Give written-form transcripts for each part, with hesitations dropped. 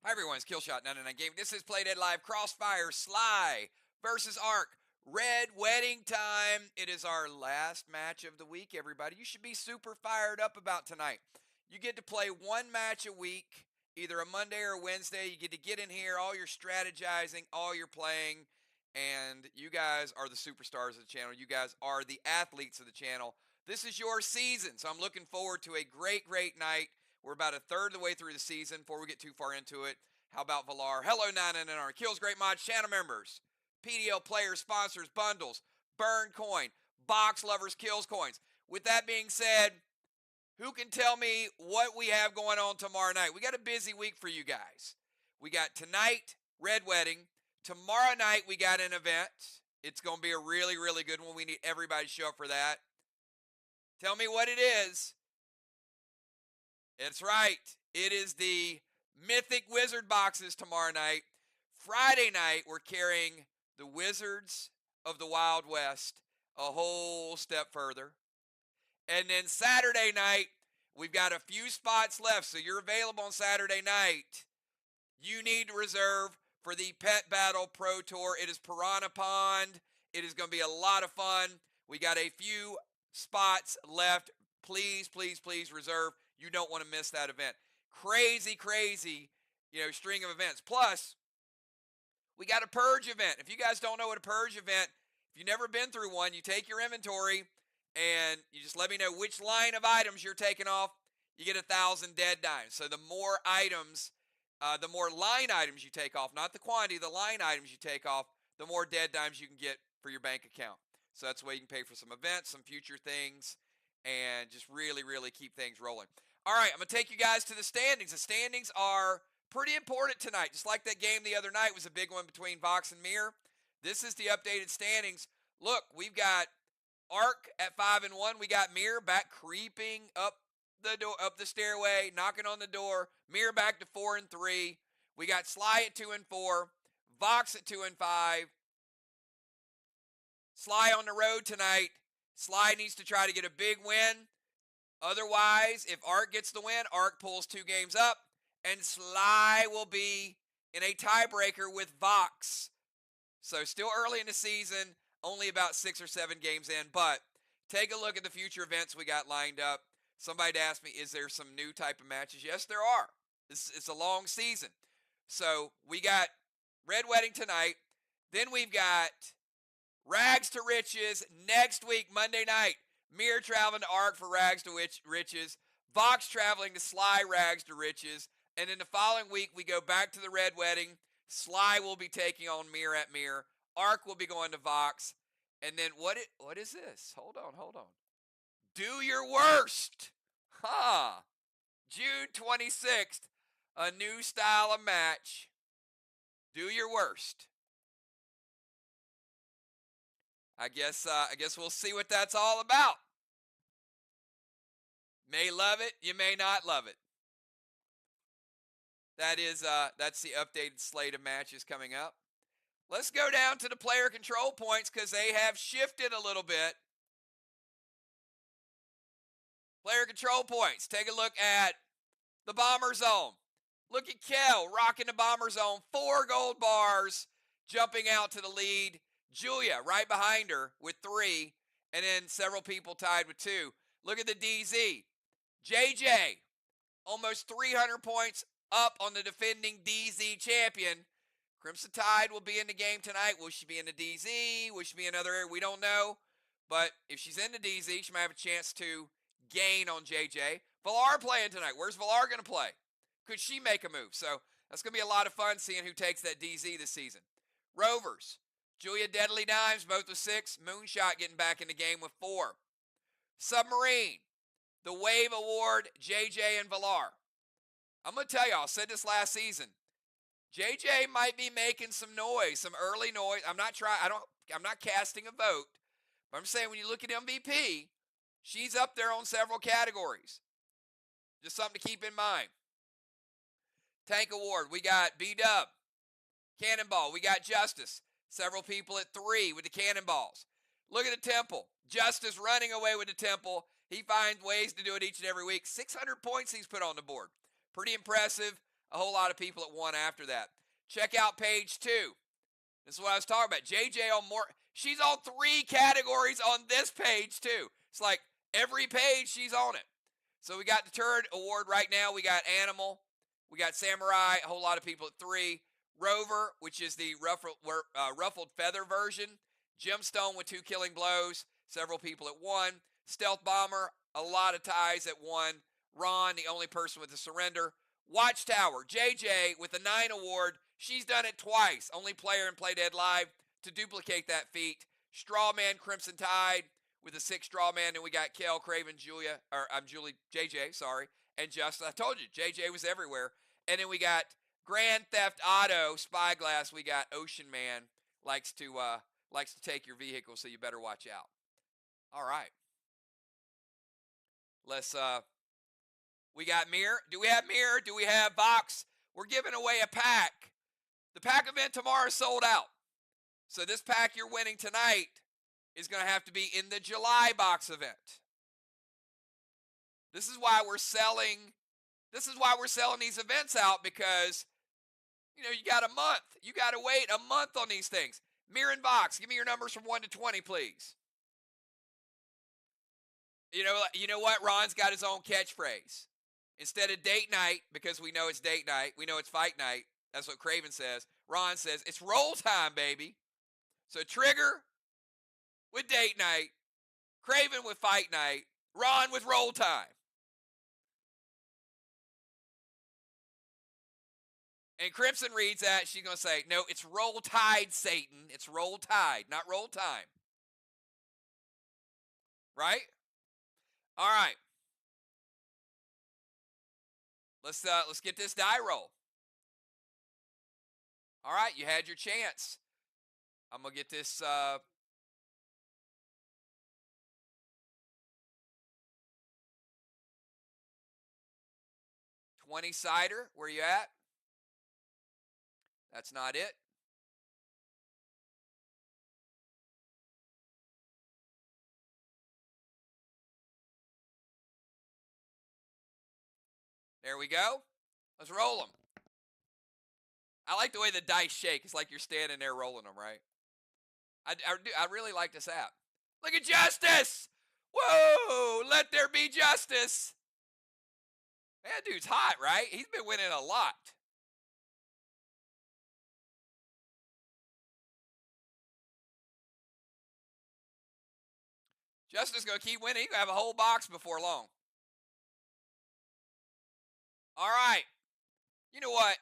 Hi everyone, it's Killshot 99 Game. This is Play Dead Live Crossfire SLY versus Arc. Red wedding time. It is our last match of the week, everybody. You should be super fired up about tonight. You get to play one match a week, either a Monday or a Wednesday. You get to get in here, all your strategizing, all your playing, and you guys are the superstars of the channel. You guys are the athletes of the channel. This is your season, so I'm looking forward to a great night. We're about a third of the way through the season before we get too far into it. How about Valar? Hello, 99R. Kills Great Mods, channel members, PDL players, sponsors, bundles, burn coin, box lovers, kills coins. With that being said, who can tell me what we have going on tomorrow night? We got a busy week for you guys. We got tonight, Red Wedding. Tomorrow night, we got an event. It's going to be a really good one. We need everybody to show up for that. Tell me what it is. It's right. It is the Mythic Wizard boxes tomorrow night. Friday night, we're carrying the Wizards of the Wild West a whole step further. And then Saturday night, we've got a few spots left, so you're available on Saturday night. You need to reserve for the Pet Battle Pro Tour. It is Piranha Pond. It is going to be a lot of fun. We got a few spots left. Please reserve. You don't want to miss that event. Crazy, string of events. Plus, we got a purge event. If you guys don't know what a purge event, if you've never been through one, you take your inventory and you just let me know which line of items you're taking off. You get 1,000 dead dimes. So the more items, the more line items you take off, not the quantity, the line items you take off, the more dead dimes you can get for your bank account. So that's the way you can pay for some events, some future things, and just really keep things rolling. All right, I'm going to take you guys to the standings. The standings are pretty important tonight. Just like that game the other night was a big one between Vox and Mir. This is the updated standings. Look, we've got Arc at 5-1. We got Mir back creeping up the door, up the stairway, knocking on the door. Mir back to 4-3. We got SLY at 2-4. Vox at 2-5. SLY on the road tonight. SLY needs to try to get a big win. Otherwise, if Arc gets the win, Arc pulls 2 games up, and SLY will be in a tiebreaker with Vox. So still early in the season, only about 6 or 7 games in, but take a look at the future events we got lined up. Somebody asked me, is there some new type of matches? Yes, there are. It's a long season. So we got Red Wedding tonight. Then we've got Rags to Riches next week, Monday night. Mir traveling to Arc for Rags to Riches. Vox traveling to SLY Rags to Riches. And in the following week, we go back to the Red Wedding. SLY will be taking on Mir at Mir. Arc will be going to Vox. And then what is this? Hold on. Do your worst. June 26th, a new style of match. Do your worst. I guess we'll see what that's all about. May love it, you may not love it. That's the updated slate of matches coming up. Let's go down to the player control points because they have shifted a little bit. Player control points. Take a look at the Bomber Zone. Look at Kel rocking the Bomber Zone. 4 gold bars, jumping out to the lead. Julia right behind her with 3, and then several people tied with 2. Look at the DZ. JJ, almost 300 points up on the defending DZ champion. Crimson Tide will be in the game tonight. Will she be in the DZ? Will she be in another area? We don't know. But if she's in the DZ, she might have a chance to gain on JJ. Valar playing tonight. Where's Valar going to play? Could she make a move? So that's going to be a lot of fun seeing who takes that DZ this season. Rovers. Julia Deadly Dimes, both with 6. Moonshot getting back in the game with 4. Submarine. The Wave Award, JJ and Valar. I'm going to tell y'all, I said this last season. JJ might be making some noise, some early noise. I'm not casting a vote. But I'm saying when you look at MVP, she's up there on several categories. Just something to keep in mind. Tank Award, we got B-Dub. Cannonball, we got Justice. Several people at 3 with the cannonballs. Look at the Temple. Justice running away with the Temple. He finds ways to do it each and every week. 600 points he's put on the board. Pretty impressive. a whole lot of people at 1 after that. Check out page 2. This is what I was talking about. JJ on more. She's on 3 categories on this page too. It's like every page she's on it. So we got the turd award right now. We got animal. We got samurai. A whole lot of people at 3. Rover, which is the ruffled feather version. Gemstone with 2 killing blows. Several people at 1. Stealth bomber. A lot of ties at 1. Ron, the only person with a surrender. Watchtower. JJ with the 9 award. She's done it twice. Only player in Play Dead Live to duplicate that feat. Strawman Crimson Tide with a 6 Strawman. And we got Kel, Craven, Julie, JJ, sorry. And Justin. I told you, JJ was everywhere. And then we got Grand Theft Auto Spyglass. We got Ocean Man. Likes to take your vehicle, so you better watch out. All right. Let's we got mirror. Do we have mirror? Do we have box? We're giving away a pack. The pack event tomorrow is sold out. So this pack you're winning tonight is going to have to be in the July box event. This is why we're selling these events out, because you got a month. You got to wait a month on these things. Mirror and box. Give me your numbers from 1 to 20, please. You know what? Ron's got his own catchphrase. Instead of date night, because we know it's date night, we know it's fight night. That's what Craven says. Ron says, it's roll time, baby. So Trigger with date night, Craven with fight night, Ron with roll time. And Crimson reads that. She's going to say, no, it's roll tide, Satan. It's roll tide, not roll time. Right? All right. Let's get this die roll. All right, you had your chance. I'm going to get this 20-sider. Where you at? That's not it. There we go. Let's roll them. I like the way the dice shake. It's like you're standing there rolling them, right? I really like this app. Look at Justice! Whoa! Let there be justice! Man, that dude's hot, right? He's been winning a lot. Justice is going to keep winning. He's going to have a whole box before long. All right. You know what?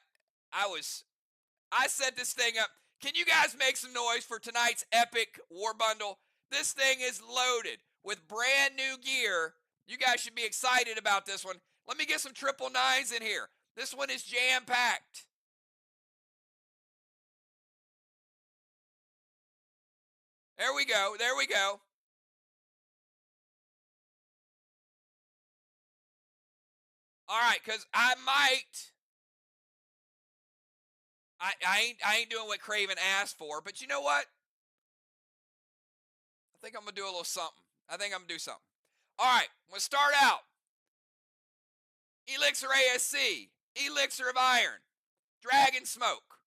I set this thing up. Can you guys make some noise for tonight's epic war bundle? This thing is loaded with brand new gear. You guys should be excited about this one. Let me get some 999s in here. This one is jam-packed. There we go. There we go. All right, because I ain't doing what Craven asked for, but you know what? I think I'm going to do a little something. I think I'm going to do something. All right, I'm going to start out. Elixir ASC, Elixir of Iron, Dragon Smoke,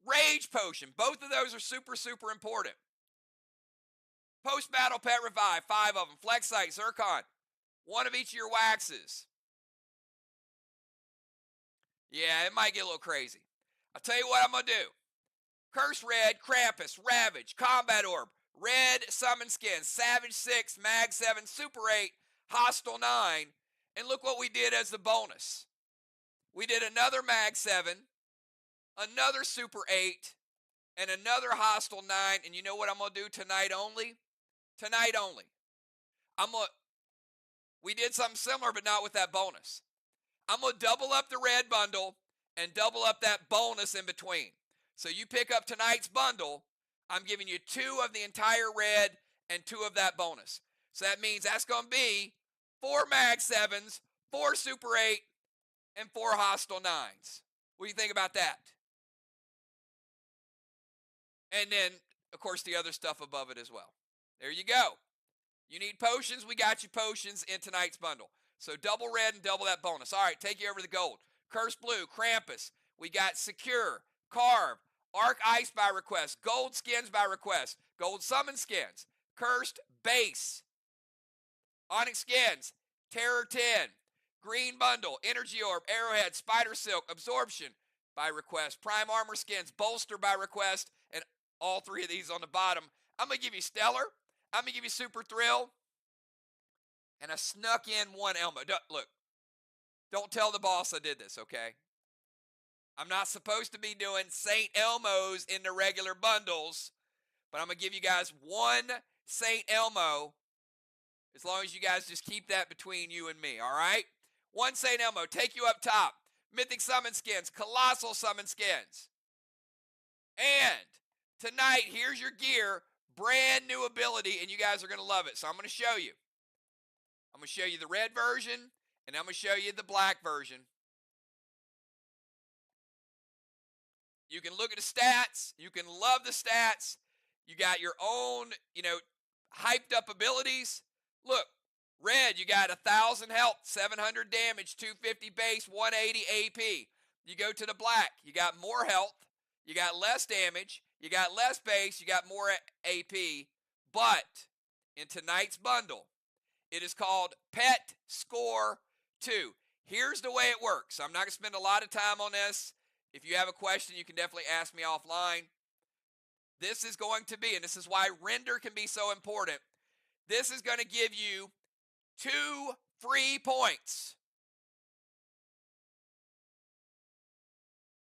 Rage Potion. Both of those are super, super important. Post-battle pet revive, 5 of them. Flex Sight, Zircon, 1 of each of your waxes. Yeah, it might get a little crazy. I'll tell you what I'm going to do. Curse Red, Krampus, Ravage, Combat Orb, Red, Summon Skin, Savage 6, Mag 7, Super 8, Hostile 9. And look what we did as the bonus. We did another Mag 7, another Super 8, and another Hostile 9. And you know what I'm going to do tonight only? Tonight only. We did something similar, but not with that bonus. I'm going to double up the red bundle and double up that bonus in between. So you pick up tonight's bundle, I'm giving you 2 of the entire red and 2 of that bonus. So that means that's going to be 4 Mag 7s, 4 Super 8, and 4 Hostile 9s. What do you think about that? And then, of course, the other stuff above it as well. There you go. You need potions? We got you potions in tonight's bundle. So double red and double that bonus. All right, take you over the gold. Curse Blue, Krampus, We got Secure, Carve, Arc Ice by request, Gold Skins by request, Gold Summon Skins, Cursed Base, Onyx Skins, Terror 10, Green Bundle, Energy Orb, Arrowhead, Spider Silk, Absorption by request, Prime Armor Skins, Bolster by request, and all three of these on the bottom. I'm going to give you Stellar, I'm going to give you Super Thrill, and I snuck in one Elmo. Look, don't tell the boss I did this, okay? I'm not supposed to be doing St. Elmo's in the regular bundles, but I'm going to give you guys one St. Elmo, as long as you guys just keep that between you and me, all right? One St. Elmo, take you up top. Mythic Summon Skins, Colossal Summon Skins. And tonight, here's your gear, brand new ability, and you guys are going to love it. So I'm going to show you. I'm going to show you the red version, and I'm going to show you the black version. You can look at the stats. You can love the stats. You got your own, hyped up abilities. Look, red, you got 1,000 health, 700 damage, 250 base, 180 AP. You go to the black, you got more health, you got less damage, you got less base, you got more AP. But in tonight's bundle, it is called Pet Score 2. Here's the way it works. I'm not going to spend a lot of time on this. If you have a question, you can definitely ask me offline. This is going to be, and this is why render can be so important, this is going to give you 2 free points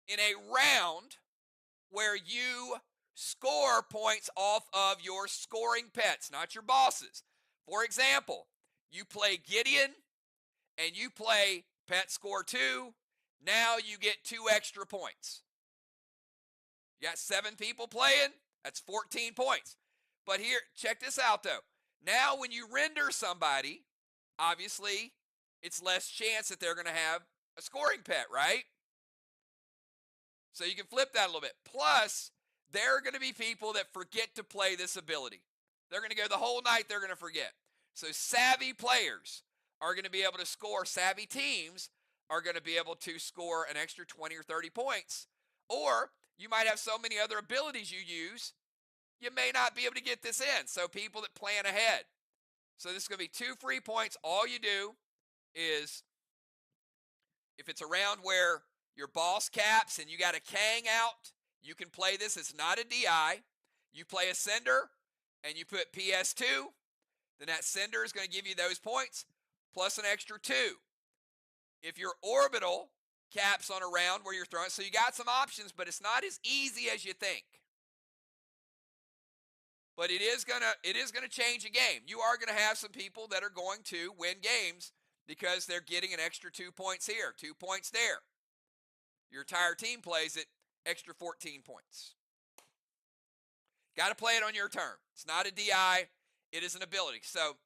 in a round where you score points off of your scoring pets, not your bosses. For example, you play Gideon and you play Pet Score 2, now you get 2 extra points. You got 7 people playing, that's 14 points. But here, check this out though. Now when you render somebody, obviously it's less chance that they're going to have a scoring pet, right? So you can flip that a little bit. Plus, there are going to be people that forget to play this ability. They're going to go the whole night, they're going to forget. So savvy players are going to be able to score, savvy teams are going to be able to score an extra 20 or 30 points. Or you might have so many other abilities you use, you may not be able to get this in. So people that plan ahead. So this is going to be 2 free points. All you do is, if it's around where your boss caps and you got a Kang out, you can play this. It's not a DI. You play a Cinder and you put PS2, then that Cinder is going to give you those points plus an extra 2. If your orbital caps on a round where you're throwing, so you got some options, but it's not as easy as you think. But it is gonna change a game. You are gonna have some people that are going to win games because they're getting an extra 2 points here, 2 points there. Your entire team plays it, extra 14 points. Got to play it on your turn. It's not a DI, it is an ability. So,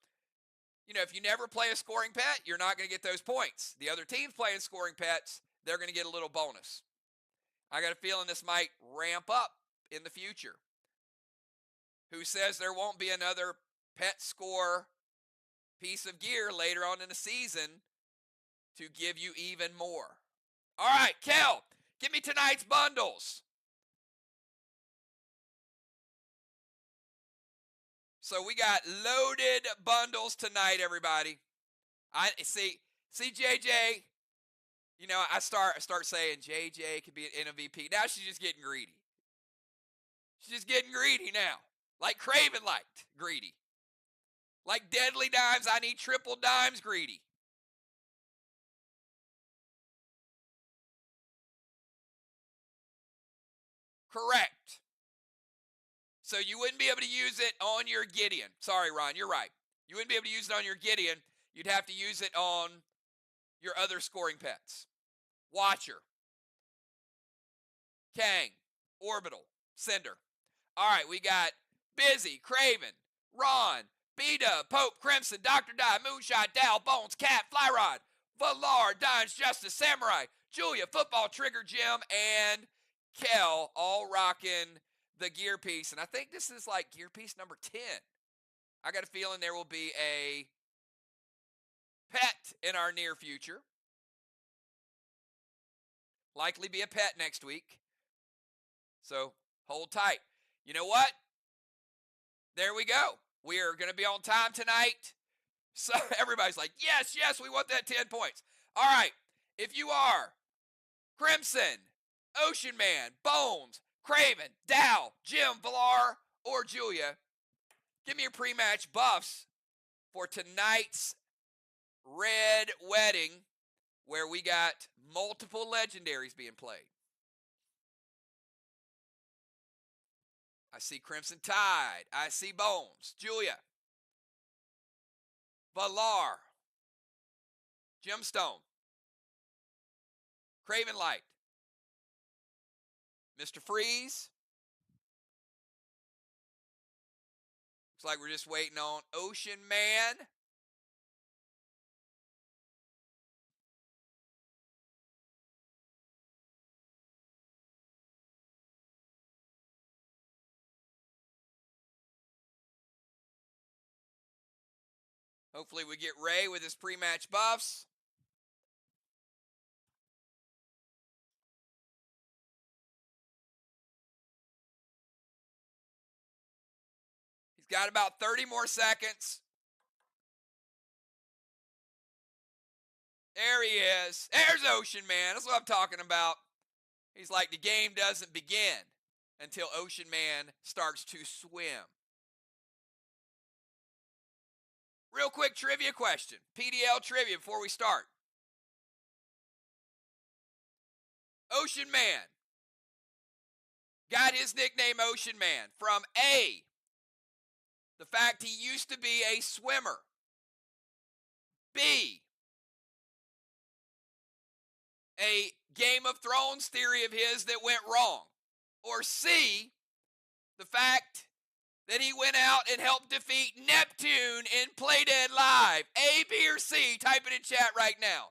if you never play a scoring pet, you're not going to get those points. The other teams playing scoring pets, they're going to get a little bonus. I got a feeling this might ramp up in the future. Who says there won't be another pet score piece of gear later on in the season to give you even more? All right, Kel, give me tonight's bundles. So we got loaded bundles tonight, everybody. I see JJ. I start saying JJ could be an MVP. Now she's just getting greedy. She's just getting greedy now. Like Craven liked greedy. Like Deadly Dimes, I need triple dimes greedy. Correct. So you wouldn't be able to use it on your Gideon. Sorry, Ron, you're right. You wouldn't be able to use it on your Gideon. You'd have to use it on your other scoring pets. Watcher, Kang, Orbital, Cinder. All right, we got Busy, Craven, Ron, B-Dub, Pope, Crimson, Dr. Die, Moonshot, Dow, Bones, Cat, Flyrod, Valar, Dines, Justice, Samurai, Julia, Football, Trigger, Jim, and Kel all rocking the gear piece. And I think this is like gear piece number 10. I got a feeling there will be a pet in our near future. likely be a pet next week. So hold tight. You know what? There we go. We are going to be on time tonight. So everybody's like, yes, yes, we want that 10 points. All right. If you are Crimson, Ocean Man, Bones, Craven, Dow, Jim, Villar, or Julia, give me your pre-match buffs for tonight's Red Wedding, where we got multiple legendaries being played. I see Crimson Tide. I see Bones. Julia. Valar. Gemstone. Craven Light. Mr. Freeze. Looks like we're just waiting on Ocean Man. Hopefully we get Ray with his pre-match buffs. He's got about 30 more seconds. There he is. There's Ocean Man. That's what I'm talking about. He's like, the game doesn't begin until Ocean Man starts to swim. Real quick trivia question. PDL trivia before we start. Ocean Man got his nickname Ocean Man from A, the fact he used to be a swimmer. B, a Game of Thrones theory of his that went wrong. Or C, the fact that he went out and helped defeat Neptune in Playdead Live. A, B, or C? Type it in chat right now.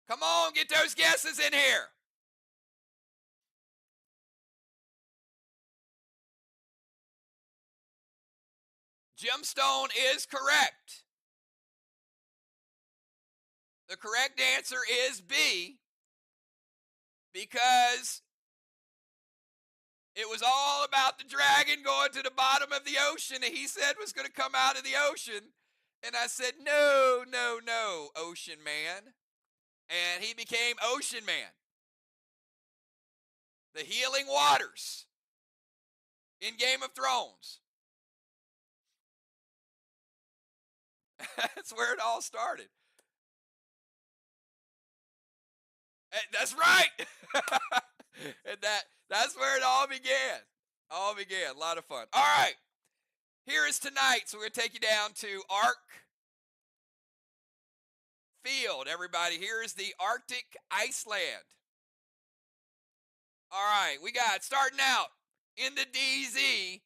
Come on, get those guesses in here. Gemstone is correct. The correct answer is B, because it was all about the dragon going to the bottom of the ocean that he said was going to come out of the ocean. And I said, no, no, no, Ocean Man. And he became Ocean Man. The healing waters in Game of Thrones. That's where it all started. And that's right. And that's where it all began. All began. A lot of fun. All right. Here is tonight. So we're going to take you down to Ark Field. Everybody, here is the Arctic Iceland. All right. We got, starting out in the DZ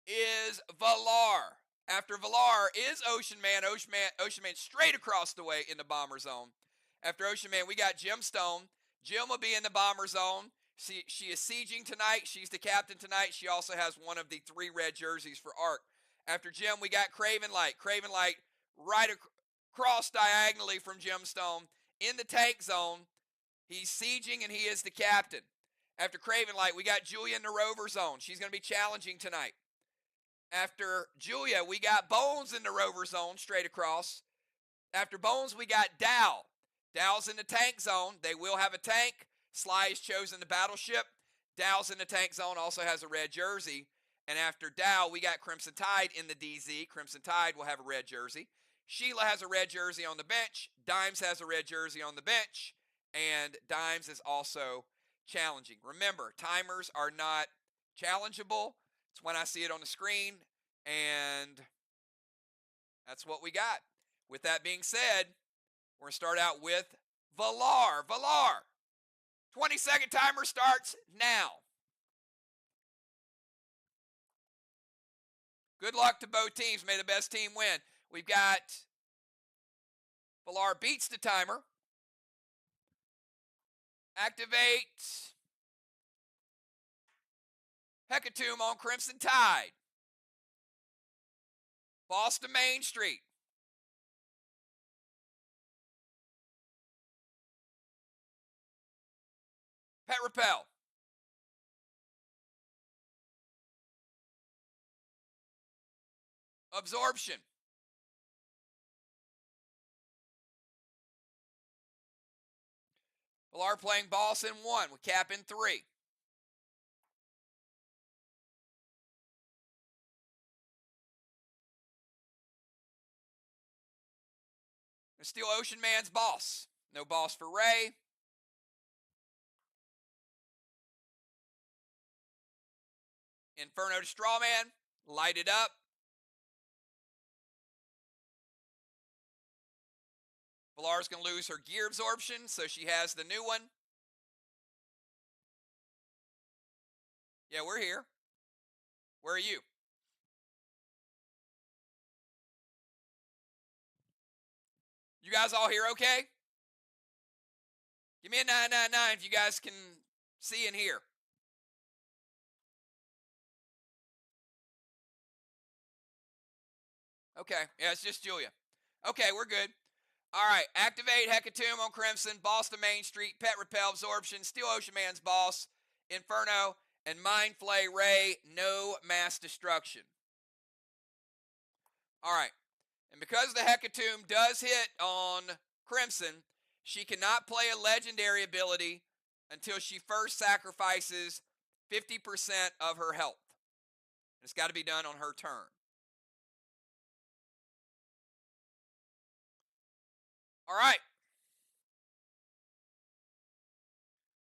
is Valar. After Valar is Ocean Man. Ocean Man straight across the way in the bomber zone. After Ocean Man, we got Gemstone. Jim will be in the bomber zone. She is sieging tonight. She's the captain tonight. She also has one of the 3 red jerseys for Ark. After Jim, we got Craven Light. Craven Light right across diagonally from Gemstone in the tank zone. He's sieging and he is the captain. After Craven Light, we got Julia in the rover zone. She's going to be challenging tonight. After Julia, we got Bones in the rover zone straight across. After Bones, we got Dow. Dow's in the tank zone. They will have a tank. SLY is chosen the battleship. Dow's in the tank zone, also has a red jersey. And after Dow, we got Crimson Tide in the DZ. Crimson Tide will have a red jersey. Sheila has a red jersey on the bench. Dimes has a red jersey on the bench. And Dimes is also challenging. Remember, timers are not challengeable. It's when I see it on the screen. And that's what we got. With that being said, we're going to start out with Valar. 20-second timer starts now. Good luck to both teams. May the best team win. We've got Valar beats the timer. Activate Hecatomb on Crimson Tide. Boss to Main Street. Pet Repel. Absorption. Valar playing boss in 1 with cap in 3. Steal Ocean Man's boss. No boss for Ray. Inferno to Strawman. Light it up. Valar's going to lose her gear absorption, so she has the new one. Yeah, we're here. Where are you? You guys all here okay? Give me a 999 if you guys can see and hear. Okay, yeah, it's just Julia. Okay, we're good. All right, activate Hecatomb on Crimson, boss to Main Street, Pet Repel Absorption, Steal Ocean Man's boss, Inferno, and Mind Flay Ray, no mass destruction. All right, and because the Hecatomb does hit on Crimson, she cannot play a legendary ability until she first sacrifices 50% of her health. It's got to be done on her turn. All right.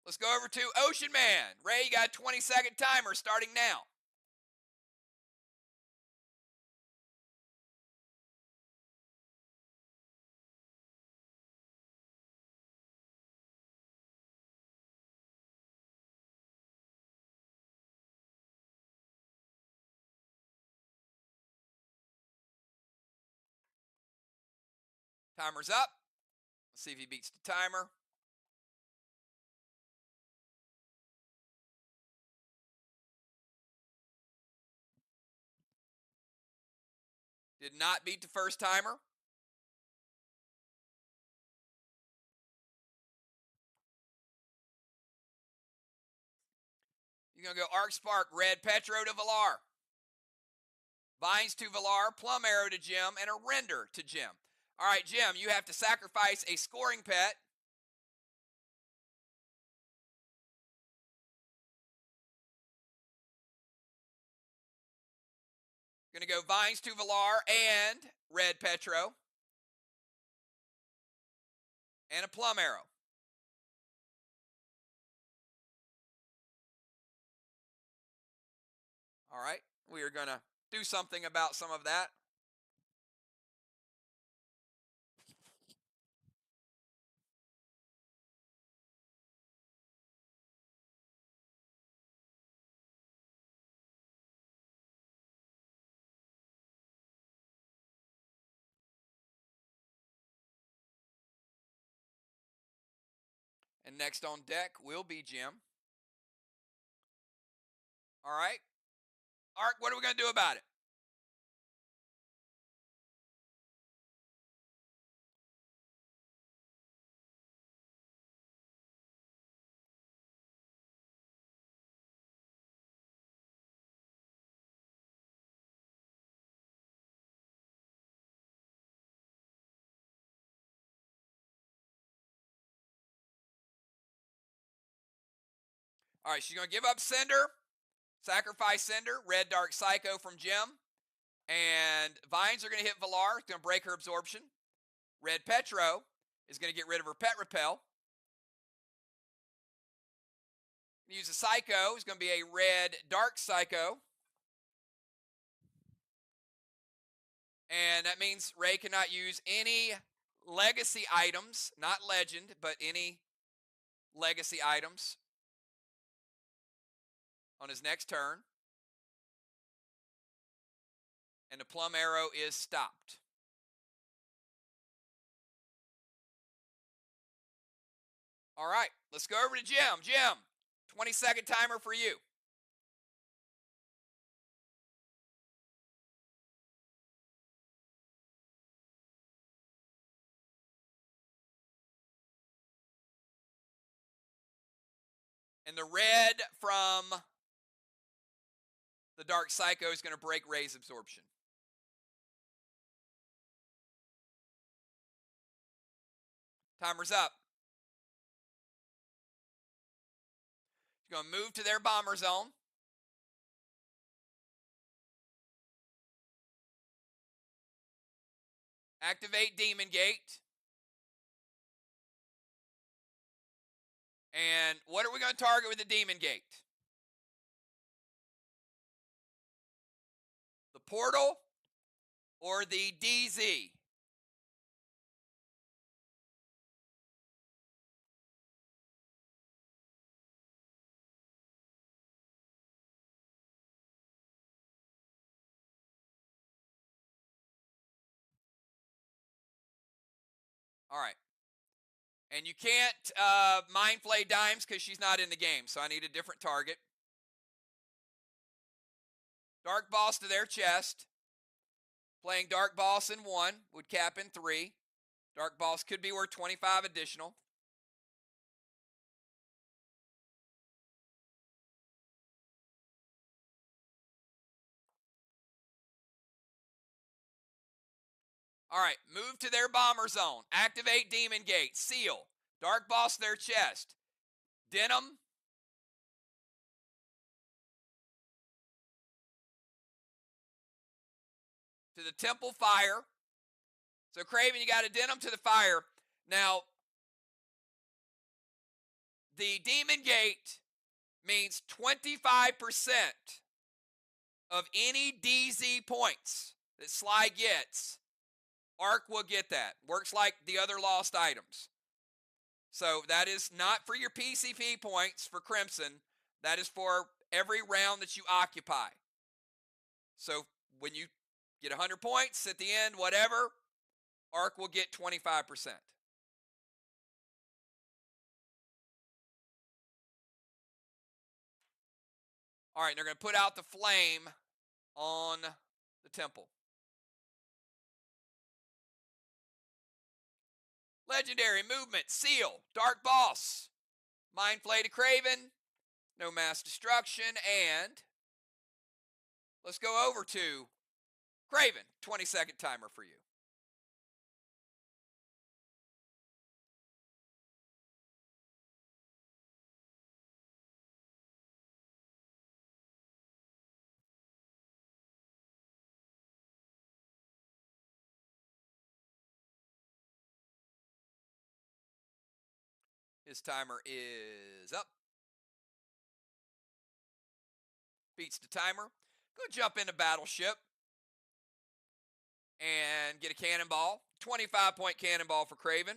Let's go over to Ocean Man. Ray, you got a 20-second timer starting now. Timer's up. Let's see if he beats the timer. Did not beat the first timer. You're going to go Arc Spark, Red Petro to Valar. Vines to Valar, Plum Arrow to Jim, and a Render to Jim. All right, Jim, you have to sacrifice a scoring pet. Going to go Vines to Valar and Red Petro. And a Plum Arrow. All right, we are going to do something about some of that. And next on deck will be Jim. All right. Ark, what are we going to do about it? All right, she's going to give up Cinder, sacrifice Cinder, Red Dark Psycho from Jim, and Vines are going to hit Valar. It's going to break her absorption. Red Petro is going to get rid of her Pet Repel. Use a Psycho. It's going to be a Red Dark Psycho. And that means Ray cannot use any legacy items, not legend, but any legacy items on his next turn. And the plum arrow is stopped. All right, let's go over to Jim. Jim, 20-second timer for you. And the red from the Dark Psycho is going to break Ray's absorption. Timer's up. He's going to move to their bomber zone. Activate Demon Gate. And what are we going to target with the Demon Gate? The portal or the DZ? All right. And you can't Mind Flay Dimes because she's not in the game, so I need a different target. Dark Boss to their chest. Playing Dark Boss in 1 would cap in 3. Dark Boss could be worth 25 additional. All right, move to their bomber zone. Activate Demon Gate. Seal. Dark Boss their chest. Denim. To the Temple Fire. So Craven, you got a Denim to the Fire. Now, the Demon Gate means 25% of any DZ points that SLY gets. Arc will get that. Works like the other lost items. So that is not for your PCP points for Crimson. That is for every round that you occupy. So when you get 100 points at the end, whatever, Arc will get 25%. All right, they're going to put out the flame on the temple. Legendary movement, Seal, Dark Boss, Mind Flay to Craven, no mass destruction, and let's go over to Craven, 20-second timer for you. His timer is up. Beats the timer. Go jump into Battleship and get a cannonball. 25-point cannonball for Craven.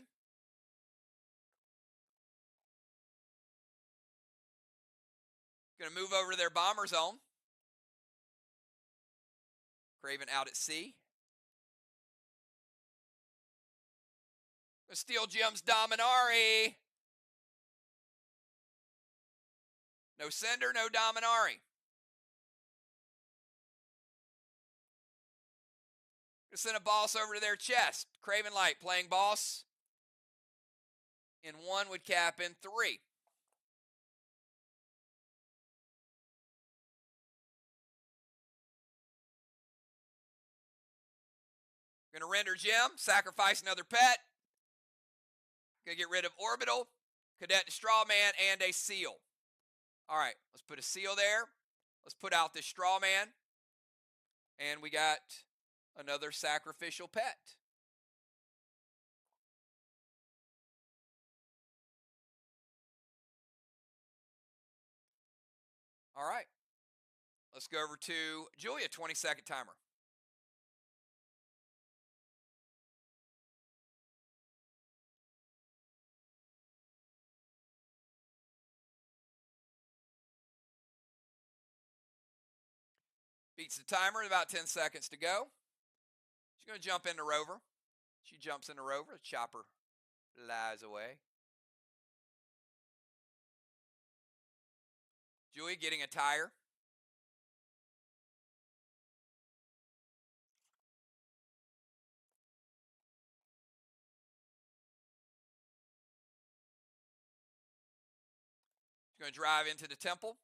Going to move over to their bomber zone. Craven out at sea. Going to steal Jim's Dominari. No Cinder, no Dominari. Going to send a boss over to their chest. Craven Light playing boss in 1 would cap in 3. Going to render Gem, sacrifice another pet. Going to get rid of Orbital, Cadet Strawman, and a Seal. All right, let's put a Seal there. Let's put out this Strawman. And we got another sacrificial pet. All right. Let's go over to Julia, 20-second timer. Beats the timer at about 10 seconds to go. She's going to jump into rover. She jumps into rover. The chopper lies away. Julia getting a tire. She's going to drive into the temple.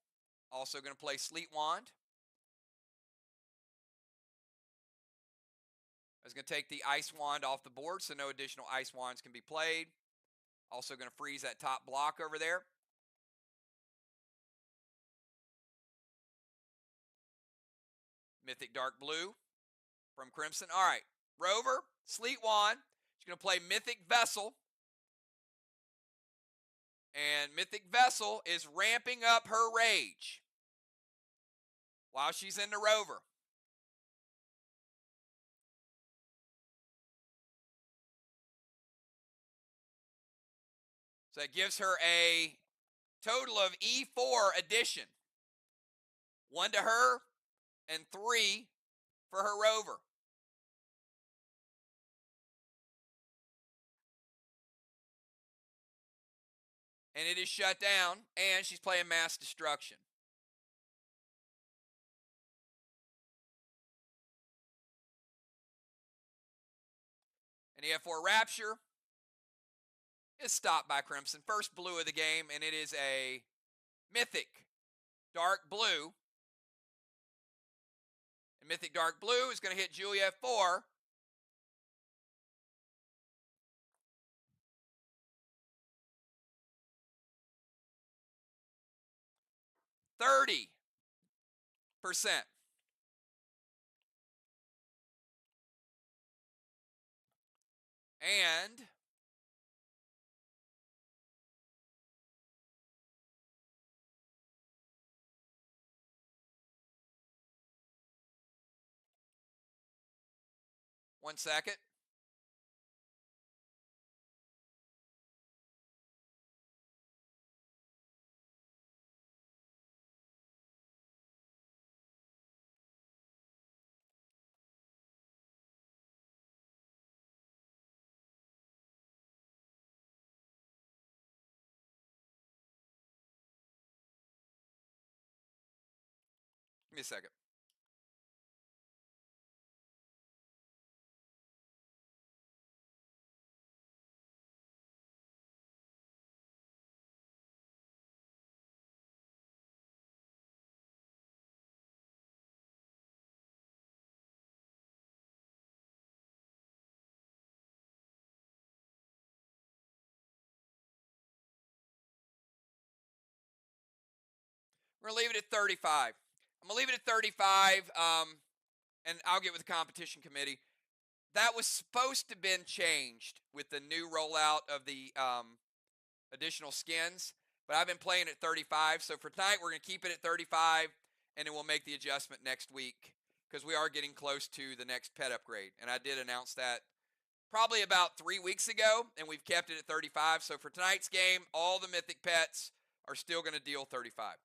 Also going to play Sleet Wand. I was going to take the Ice Wand off the board so no additional Ice Wands can be played. Also going to freeze that top block over there. Mythic Dark Blue from Crimson. All right, Rover, Sleet Wand. She's going to play Mythic Vessel. And Mythic Vessel is ramping up her rage while she's in the rover. So that gives her a total of E4 addition. 1 to her and 3 for her rover. And it is shut down, and she's playing Mass Destruction. And EF4 Rapture is stopped by Crimson. First blue of the game, and it is a Mythic Dark Blue. And Mythic Dark Blue is going to hit Julia F4. %30. And one second. Give me a second. We're going to leave it at 35. I'm going to leave it at 35, and I'll get with the competition committee. That was supposed to have been changed with the new rollout of the additional skins, but I've been playing at 35. So for tonight, we're going to keep it at 35, and then we'll make the adjustment next week because we are getting close to the next pet upgrade. And I did announce that probably about 3 weeks ago, and we've kept it at 35. So for tonight's game, all the Mythic pets are still going to deal 35.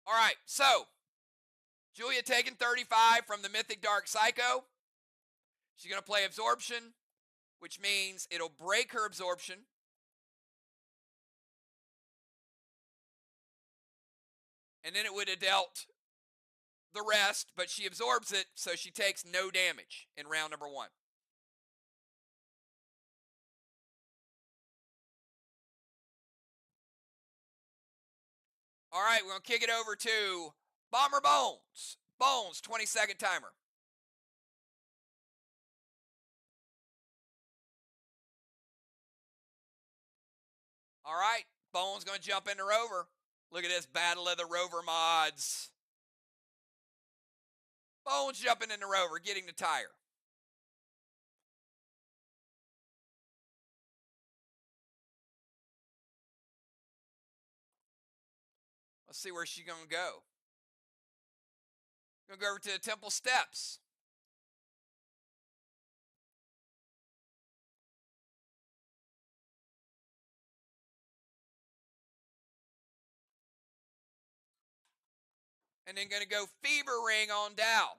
All right, so Julia taking 35 from the Mythic Dark Psycho. She's going to play Absorption, which means it'll break her Absorption. And then it would have dealt the rest, but she absorbs it, so she takes no damage in round number 1. All right, we're going to kick it over to Bomber Bones. Bones, 20-second timer. All right, Bones going to jump into Rover. Look at this Battle of the Rover mods. Bones jumping into Rover, getting the tire. Let's see where she's going to go. Going to go over to the Temple Steps. And then going to go Fever Ring on Dow.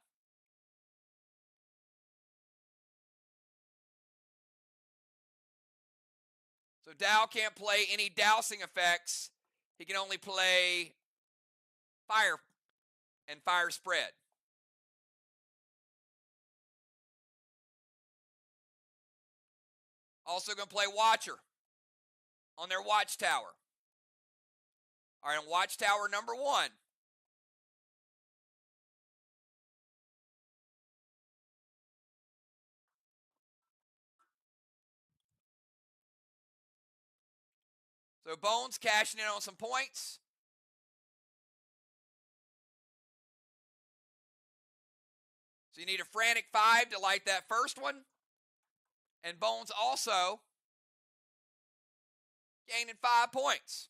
So Dow can't play any dousing effects. He can only play fire and fire spread. Also going to play Watcher on their Watchtower. All right, on Watchtower number 1. So Bones cashing in on some points. So you need a frantic 5 to light that first one. And Bones also gaining 5 points.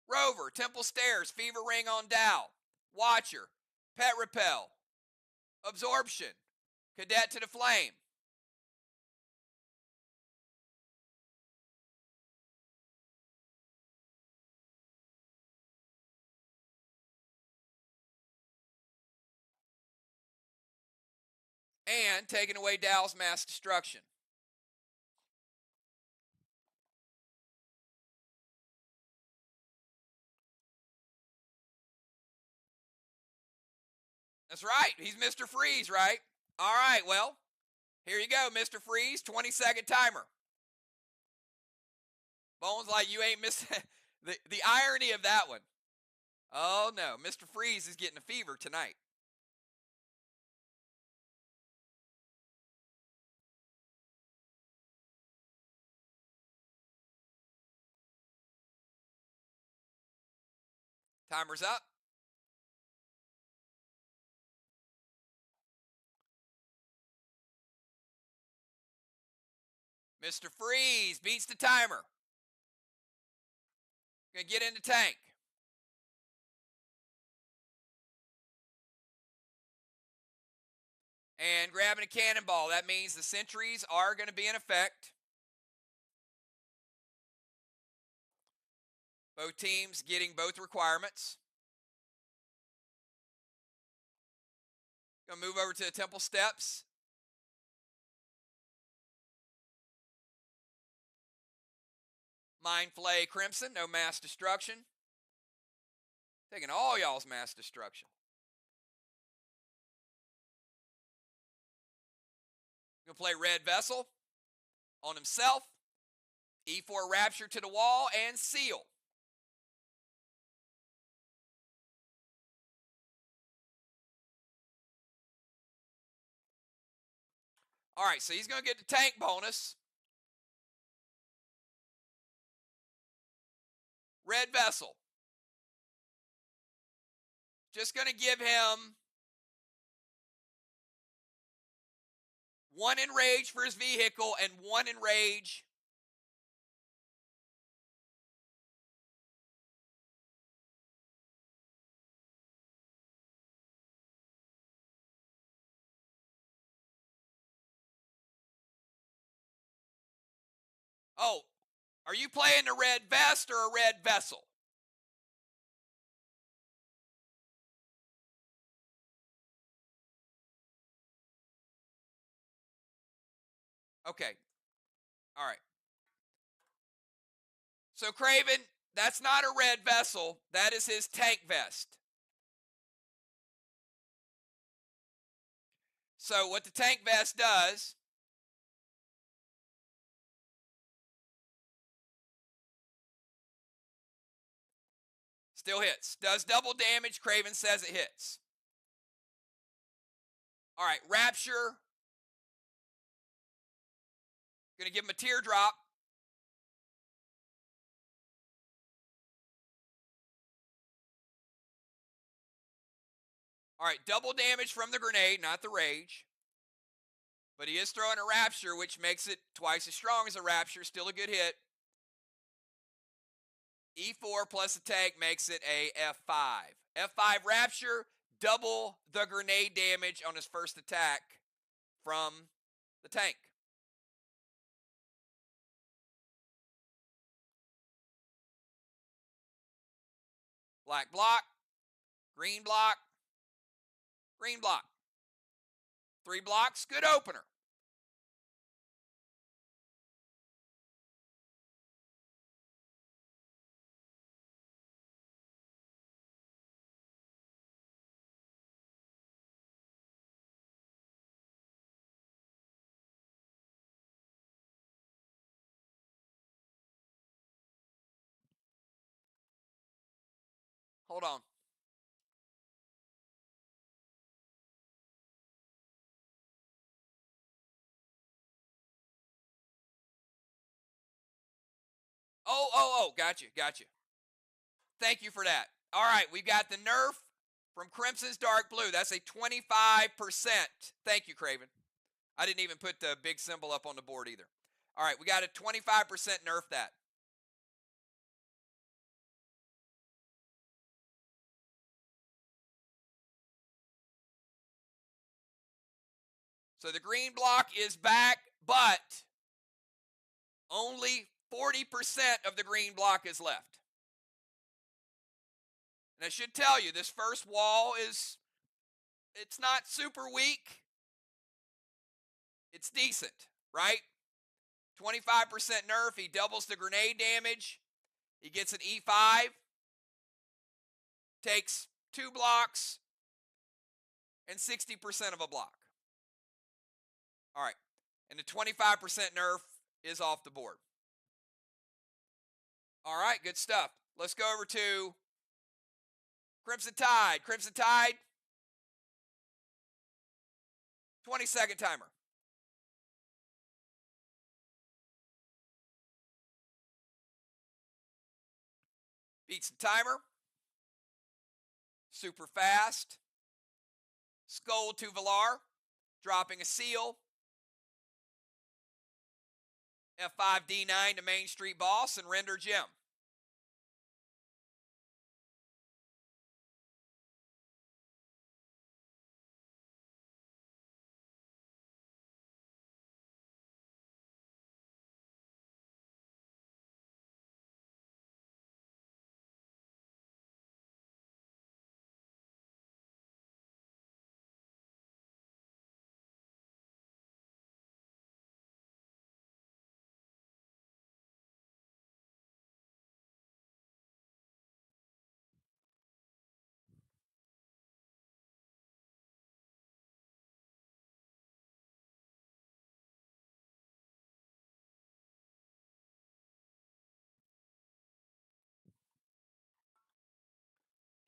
Rover, Temple Stairs, Fever Ring on Dow, Watcher, Pet Repel, Absorption, Cadet to the Flame. And taking away Dow's Mass Destruction. That's right. He's Mr. Freeze, right? All right, well, here you go, Mr. Freeze, 20-second timer. Bones like you ain't missing the irony of that one. Oh, no, Mr. Freeze is getting a fever tonight. Timer's up. Mr. Freeze beats the timer. Gonna get in the tank. And grabbing a cannonball. That means the sentries are going to be in effect. Both teams getting both requirements. Gonna move over to the Temple Steps. Mind Flay Crimson, no mass destruction. Taking all y'all's mass destruction. Gonna play Red Vessel on himself. E4 Rapture to the wall and Seal. All right, so he's gonna get the tank bonus. Red Vessel. Just gonna give him 1 enrage for his vehicle and 1 enrage Oh, are you playing a red vest or a red vessel? Okay. All right. So, Craven, that's not a red vessel. That is his tank vest. So, what the tank vest does, still hits. Does double damage. Craven says it hits. All right. Rapture. Going to give him a teardrop. All right. Double damage from the grenade, not the rage. But he is throwing a Rapture, which makes it twice as strong as a Rapture. Still a good hit. E4 plus a tank makes it a F5. F5 Rapture, double the grenade damage on his first attack from the tank. Black block, green block, green block. 3 blocks, good opener. Hold on. Oh, gotcha. Thank you for that. All right, we've got the Nerf from Crimson's Dark Blue. That's a 25%. Thank you, Craven. I didn't even put the big symbol up on the board either. All right, we got a 25% Nerf that. So the green block is back, but only 40% of the green block is left. And I should tell you, this first wall it's not super weak. It's decent, right? 25% nerf. He doubles the grenade damage. He gets an E5. Takes 2 blocks and 60% of a block. All right. And the 25% nerf is off the board. All right, good stuff. Let's go over to Crimson Tide. Crimson Tide, 20-second timer. Beats the timer. Super fast. Skull to Valar. Dropping a seal. F5 D9 to Main Street Boss and render gem.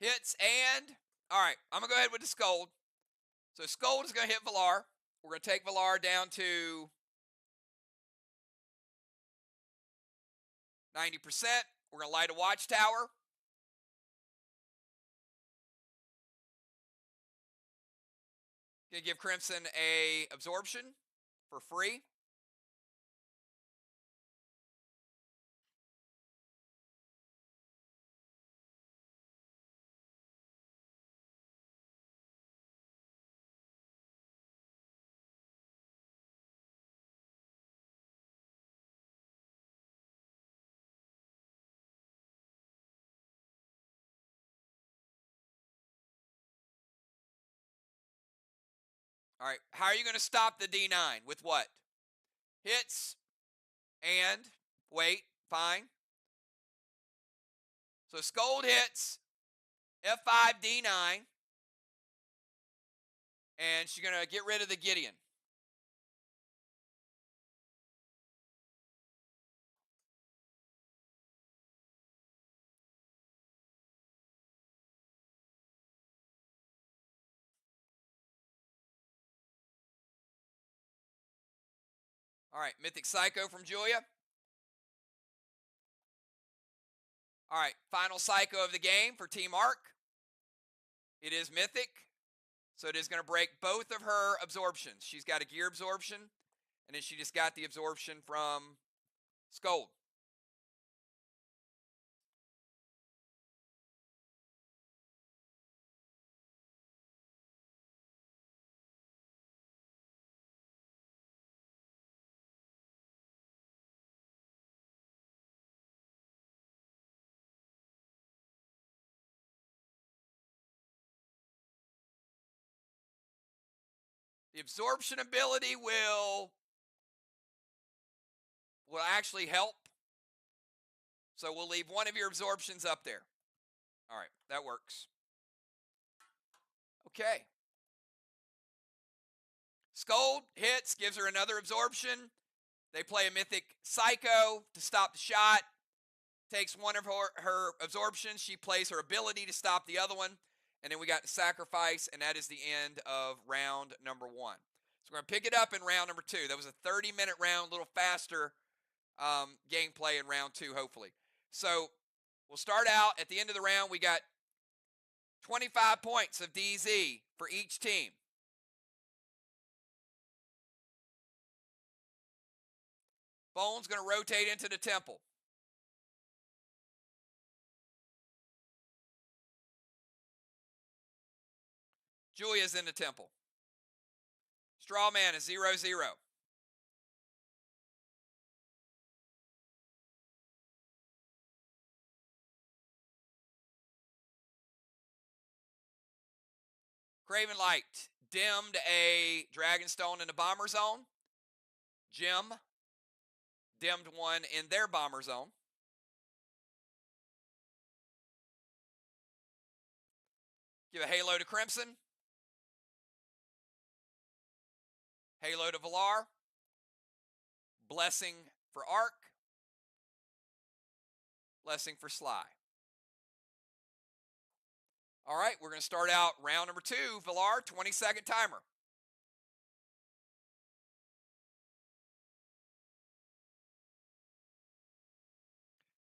Hits and, all right, I'm going to go ahead with the Scold. So Scold is going to hit Valar. We're going to take Valar down to 90%. We're going to light a Watchtower. Going to give Crimson a absorption for free. All right, how are you going to stop the D9? With what? Hits and, wait, fine. So Scold hits, F5 D9, and she's going to get rid of the Gideon. All right, Mythic Psycho from Julia. All right, final Psycho of the game for Team Arc. It is Mythic, so it is going to break both of her absorptions. She's got a gear absorption, and then she just got the absorption from Scold. The absorption ability will actually help. So we'll leave one of your absorptions up there. All right, that works. Okay. Scold hits, gives her another absorption. They play a Mythic Psycho to stop the shot. Takes one of her absorptions. She plays her ability to stop the other one. And then we got the sacrifice, and that is the end of round number 1. So we're going to pick it up in round number 2. That was a 30-minute round, a little faster gameplay in round 2, hopefully. So we'll start out at the end of the round. We got 25 points of DZ for each team. Bone's going to rotate into the temple. Julia's in the temple. Strawman is 0-0. Craven Light dimmed a Dragonstone in the bomber zone. Jim dimmed one in their bomber zone. Give a halo to Crimson. Halo to Valar. Blessing for Arc. Blessing for SLY. All right, we're going to start out round number 2. Valar, 20-second timer.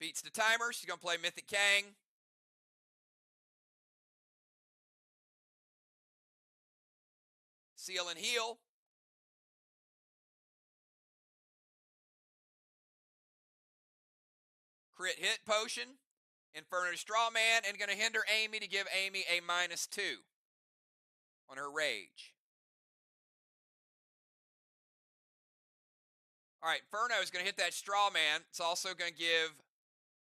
Beats the timer. She's going to play Mythic Kang. Seal and heal. Crit hit potion. Inferno to Strawman, and going to hinder Amy to give Amy a -2 on her rage. All right, Ferno is going to hit that Strawman. It's also going to give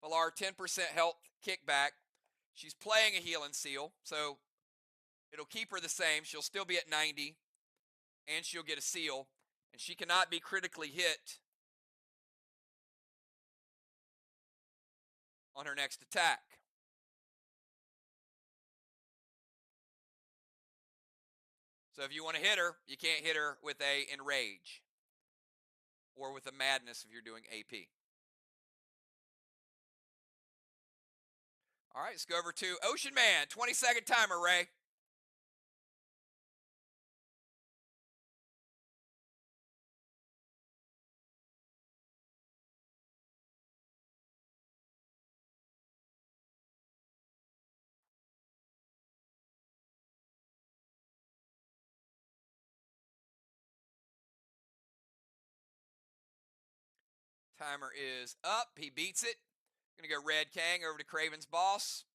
Valar 10% health kickback. She's playing a heal and seal, so it'll keep her the same. She'll still be at 90, and she'll get a seal, and she cannot be critically hit on her next attack. So if you want to hit her, you can't hit her with a Enrage or with a Madness if you're doing AP. All right, let's go over to Ocean Man. 20-second timer, Ray. Timer is up. He beats it. Going to go Red Kang over to Craven's boss.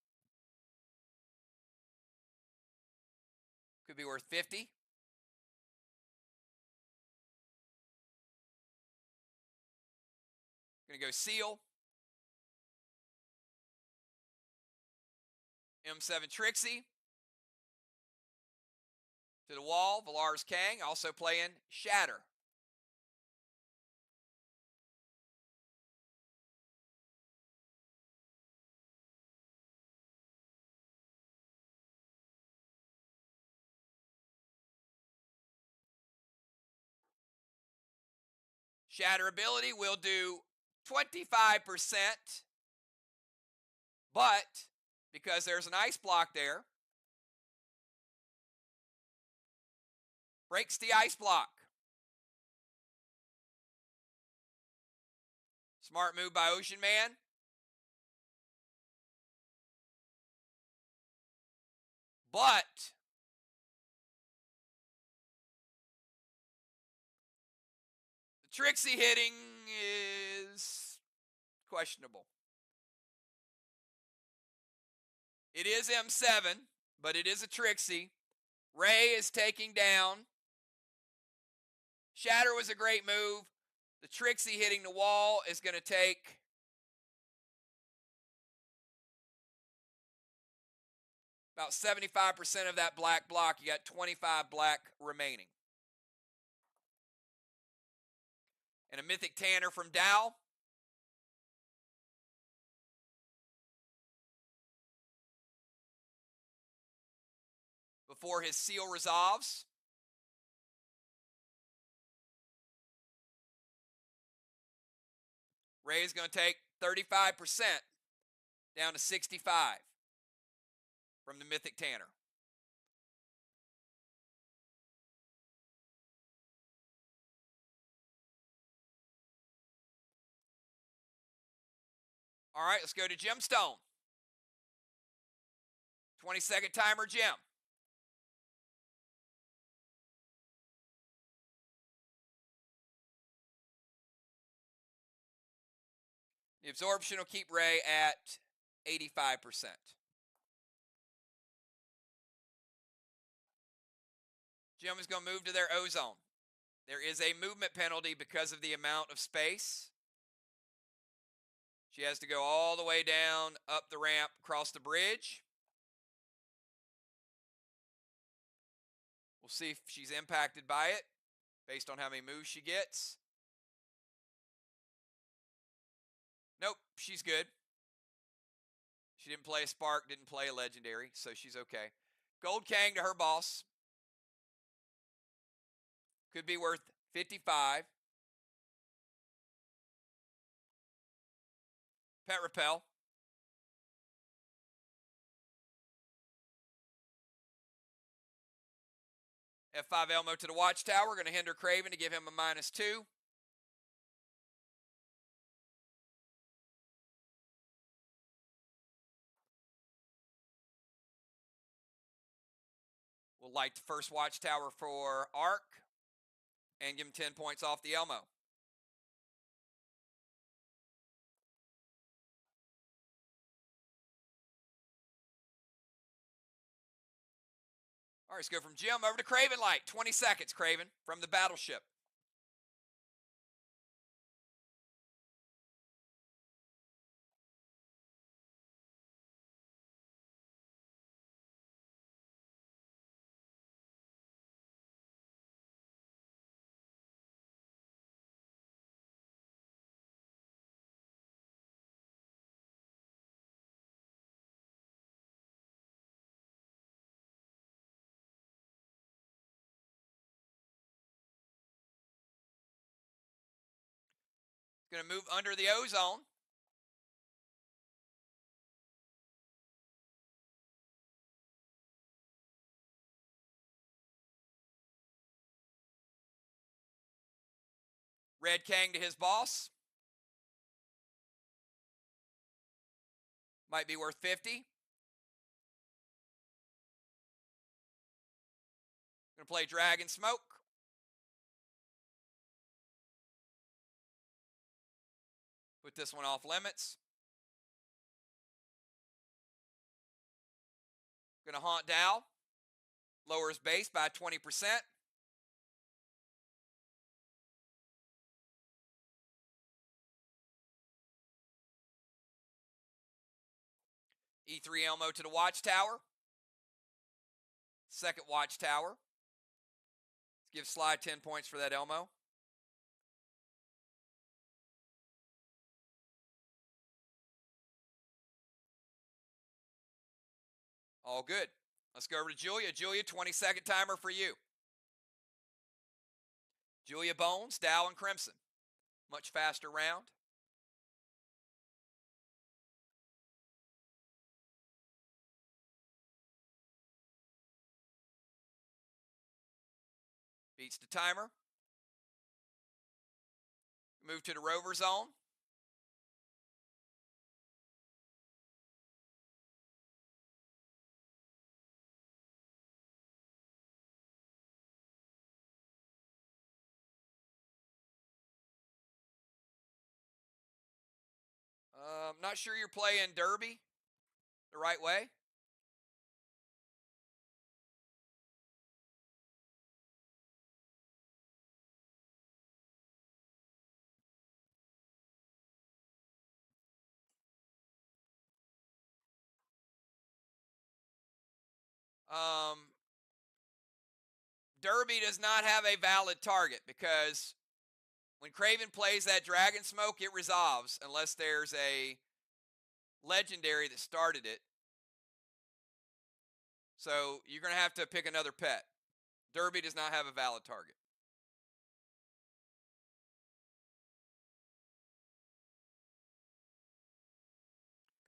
Could be worth 50. Going to go Seal. M7 Trixie. To the wall, Valar's Kang. Also playing Shatter. Shatter ability will do 25%, but because there's an ice block there, breaks the ice block. Smart move by Ocean Man. But the Trixie hitting is questionable. It is M7, but it is a Trixie. Ray is taking down. Shatter was a great move. The Trixie hitting the wall is going to take about 75% of that black block. You got 25 black remaining. And a Mythic Tanner from Dow. Before his seal resolves. Ray is going to take 35% down to 65 from the Mythic Tanner. All right, let's go to Gemstone. 20-second timer, Gem. The absorption will keep Ray at 85%. Gem is going to move to their ozone. There is a movement penalty because of the amount of space. She has to go all the way down, up the ramp, across the bridge. We'll see if she's impacted by it based on how many moves she gets. Nope, she's good. She didn't play a spark, didn't play a legendary, so she's okay. Gold Kang to her boss. Could be worth 55. Pet Repel. F5 Elmo to the Watchtower. We're going to hinder Craven to give him a -2. We'll light the first Watchtower for Arc and give him 10 points off the Elmo. All right, let's go from Jim over to Craven Light. 20 seconds, Craven, from the battleship. Going to move under the ozone. Red Kang to his boss. Might be worth 50. Going to play Dragon Smoke. Put this one off limits. Going to haunt Dow. Lowers base by 20%. E3 Elmo to the Watchtower. Second Watchtower. Let's give SLY 10 points for that Elmo. All good. Let's go over to Julia. Julia, 20-second timer for you. Julia Bones, Dow, and Crimson. Much faster round. Beats the timer. Move to the rover zone. Not sure you're playing Derby the right way. Derby does not have a valid target because When Craven plays that Dragon Smoke, it resolves unless there's a legendary that started it. So you're going to have to pick another pet. Derby does not have a valid target.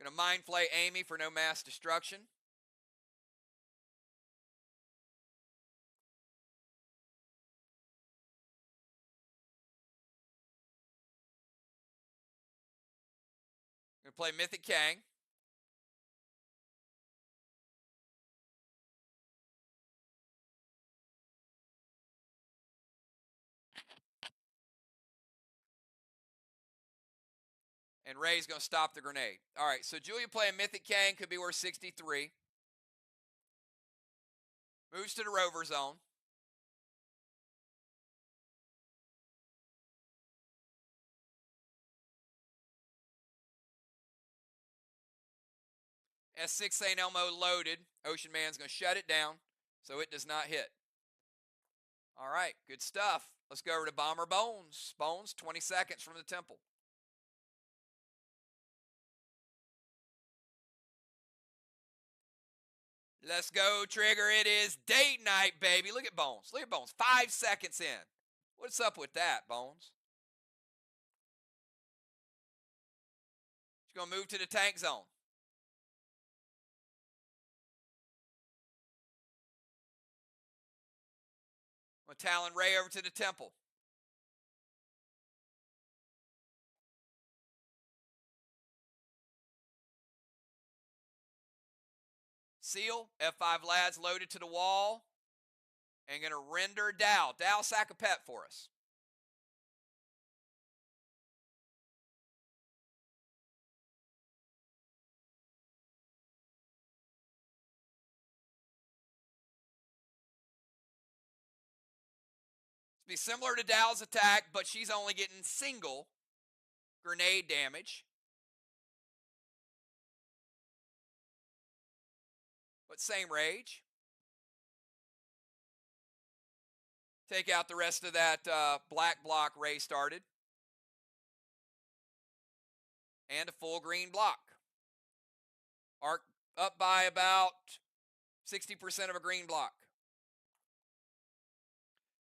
Going to Mind Flay Amy for no mass destruction. Going to play Mythic Kang. And Ray's going to stop the grenade. All right, so Julia playing Mythic Kang could be worth 63. Moves to the rover zone. S6 St. Elmo loaded. Ocean Man's going to shut it down so it does not hit. All right, good stuff. Let's go over to Bomber Bones. Bones, 20 seconds from the temple. Let's go, Trigger. It is date night, baby. Look at Bones. Look at Bones. 5 seconds in. What's up with that, Bones? She's going to move to the tank zone. I'm going to Talon Ray over to the temple. Seal, F5 lads loaded to the wall. And going to render Dow. Dow, sack a pet for us. Be similar to Dow's attack, but she's only getting single grenade damage. But same rage. Take out the rest of that black block Ray started. And a full green block. Arc up by about 60% of a green block.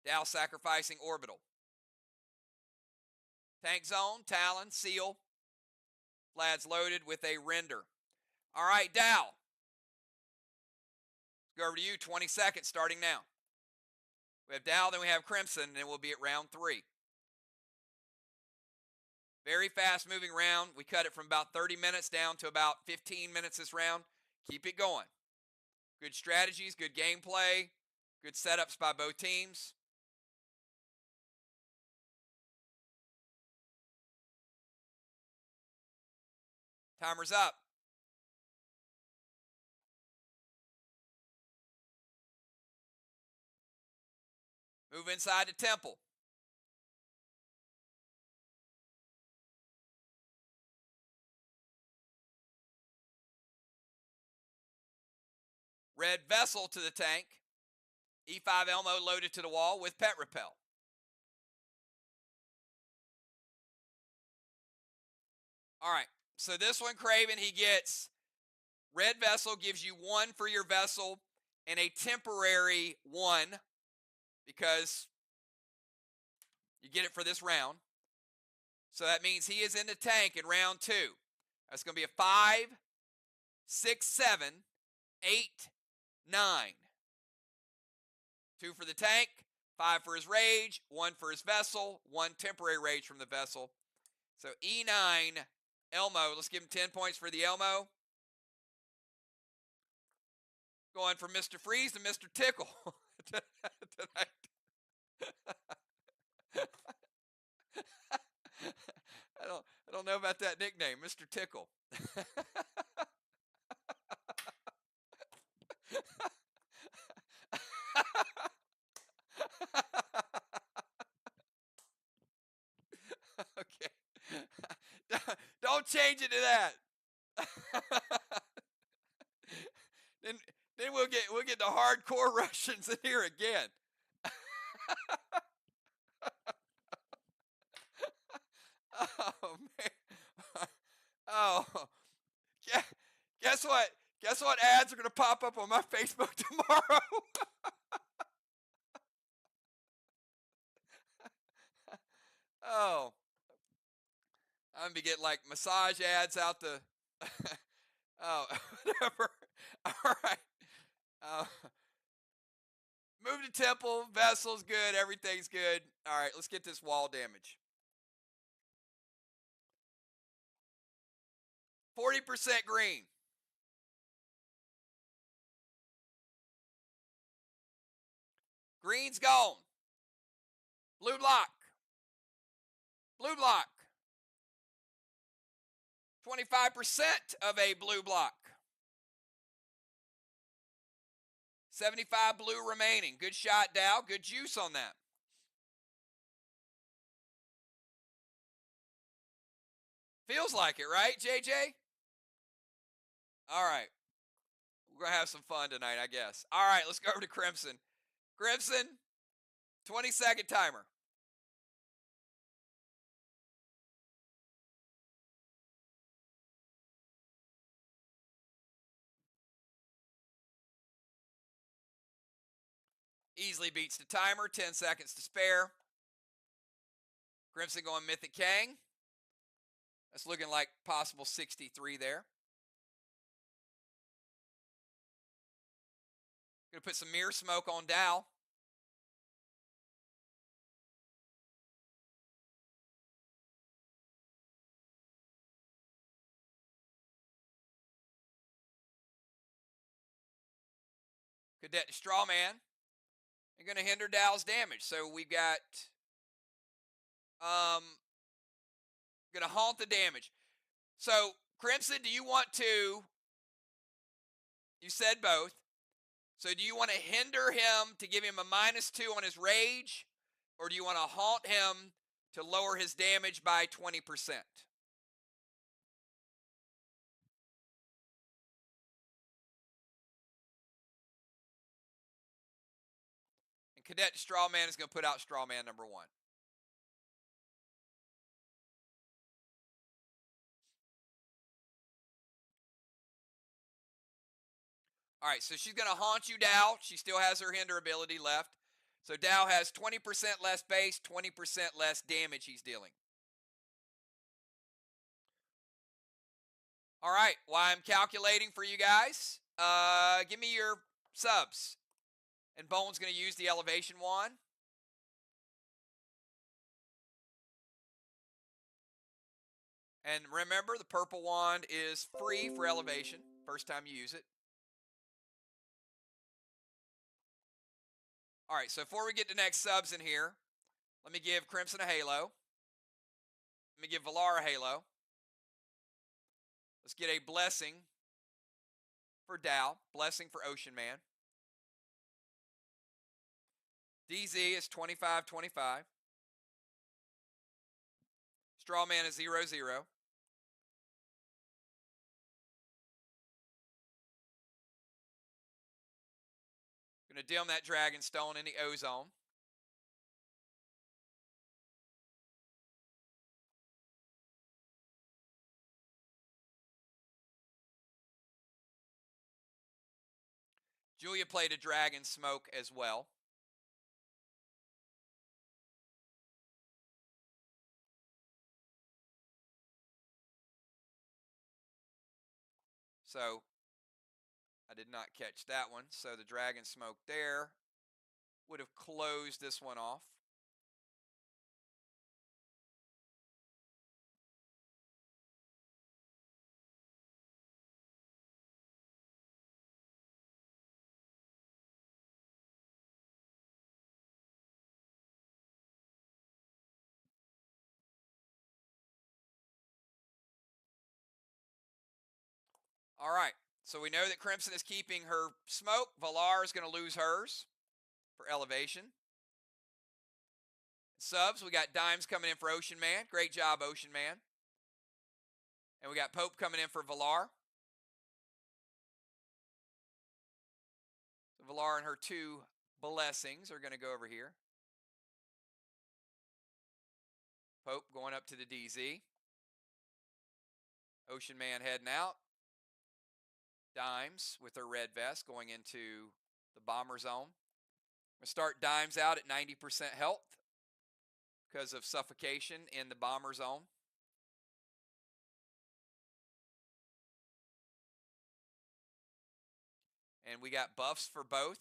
Dow sacrificing orbital. Tank zone, Talon, Seal. Lads loaded with a render. All right, Dow. Let's go over to you, 20 seconds starting now. We have Dow, then we have Crimson, and then we'll be at round 3. Very fast moving round. We cut it from about 30 minutes down to about 15 minutes this round. Keep it going. Good strategies, good gameplay, good setups by both teams. Timer's up. Move inside the temple. Red Vessel to the tank. E5 Elmo loaded to the wall with Pet Repel. All right, so this one, Craven, he gets Red Vessel, gives you 1 for your vessel and a temporary 1 because you get it for this round. So that means he is in the tank in round 2. That's going to be a 5, 6, 7, 8, 9. 2 for the tank, 5 for his rage, 1 for his vessel, 1 temporary rage from the vessel. So E9, Elmo, let's give him 10 points for the Elmo. Going from Mr. Freeze to Mr. Tickle tonight. I don't know about that nickname, Mr. Tickle. Okay. Don't change it to that. then we'll get the hardcore Russians in here again. Oh man. Oh, guess what? Guess what ads are going to pop up on my Facebook tomorrow? Oh, I'm going to be getting like massage ads out the. Oh, whatever. All right. Uh, move to temple. Vessel's good. Everything's good. All right, let's get this wall damage. 40% green. Green's gone. Blue block. Blue block. 25% of a blue block. 75 blue remaining. Good shot, Dow. Good juice on that. Feels like it, right, JJ? All right. We're going to have some fun tonight, I guess. All right, let's go over to Crimson. Crimson, 20-second timer. Easily beats the timer. 10 seconds to spare. Crimson going Mythic Kang. That's looking like possible 63 there. Going to put some mirror smoke on Dow. Cadet to Strawman. You're going to hinder Dow's damage. So we've got going to haunt the damage. So Crimson, do you want to, you said both. So do you want to hinder him to give him a -2 on his rage? Or do you want to haunt him to lower his damage by 20%? And Cadet to Strawman is going to put out Strawman number 1. All right, so she's going to haunt you, Dow. She still has her hinder ability left. So Dow has 20% less base, 20% less damage he's dealing. All right, while I'm calculating for you guys, give me your subs. And Bone's going to use the elevation wand. And remember, the purple wand is free for elevation, first time you use it. All right, so before we get to next subs in here, let me give Crimson a halo. Let me give Valar a halo. Let's get a blessing for Dow, blessing for Ocean Man. DZ is 25-25. Strawman is 0-0. Going to dim that Dragon Stone in the Ozone. Julia played a Dragon Smoke as well. So I did not catch that one. So the Dragon Smoke there would have closed this one off. All right. So we know that Crimson is keeping her smoke. Valar is going to lose hers for elevation. Subs, we got Dimes coming in for Ocean Man. Great job, Ocean Man. And we got Pope coming in for Valar. So Valar and her 2 blessings are going to go over here. Pope going up to the DZ. Ocean Man heading out. Dimes with her red vest going into the bomber zone. We'll start Dimes out at 90% health because of suffocation in the bomber zone. And we got buffs for both.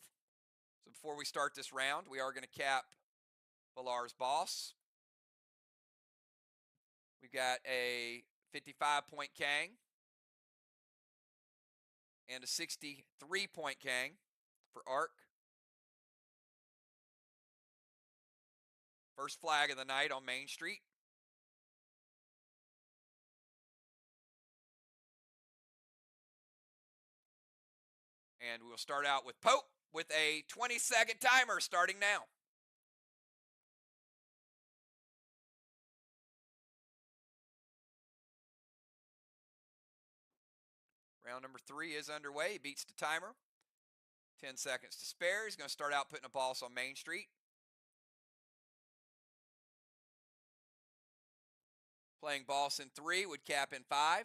So before we start this round, we are going to cap Valar's boss. We've got a 55-point Kang and a 63-point Kang for Arc. First flag of the night on Main Street. And we'll start out with Pope with a 20-second timer starting now. Round number 3 is underway. He beats the timer. 10 seconds to spare. He's going to start out putting a boss on Main Street. Playing boss in 3 would cap in 5.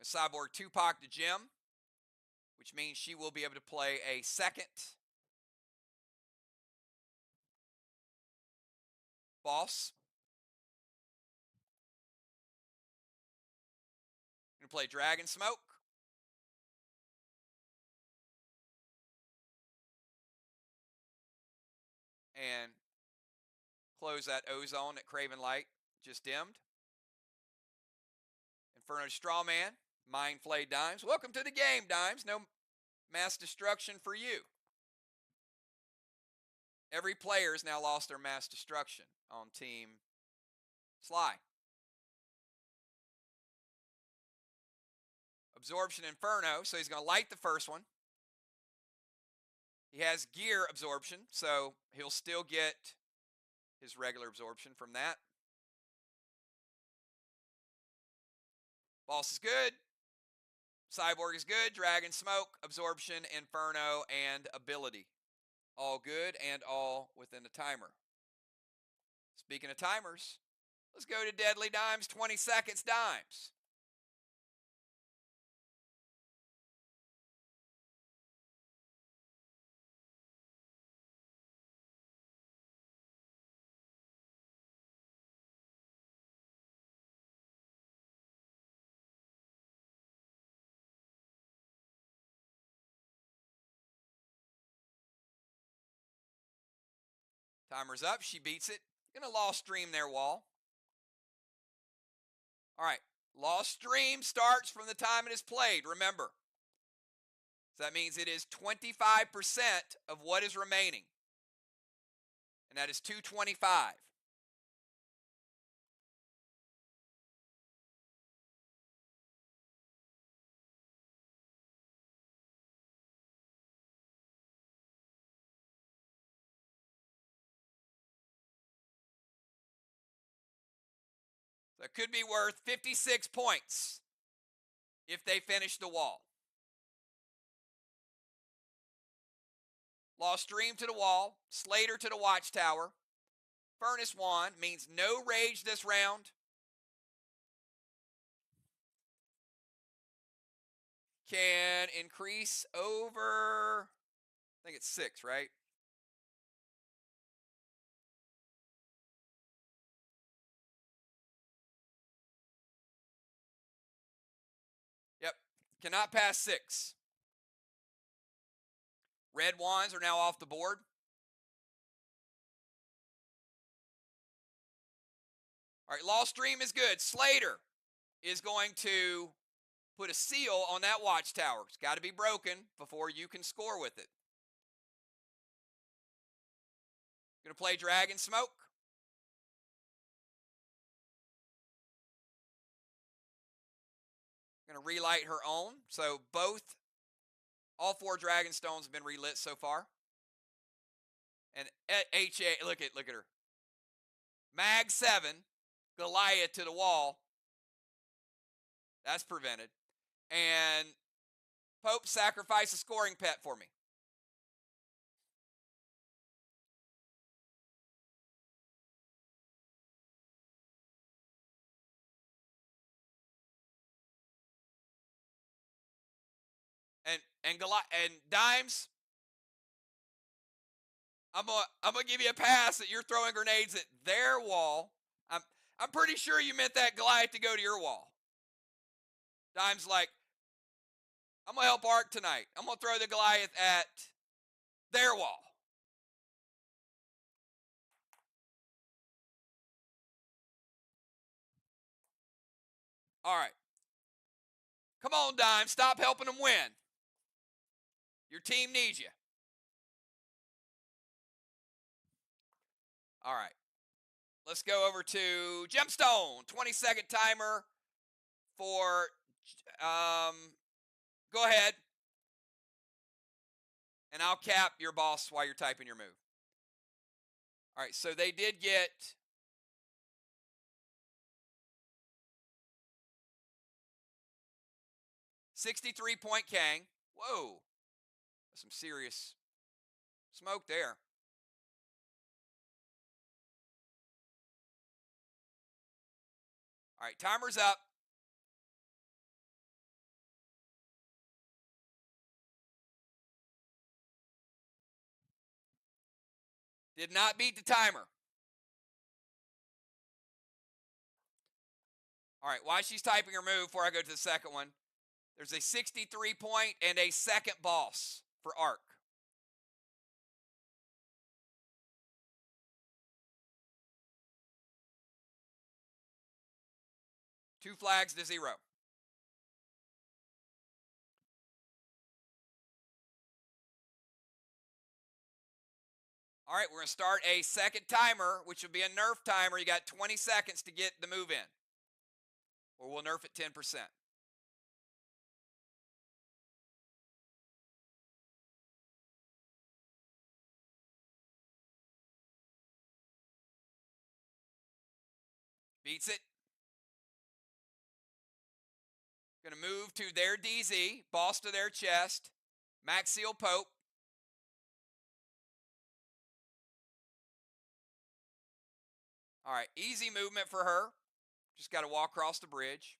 A Cyborg Tupac to Jim, which means she will be able to play a second boss. Going to play Dragon Smoke. And close that ozone that Craven Light just dimmed. Inferno Strawman, Mind Flayed Dimes. Welcome to the game, Dimes. No mass destruction for you. Every player has now lost their mass destruction on Team SLY. Absorption Inferno, so he's going to light the first one. He has gear absorption, so he'll still get his regular absorption from that. Boss is good. Cyborg is good. Dragon Smoke, Absorption, Inferno, and Ability. All good and all within the timer. Speaking of timers, let's go to Deadly Dimes. 20 seconds, Dimes. Timer's up. She beats it. Gonna lost stream their wall. All right. Lost stream starts from the time it is played. Remember. So that means it is 25% of what is remaining. And that is 225. That could be worth 56 points if they finish the wall. Lost stream to the wall. Slater to the watchtower. Furnace Wand means no rage this round. Can increase over, I think it's 6, right? Yep, cannot pass 6. Red wands are now off the board. All right, Lost Stream is good. Slater is going to put a seal on that watchtower. It's got to be broken before you can score with it. Going to play Dragon Smoke. Going to relight her own. So all 4 Dragon Stones have been relit so far. And HA, look at her. Mag 7, Goliath to the wall. That's prevented. And Pope, sacrifice a scoring pet for me. And Dimes, I'm gonna give you a pass that you're throwing grenades at their wall. I'm pretty sure you meant that Goliath to go to your wall. Dimes like, I'm gonna help Ark tonight. I'm gonna throw the Goliath at their wall. All right. Come on, Dime. Stop helping them win. Your team needs you. All right. Let's go over to Gemstone. 20-second timer for, go ahead. And I'll cap your boss while you're typing your move. All right, so they did get 63-point Kang. Whoa. That's some serious smoke there. All right, timer's up. Did not beat the timer. All right, while she's typing her move, before I go to the second one, there's a 63-point and a second boss for Ark. Two flags to 0. All right, we're going to start a second timer, which will be a nerf timer. You got 20 seconds to get the move in, or we'll nerf it 10%. Beats it. Going to move to their DZ, boss to their chest, max seal Pope. All right, easy movement for her. Just got to walk across the bridge.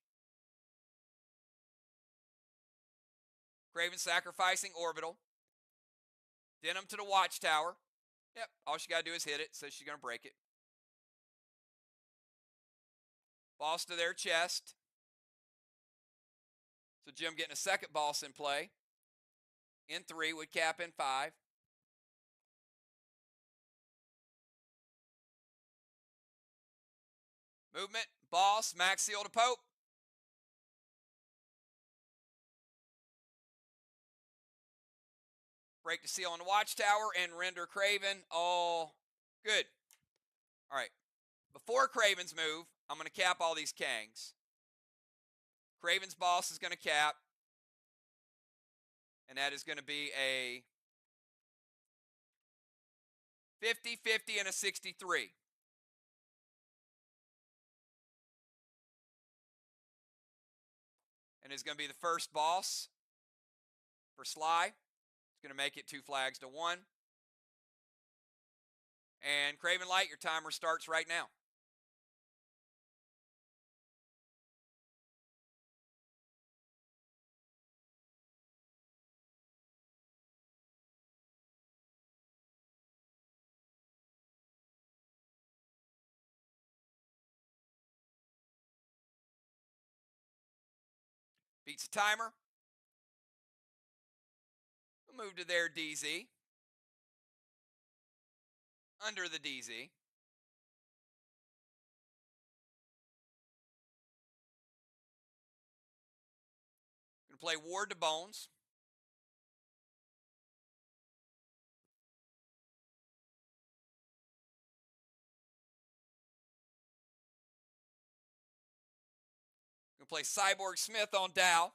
Craven sacrificing orbital. Denim to the watchtower. Yep, all she got to do is hit it, so she's going to break it. Boss to their chest. So Jim getting a second boss in play. In 3, would cap in 5. Movement, boss, max seal to Pope. Break the seal on the watchtower and render Craven all good. All right, before Craven's move, I'm going to cap all these Kangs. Craven's boss is going to cap, and that is going to be a 50, 50, and a 63. And it's going to be the first boss for SLY. It's going to make it 2 flags to 1. And Craven Light, your timer starts right now. Beats the timer. We'll move to their DZ. Under the DZ. Going to play Ward to Bones. Going to play Cyborg Smith on Dow.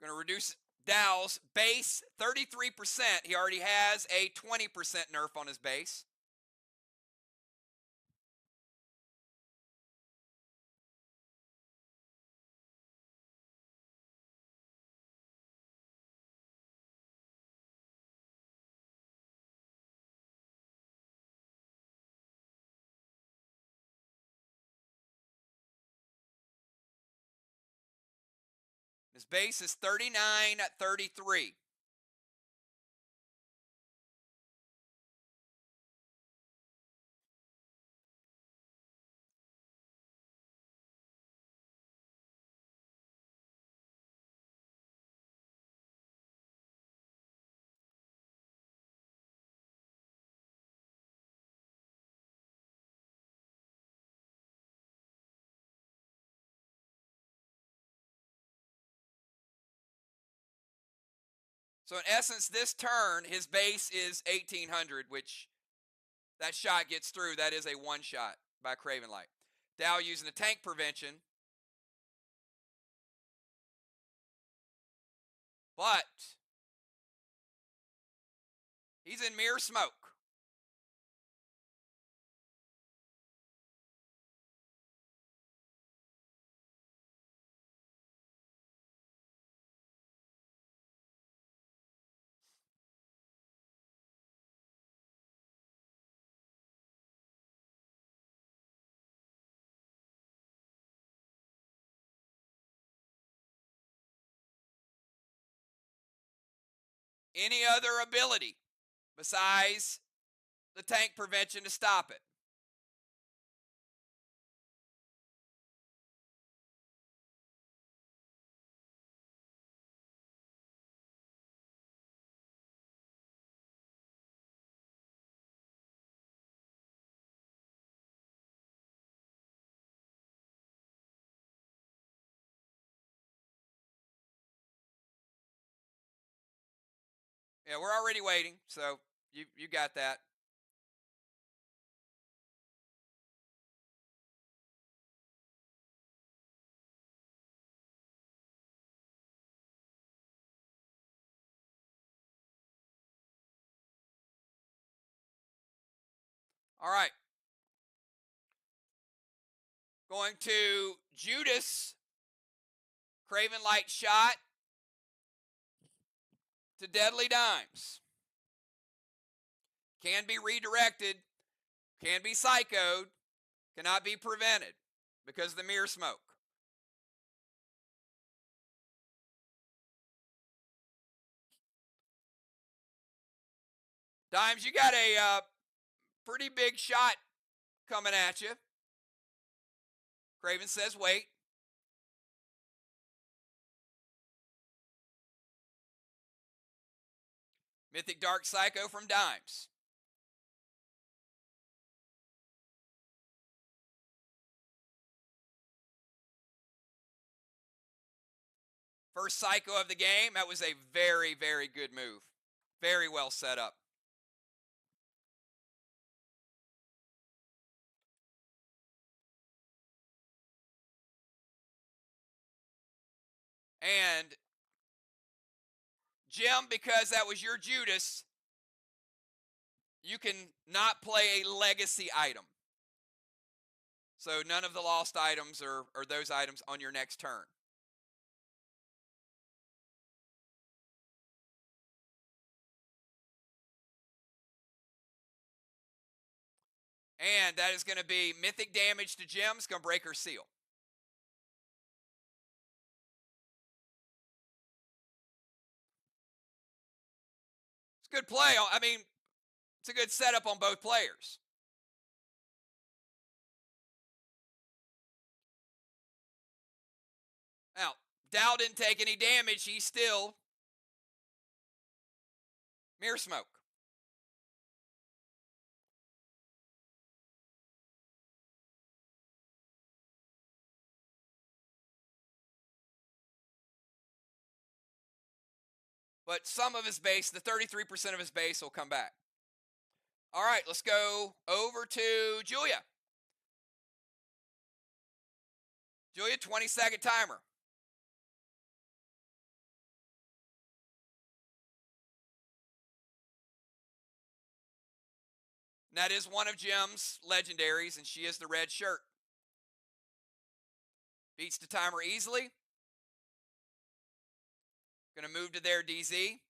Going to reduce Dow's base 33%. He already has a 20% nerf on his base. His base is 39.33. So in essence, this turn, his base is 1800, which that shot gets through. That is a one shot by Craven Light. Dow using the tank prevention. But he's in mirror smoke. Any other ability besides the tank prevention to stop it? Yeah, we're already waiting, so you got that. All right. Going to Judas. Craven Light shot to Deadly Dimes. Can be redirected, can be psychoed, cannot be prevented because of the mirror smoke. Dimes, you got a pretty big shot coming at you. Craven says wait. Mythic Dark Psycho from Dimes. First Psycho of the game. That was a very, very good move. Very well set up. And Jim, because that was your Judas, you can not play a legacy item. So none of the lost items or those items on your next turn. And that is going to be mythic damage to Jim's, going to break her seal. It's a good play. I mean, it's a good setup on both players. Now, Dow didn't take any damage. He's still mirror smoke. But some of his base, the 33% of his base will come back. All right, let's go over to Julia. Julia, 20-second timer. And that is one of Jim's legendaries, and she is the red shirt. Beats the timer easily. Going to move to their DZ.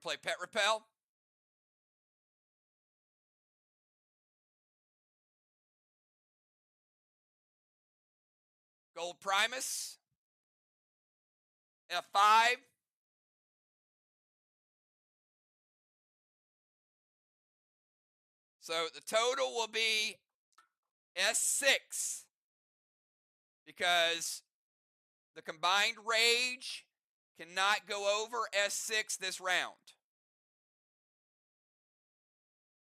to play Pet Repel. Gold Primus. F5. So the total will be S6 because the combined rage cannot go over S6 this round.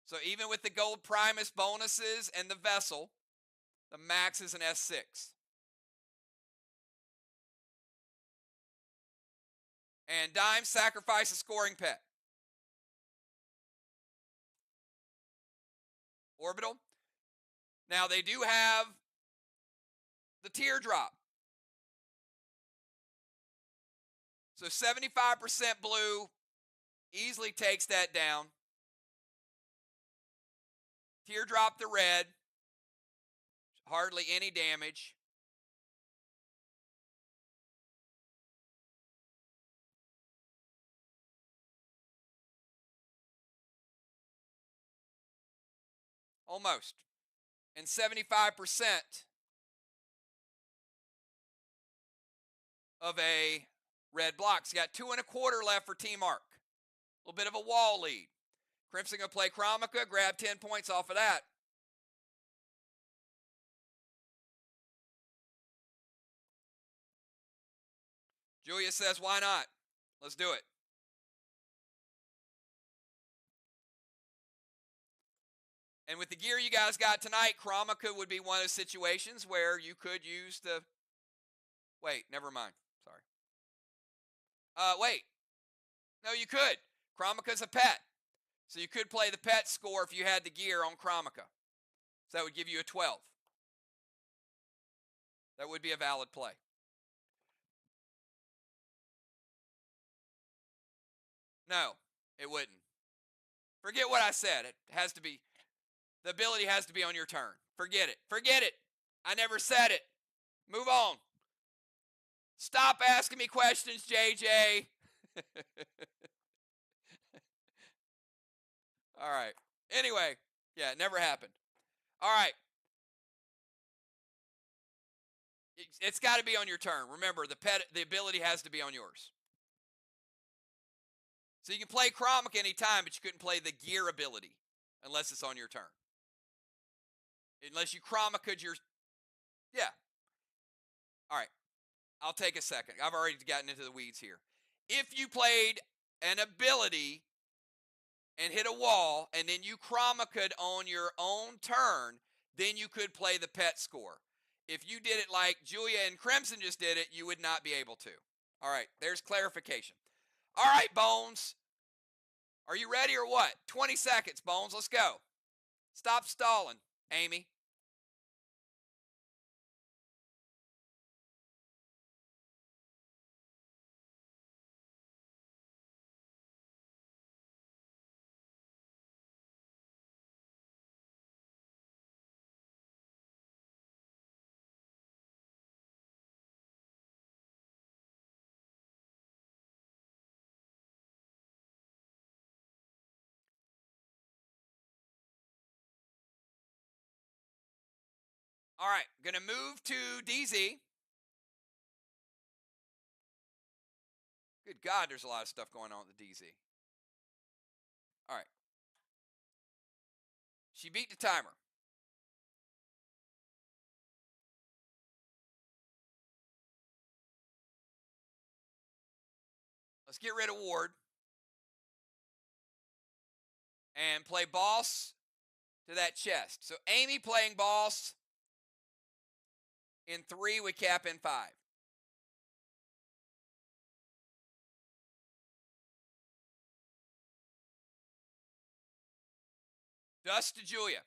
So even with the Gold Primus bonuses and the Vessel, the max is an S6. And Dime sacrifice a scoring pet. Orbital. Now they do have the teardrop. So 75% blue easily takes that down. Teardrop the red. Hardly any damage. Almost. And 75% of a red block. So you got 2 1/4 left for Team Arc. A little bit of a wall lead. Crimson going to play Chromica, grab 10 points off of that. Julia says, why not? Let's do it. And with the gear you guys got tonight, Chromica would be one of those situations where you could use the... Wait, never mind. Sorry. Wait. No, you could. Chromica's a pet. So you could play the pet score if you had the gear on Chromica. So that would give you a 12. That would be a valid play. No, it wouldn't. Forget what I said. It has to be... The ability has to be on your turn. Forget it. Forget it. I never said it. Move on. Stop asking me questions, JJ. All right. Anyway, yeah, it never happened. All right. It's got to be on your turn. Remember, the ability has to be on yours. So you can play Chromic anytime, but you couldn't play the gear ability unless it's on your turn. Unless you Chromica'd your... Yeah. All right. I'll take a second. I've already gotten into the weeds here. If you played an ability and hit a wall, and then you Chromica'd on your own turn, then you could play the pet score. If you did it like Julia and Crimson just did it, you would not be able to. All right, there's clarification. All right, Bones. Are you ready or what? 20 seconds, Bones. Let's go. Stop stalling, Amy. All right, going to move to DZ. Good God, there's a lot of stuff going on with the DZ. All right. She beat the timer. Let's get rid of Ward. And play boss to that chest. So Amy playing boss in 3 with Cap in 5. Dust to Julia.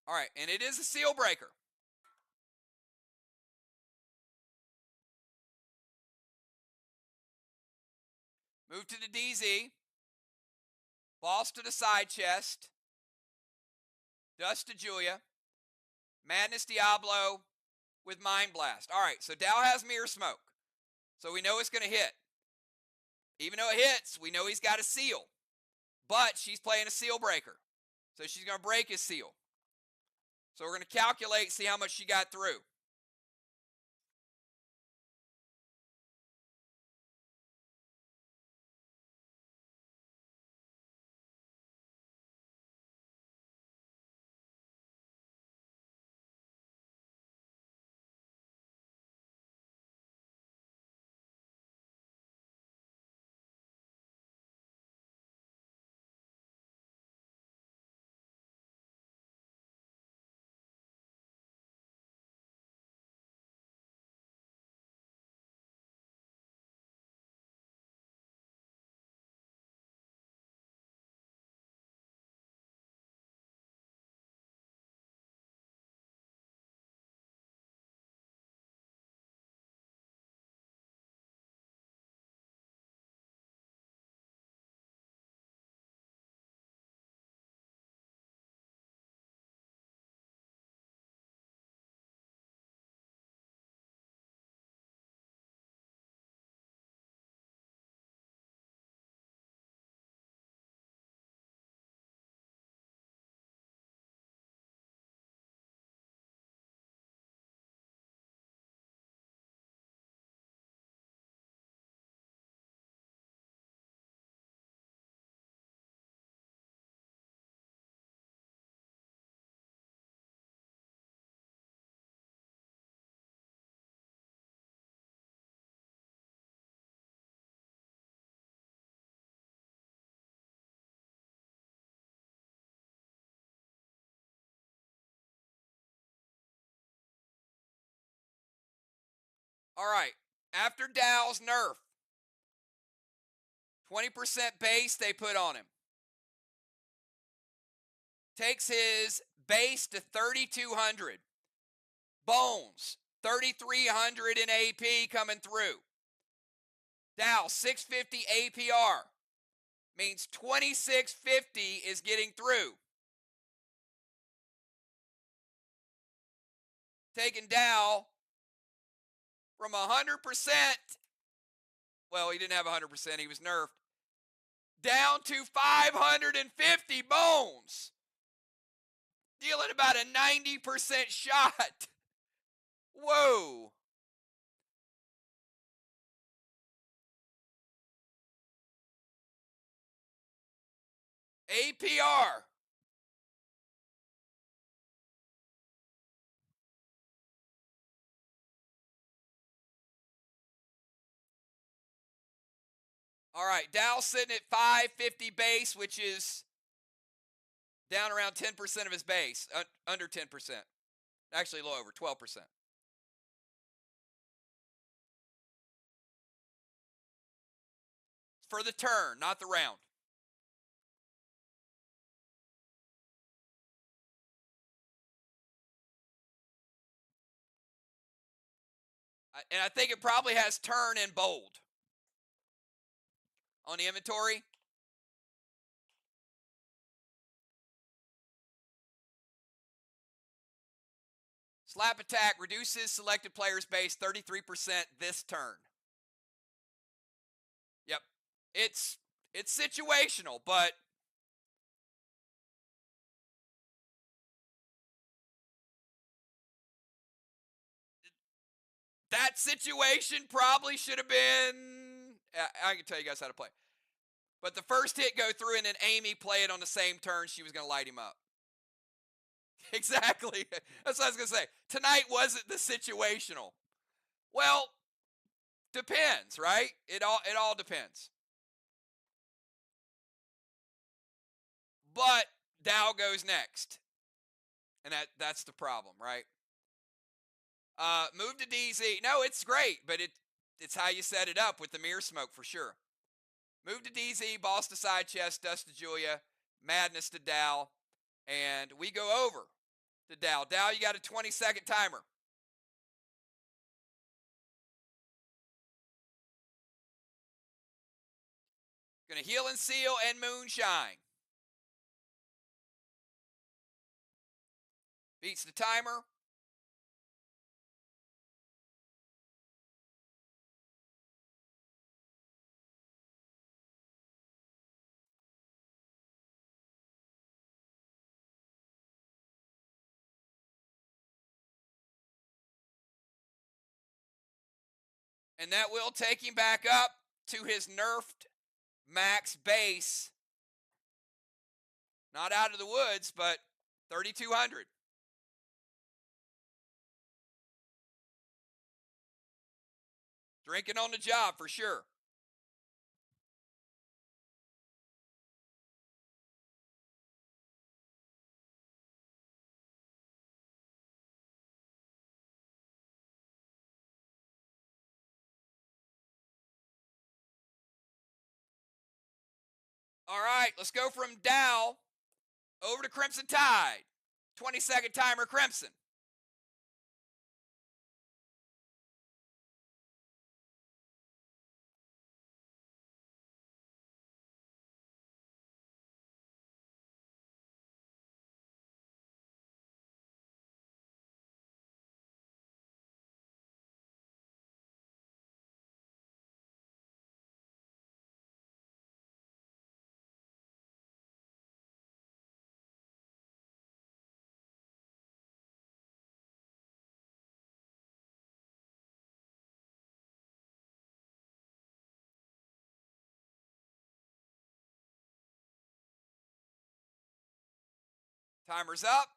All right, and it is a seal breaker. Move to the DZ. Boss to the side chest. Dust to Julia. Madness Diablo with Mind Blast. All right, so Dow has Mirror Smoke. So we know it's going to hit. Even though it hits, we know he's got a seal. But she's playing a seal breaker. So she's going to break his seal. So we're going to calculate, see how much she got through. All right, after Dow's nerf, 20% base they put on him. Takes his base to 3,200. Bones, 3,300 in AP coming through. Dow, 650 APR. Means 2,650 is getting through. Taking Dow from 100%, well, he didn't have 100%, he was nerfed, down to 550 bones. Dealing about a 90% shot. Whoa. APR. All right, Dow's sitting at 550 base, which is down around 10% of his base, under 10%. Actually, a little over, 12%. For the turn, not the round. And I think it probably has turn in bold on the inventory. Slap attack reduces selected player's base 33% this turn. Yep. It's situational, but that situation probably should have been, I can tell you guys how to play. But the first hit go through and then Amy play it on the same turn, she was going to light him up. Exactly. That's what I was going to say. Tonight wasn't the situational. Well, depends, right? It all depends. But Dow goes next. And that's the problem, right? Move to DZ. No, it's great, but it's how you set it up with the mirror smoke for sure. Move to DZ, boss to side chest, dust to Julia, madness to Dow, and we go over to Dow. Dow, you got a 20-second timer. Gonna heal and seal and moonshine. Beats the timer. And that will take him back up to his nerfed max base. Not out of the woods, but 3,200. Drinking on the job for sure. All right, let's go from Dow over to Crimson Tide. 20-second timer, Crimson. Timer's up.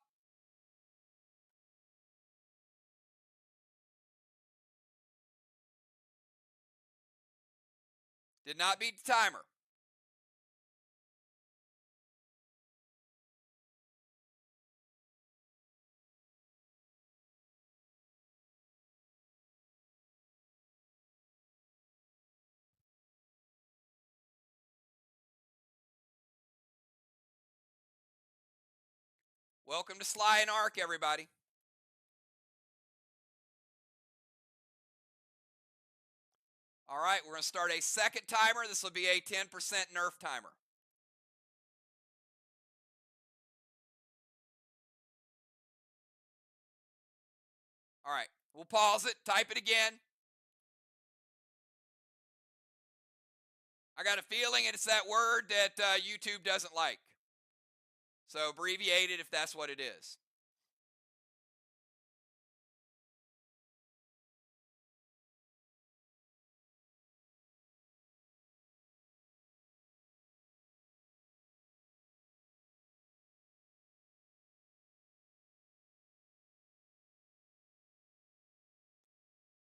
Did not beat the timer. Welcome to SLY and Arc, everybody. All right, we're going to start a second timer. This will be a 10% Nerf timer. All right, we'll pause it, type it again. I got a feeling it's that word that YouTube doesn't like. So abbreviate it if that's what it is.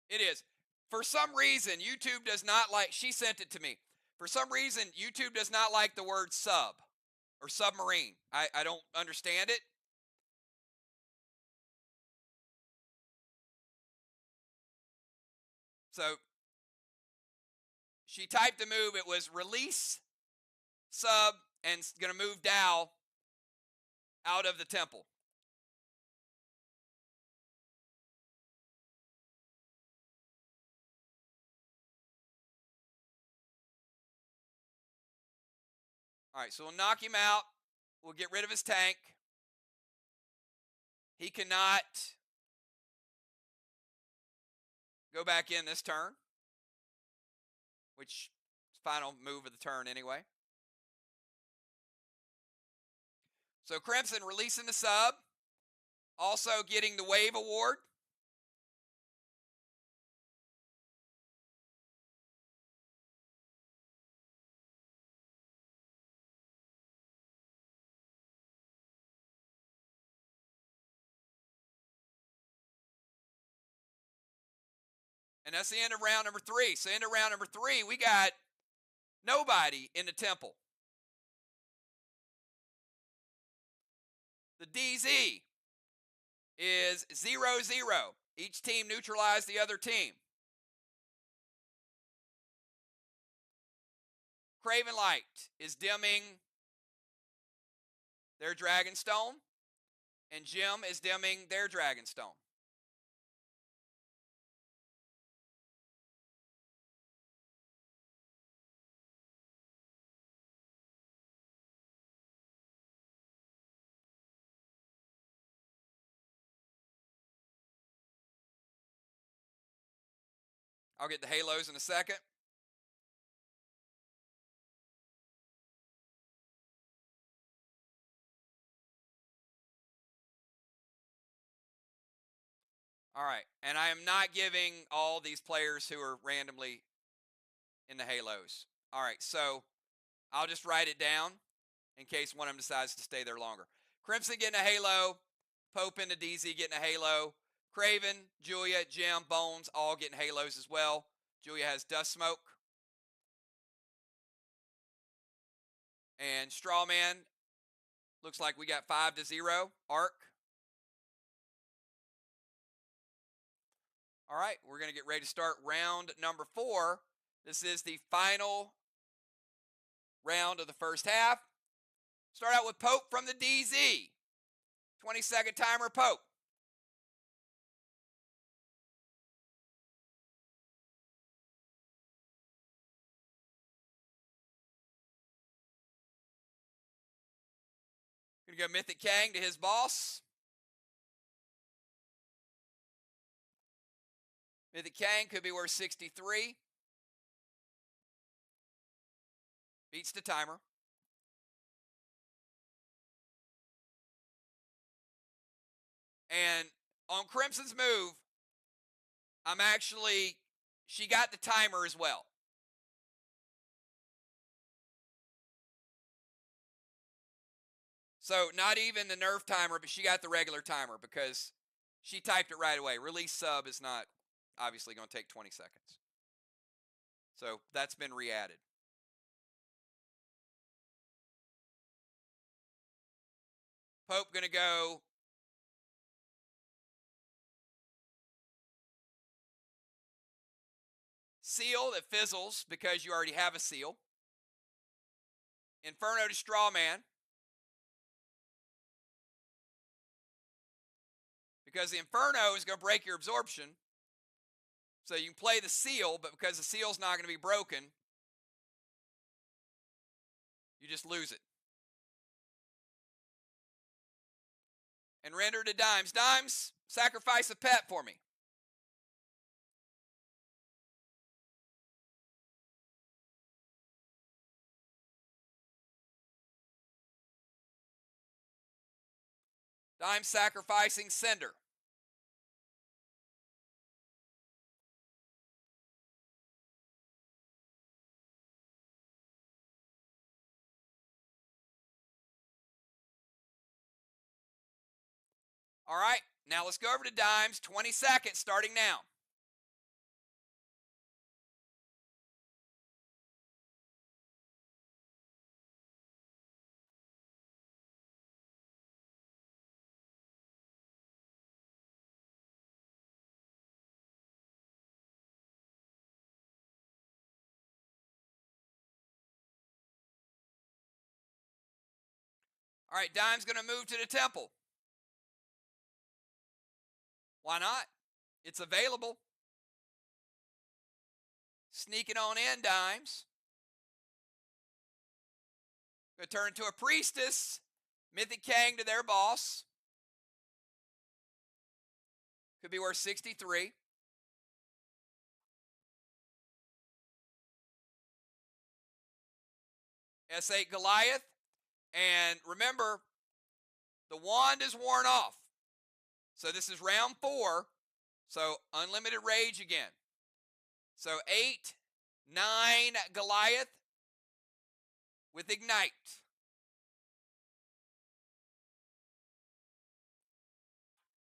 It is. For some reason, YouTube does not like, she sent it to me. For some reason, YouTube does not like the word sub or submarine. I don't understand it. So she typed the move. It was release sub and going to move Dow out of the temple. All right, so we'll knock him out. We'll get rid of his tank. He cannot go back in this turn, which is final move of the turn anyway. So Crimson releasing the sub, also getting the wave award. And that's the end of round number 3. So end of round number 3, we got nobody in the temple. The DZ is 0-0. Each team neutralized the other team. Craven Light is dimming their Dragonstone, and Jim is dimming their Dragonstone. I'll get the halos in a second. All right, and I am not giving all these players who are randomly in the halos. All right, so I'll just write it down in case one of them decides to stay there longer. Crimson getting a halo, Pope into DZ getting a halo, Craven, Julia, Jim, Bones all getting halos as well. Julia has Dust Smoke. And Strawman, looks like we got 5-0. Arc. All right, we're going to get ready to start round number 4. This is the final round of the first half. Start out with Pope from the DZ. 20-second timer, Pope. Going to go Mythic Kang to his boss. Mythic Kang could be worth 63. Beats the timer. And on Crimson's move, she got the timer as well. So not even the nerf timer, but she got the regular timer because she typed it right away. Release sub is not obviously going to take 20 seconds. So that's been re-added. Pope going to go seal that fizzles because you already have a seal. Inferno to Strawman. Because the Inferno is going to break your absorption. So you can play the seal, but because the seal's not going to be broken, you just lose it. And render to Dimes. Dimes, sacrifice a pet for me. Dimes sacrificing Cinder. All right, now let's go over to Dimes. 20 seconds starting now. All right, Dime's going to move to the temple. Why not? It's available. Sneaking on in, Dimes. Going to turn into a priestess. Mythic Kang to their boss. Could be worth 63. S8 Goliath. And remember, the wand is worn off. So this is round 4. So unlimited rage again. So 8, 9 Goliath with Ignite.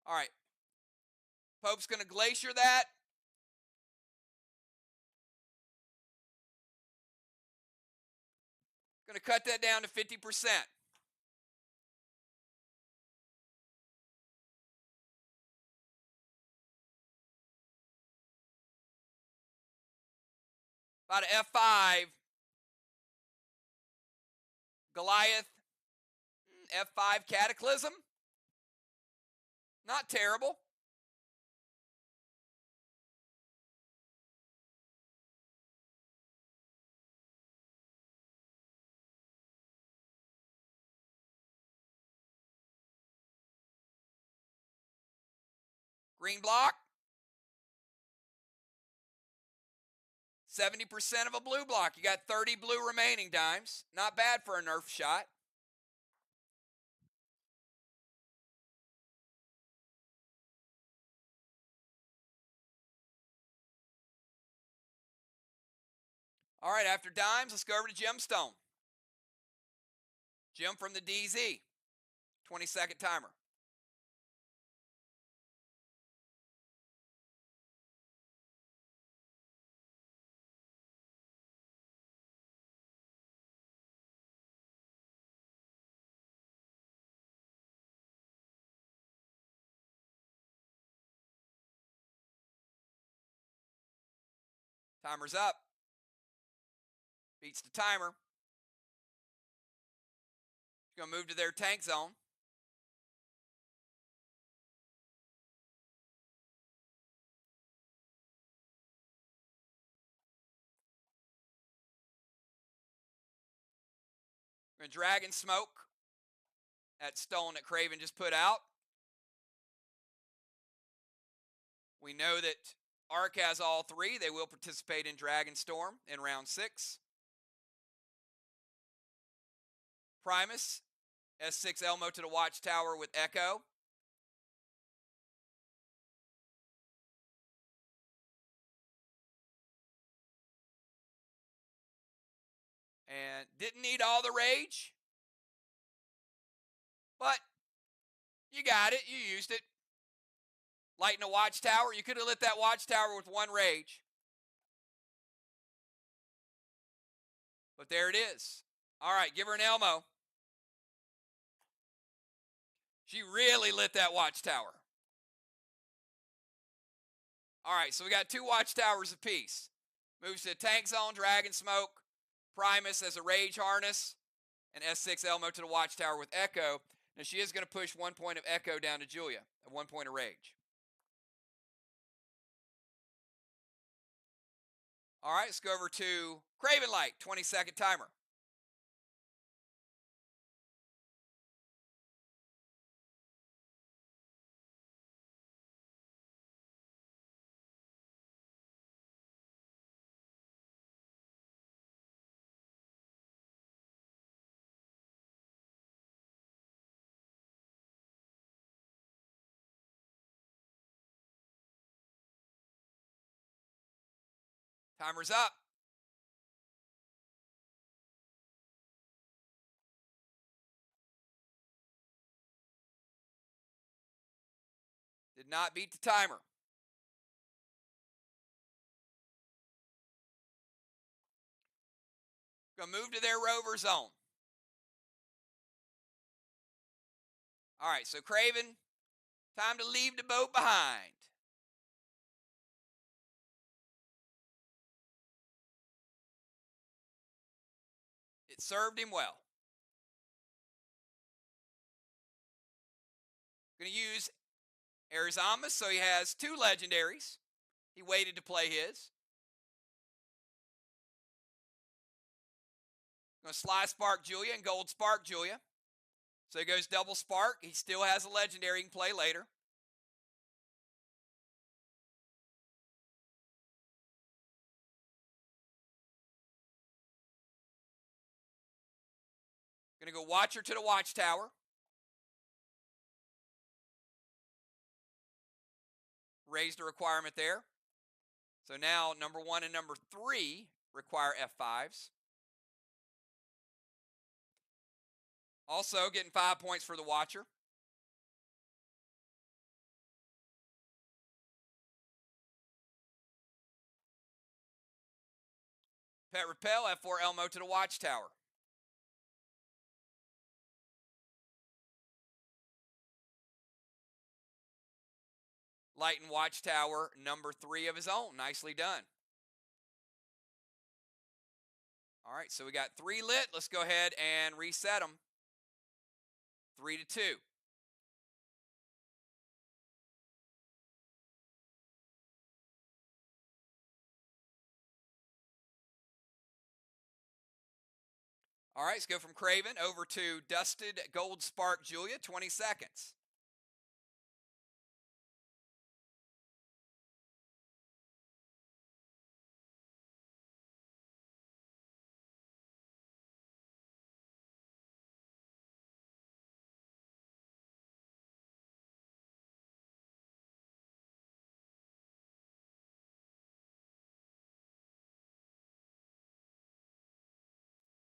All right. Pope's going to Glacier that. Going to cut that down to 50%. About an F5. Goliath. F5 Cataclysm. Not terrible. Green block. 70% of a blue block. You got 30 blue remaining, Dimes. Not bad for a Nerf shot. All right, after Dimes, let's go over to Gemstone. Jim from the DZ. 20-second timer. Timer's up. Beats the timer. He's going to move to their tank zone. We're going to Dragon Smoke. That stone that Craven just put out. We know that Arc has all three. They will participate in Dragon Storm in round 6. Primus, S6 Elmo to the Watchtower with Echo. And didn't need all the rage, but you got it. You used it. Lighting a Watchtower. You could have lit that Watchtower with 1 rage. But there it is. All right, give her an Elmo. She really lit that Watchtower. All right, so we got 2 Watchtowers apiece. Moves to the tank zone, Dragon Smoke, Primus as a rage harness, and S6 Elmo to the Watchtower with Echo. Now she is going to push 1 point of Echo down to Julia, at 1 point of rage. All right, let's go over to Craven Light, 20-second timer. Timer's up. Did not beat the timer. Going to move to their rover zone. All right, so Craven, time to leave the boat behind. It served him well. Going to use Arizamas, so he has 2 legendaries. He waited to play his. Going to SLY Spark Julia and Gold Spark Julia. So he goes double Spark. He still has a legendary he can play later. Going to go Watcher to the Watchtower. Raised the requirement there. So now number 1 and number 3 require F5s. Also getting 5 points for the Watcher. Pet Repel, F4 Elmo to the Watchtower. Light and Watchtower, number 3 of his own. Nicely done. All right, so we got 3 lit. Let's go ahead and reset them. 3-2. All right, let's go from Craven over to Dusted Gold Spark Julia, 20 seconds.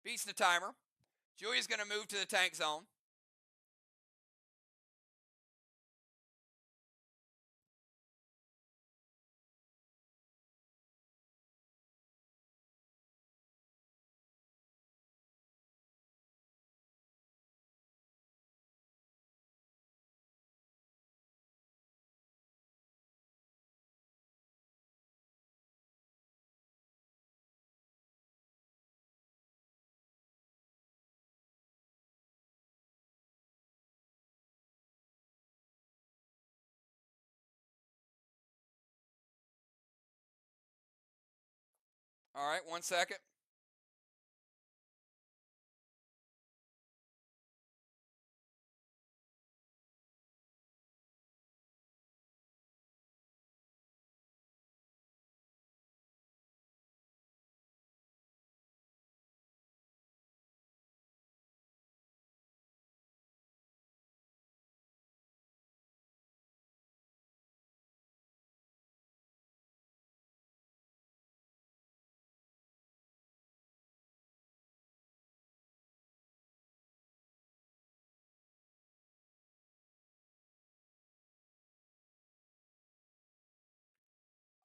Beats the timer. Julia's going to move to the tank zone. All right, 1 second.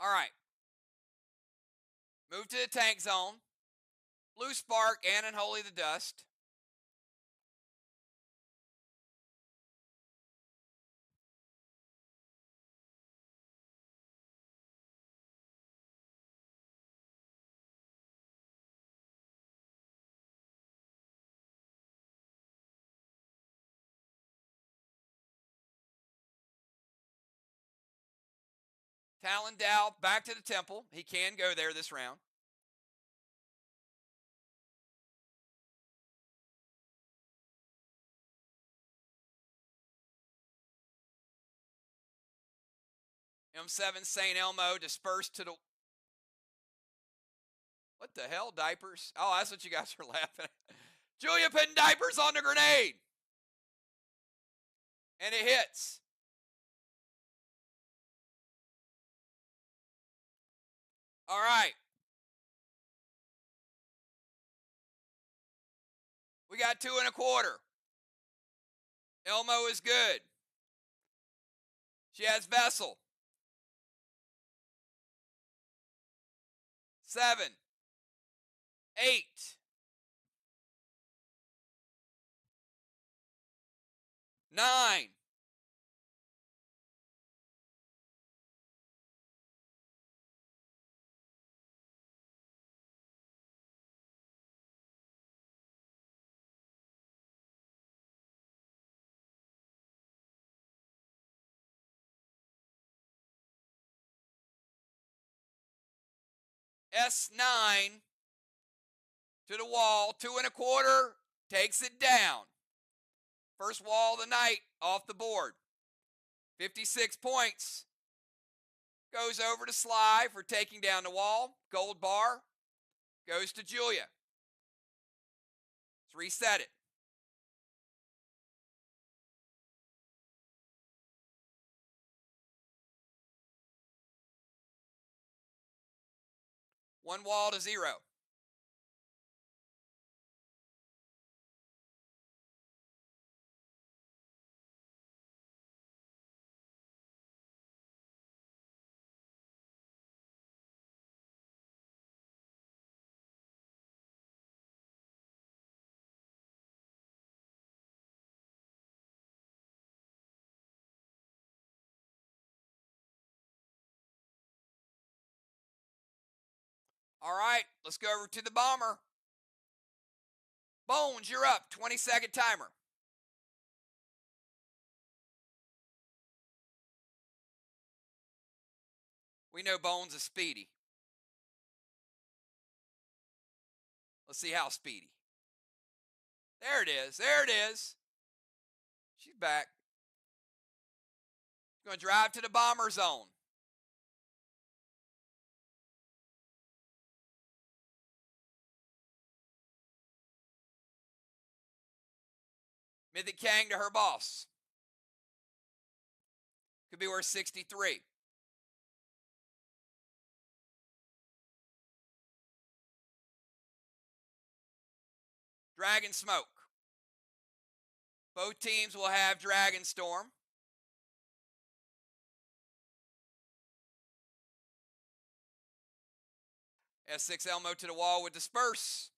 All right. Move to the tank zone. Blue Spark and Unholy the Dust. Talon Dow back to the temple. He can go there this round. M7 St. Elmo dispersed to the... What the hell, diapers? Oh, that's what you guys are laughing at. Julia putting diapers on the grenade. And it hits. All right. We got 2 1/4. Elmo is good. She has Vessel. 7, 8, 9, 9 to the wall. 2 1/4 takes it down. First wall of the night off the board. 56 points. Goes over to SLY for taking down the wall. Gold bar goes to Julia. Let's reset it. One wall to 0. All right, let's go over to the bomber. Bones, you're up. 20-second timer. We know Bones is speedy. Let's see how speedy. There it is. There it is. She's back. Going to drive to the bomber zone. Mythic Kang to her boss. Could be worth 63. Dragon Smoke. Both teams will have Dragon Storm. S6 Elmo to the wall with Disperse.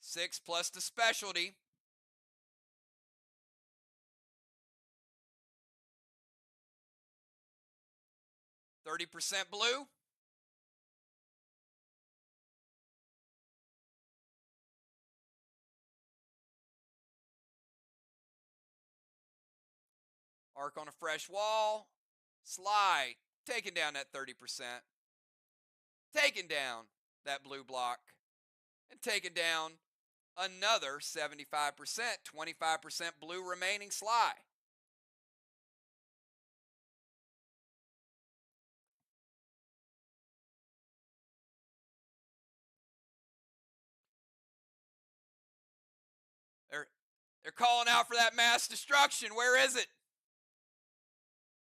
Six plus the specialty. %30 blue. Arc on a fresh wall. SLY taking down that 30%. Taking down that blue block. And taking down another 75%. 25% blue remaining SLY. They're calling out for that mass destruction. Where is it?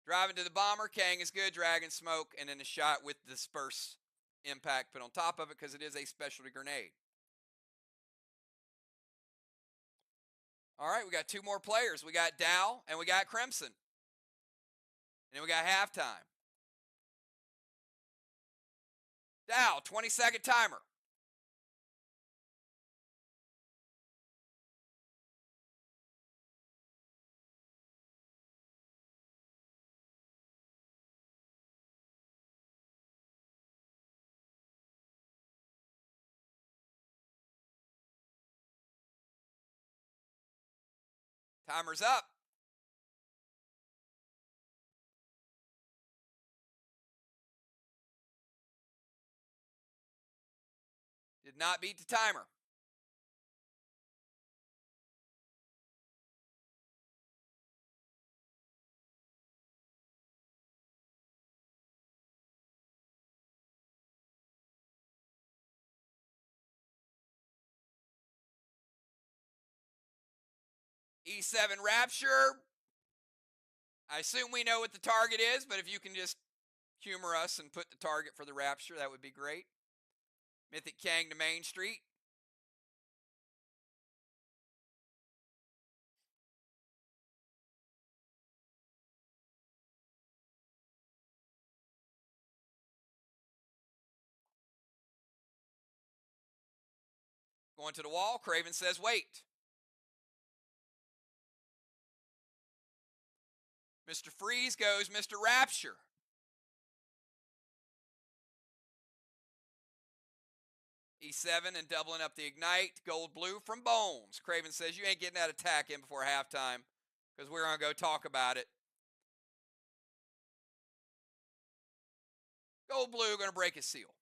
Driving to the bomber. Kang is good. Dragon Smoke. And then a shot with Disperse impact put on top of it because it is a specialty grenade. All right, we got two more players. We got Dow and we got Crimson. And then we got halftime. Dow, 20-second timer. Timer's up. Did not beat the timer. E7 Rapture. I assume we know what the target is, but if you can just humor us and put the target for the Rapture, that would be great. Mythic Kang to Main Street. Going to the wall. Craven says wait. Mr. Freeze goes Mr. Rapture. E7 and doubling up the Ignite. Gold blue from Bones. Craven says you ain't getting that attack in before halftime because we're going to go talk about it. Gold blue going to break his seal.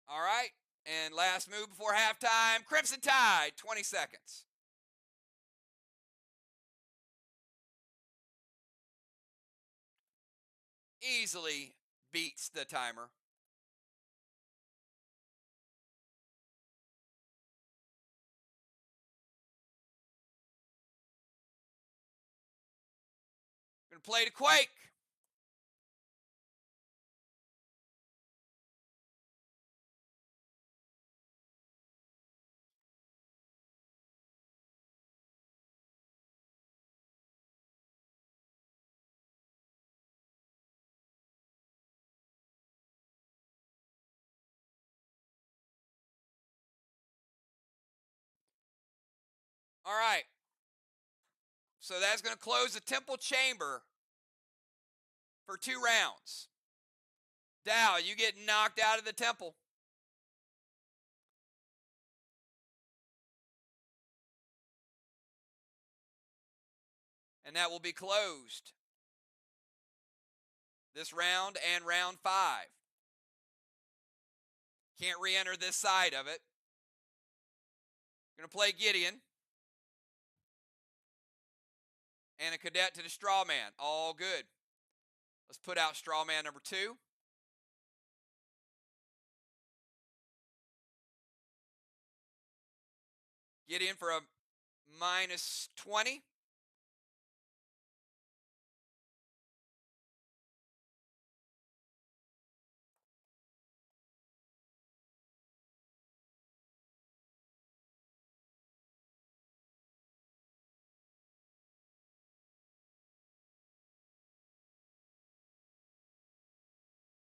All right. And last move before halftime. Crimson Tide. 20 seconds. Easily beats the timer. Going to play to Quake. All right. So that's going to close the Temple Chamber for 2 rounds. Dow, you get knocked out of the Temple. And that will be closed. This round and round 5. Can't re-enter this side of it. Going to play Gideon. And a cadet to the straw man. All good. Let's put out straw man number 2. Get in for a minus 20.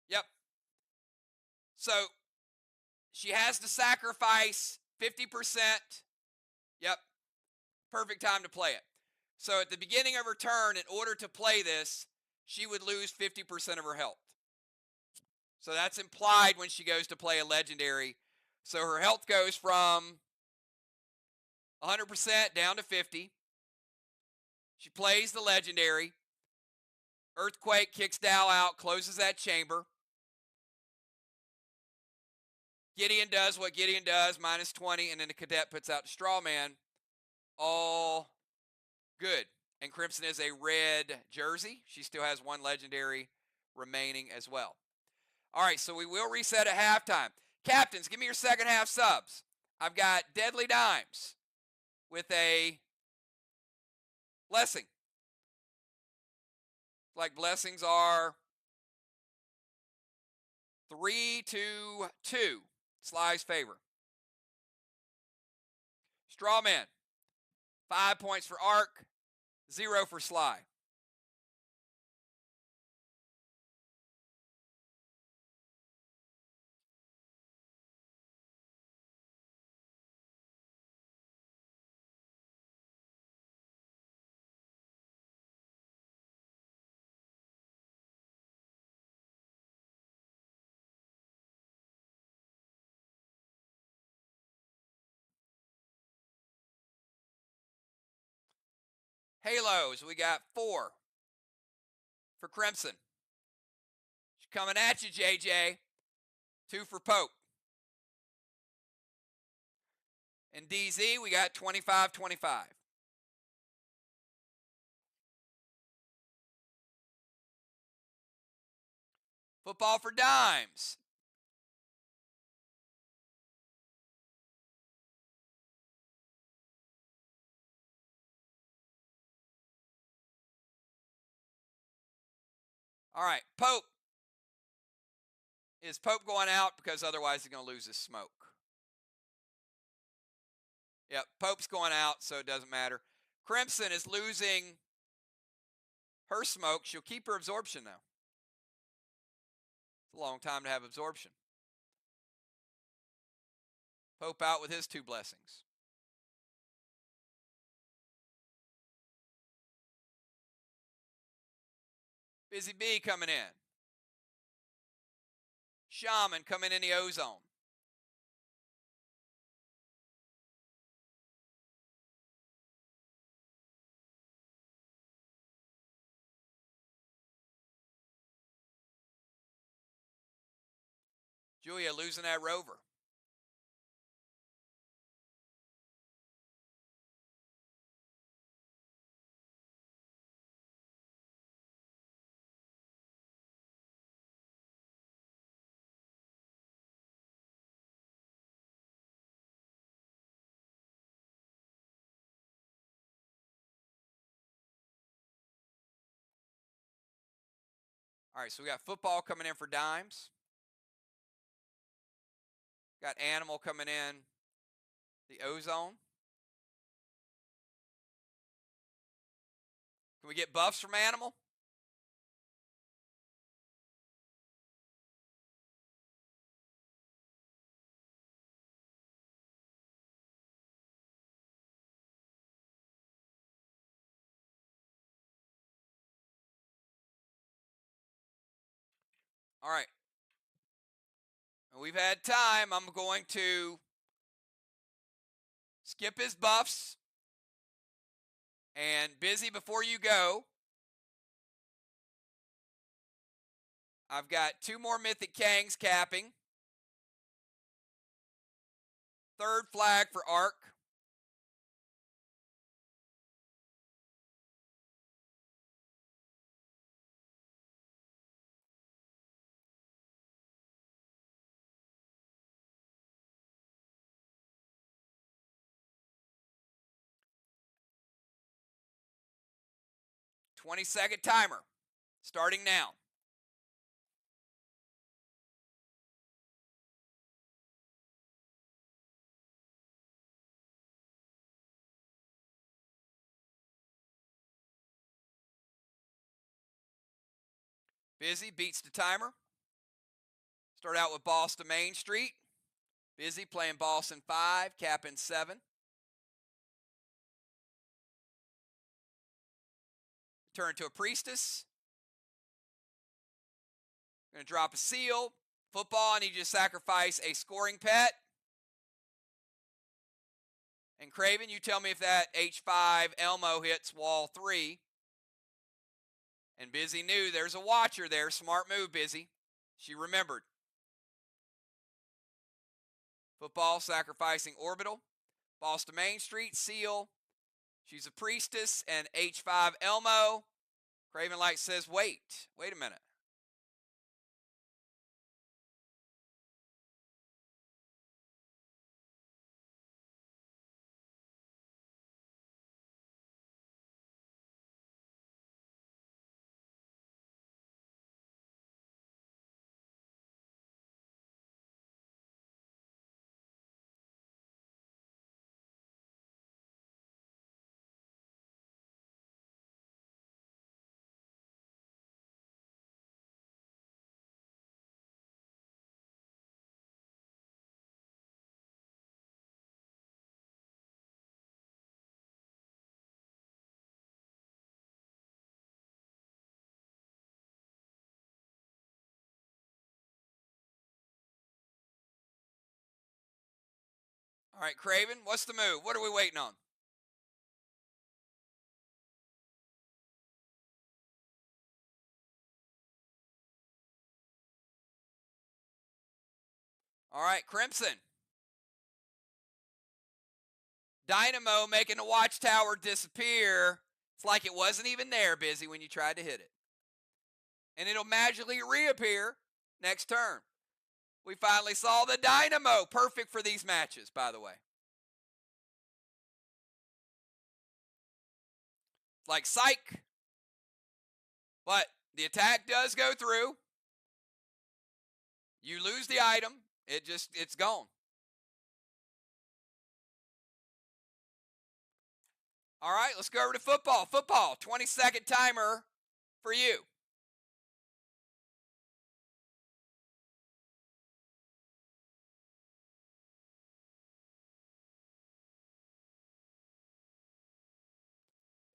Yep. So she has to sacrifice 50%. Yep. Perfect time to play it. So at the beginning of her turn, in order to play this, she would lose 50% of her health. So that's implied when she goes to play a legendary. So her health goes from 100% down to 50. She plays the legendary. Earthquake kicks Dow out, closes that chamber. Gideon does what Gideon does, minus 20, and then the cadet puts out the straw man. All good. And Crimson is a red jersey. She still has one legendary remaining as well. All right, so we will reset at halftime. Captains, give me your second half subs. I've got Deadly Dimes with a blessing. Like blessings are 3-2. SLY's favor. Strawman, 5 points for Arc, 0 for SLY. Halos, we got 4 for Crimson. She's coming at you, JJ. 2 for Pope. And DZ, we got 25-25. Football for Dimes. All right, Pope. Is Pope going out because otherwise he's going to lose his smoke? Yep, Pope's going out, so it doesn't matter. Crimson is losing her smoke. She'll keep her absorption now. It's a long time to have absorption. Pope out with his 2 blessings. Busy Bee coming in. Shaman coming in the ozone. Julia losing that rover. All right, so we got football coming in for Dimes. Got Animal coming in the ozone. Can we get buffs from Animal? All right. We've had time. I'm going to skip his buffs. And Busy, before you go, I've got 2 more Mythic Kangs capping. 3rd flag for Arc. 20-second timer starting now. Busy beats the timer. Start out with Boston Main Street. Busy playing Boston 5, capping 7. Turn to a Priestess. Going to drop a seal. Football, I need you to sacrifice a scoring pet. And Craven, you tell me if that H5 Elmo hits wall 3. And Busy knew there's a watcher there. Smart move, Busy. She remembered. Football sacrificing Orbital. Boston Main Street, seal. She's a Priestess and H5 Elmo. Craven Light says, wait a minute. All right, Craven, what's the move? What are we waiting on? All right, Crimson. Dynamo making the watchtower disappear. It's like it wasn't even there, Busy, when you tried to hit it. And it'll magically reappear next turn. We finally saw the Dynamo. Perfect for these matches, by the way. Like psych. But the attack does go through. You lose the item. It's gone. All right, let's go over to football. Football, 20-second timer for you.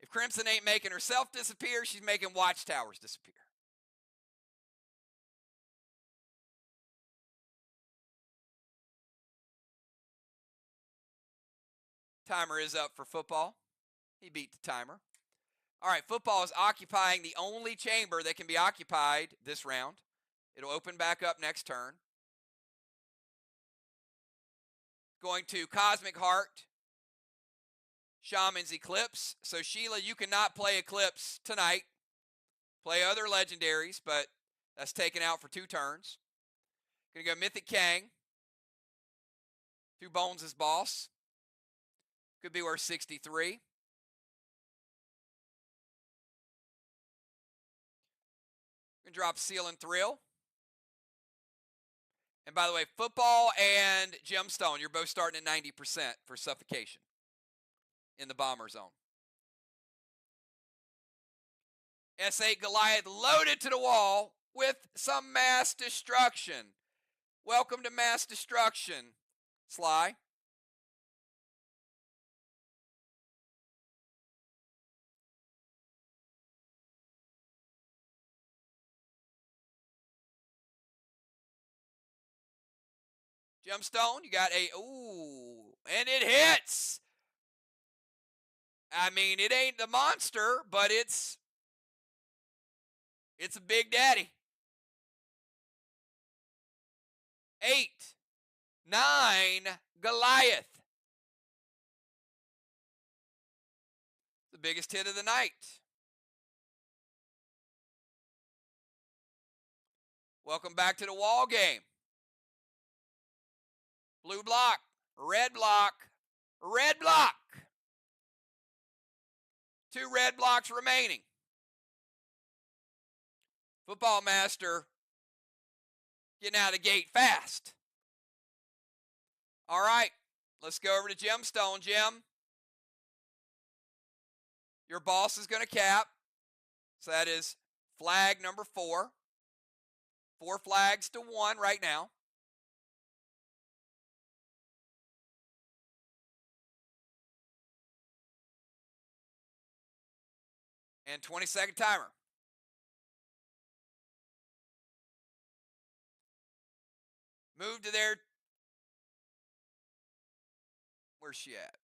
If Crimson ain't making herself disappear, she's making watchtowers disappear. Timer is up for football. He beat the timer. All right, football is occupying the only chamber that can be occupied this round. It'll open back up next turn. Going to Cosmic Heart. Shaman's Eclipse. So, Sheila, you cannot play Eclipse tonight. Play other legendaries, but that's taken out for 2 turns. Going to go Mythic Kang. 2 Bones as boss. Could be worth 63. Going to drop Seal and Thrill. And by the way, Football and Gemstone, you're both starting at 90% for Suffocation in the Bomber Zone. S8 Goliath loaded to the wall with some mass destruction. Welcome to mass destruction, SLY. Gemstone, you got a, ooh, and it hits. I mean, it ain't the monster, but it's a big daddy. 8, 9, Goliath. The biggest hit of the night. Welcome back to the wall game. Blue block, red block, red block. 2 red blocks remaining. Football Master getting out of the gate fast. All right, let's go over to Gemstone. Jim, your boss is going to cap. So that is flag number 4. 4 flags to 1 right now. And 20-second timer. Move to their, where's she at?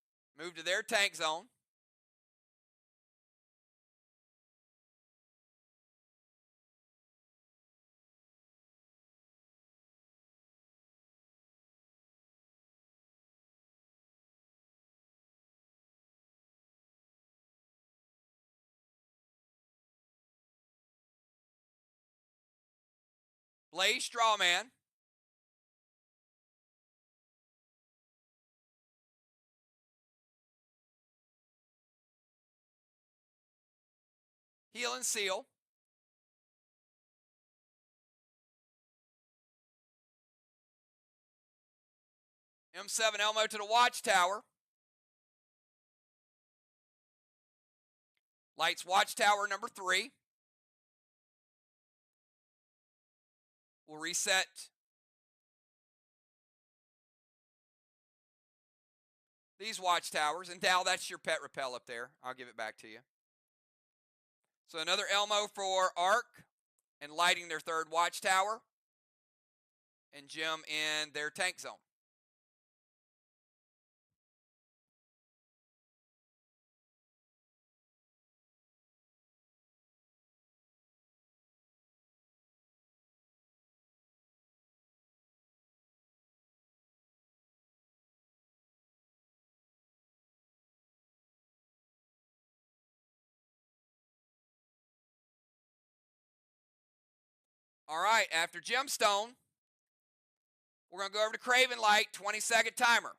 Move to their tank zone. Blaze Strawman. Heal and Seal. M7 Elmo to the Watchtower. Lights Watchtower number 3. We'll reset these Watchtowers. And Dal, that's your pet repel up there. I'll give it back to you. So another Elmo for Arc and lighting their 3rd Watchtower. And Jim in their tank zone. All right, after Gemstone, we're going to go over to Craven Light, 20-second timer.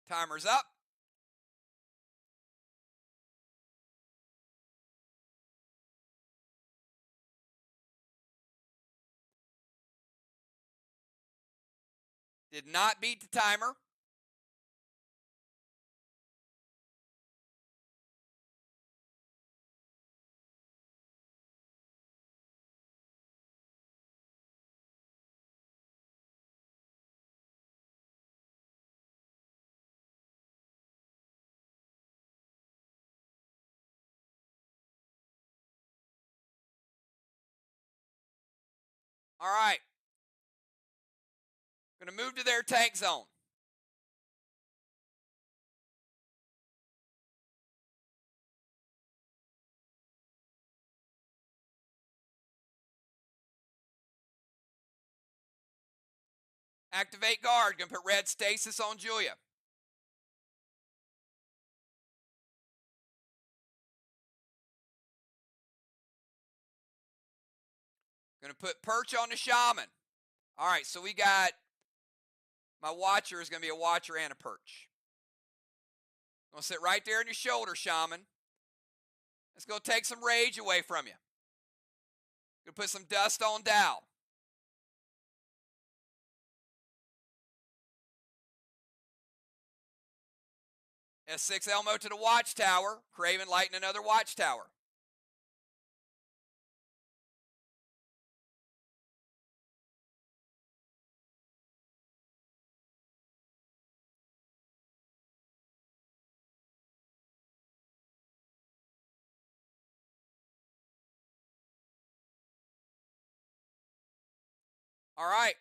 Timer's up. Did not beat the timer. All right. Going to move to their tank zone. Activate guard. Going to put red stasis on Julia. Going to put perch on the shaman. All right, so we got my watcher is going to be a watcher and a perch. Going to sit right there in your shoulder, shaman. It's going to take some rage away from you. Going to put some dust on Dow. S6 Elmo to the Watchtower. Craven lighting another Watchtower. All right.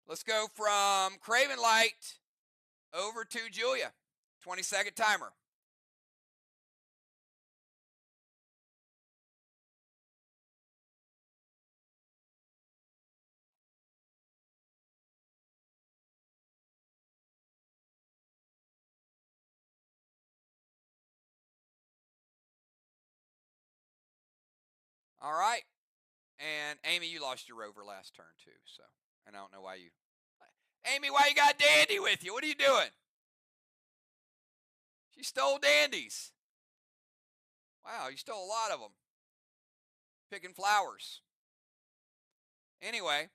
Let's go from Craven Light Over to Julia. 20-second timer. All right. And Amy, you lost your rover last turn too, so and I don't know why you. Amy, why you got Dandy with you? What are you doing? She stole Dandies. Wow, you stole a lot of them. Picking flowers. Anyway.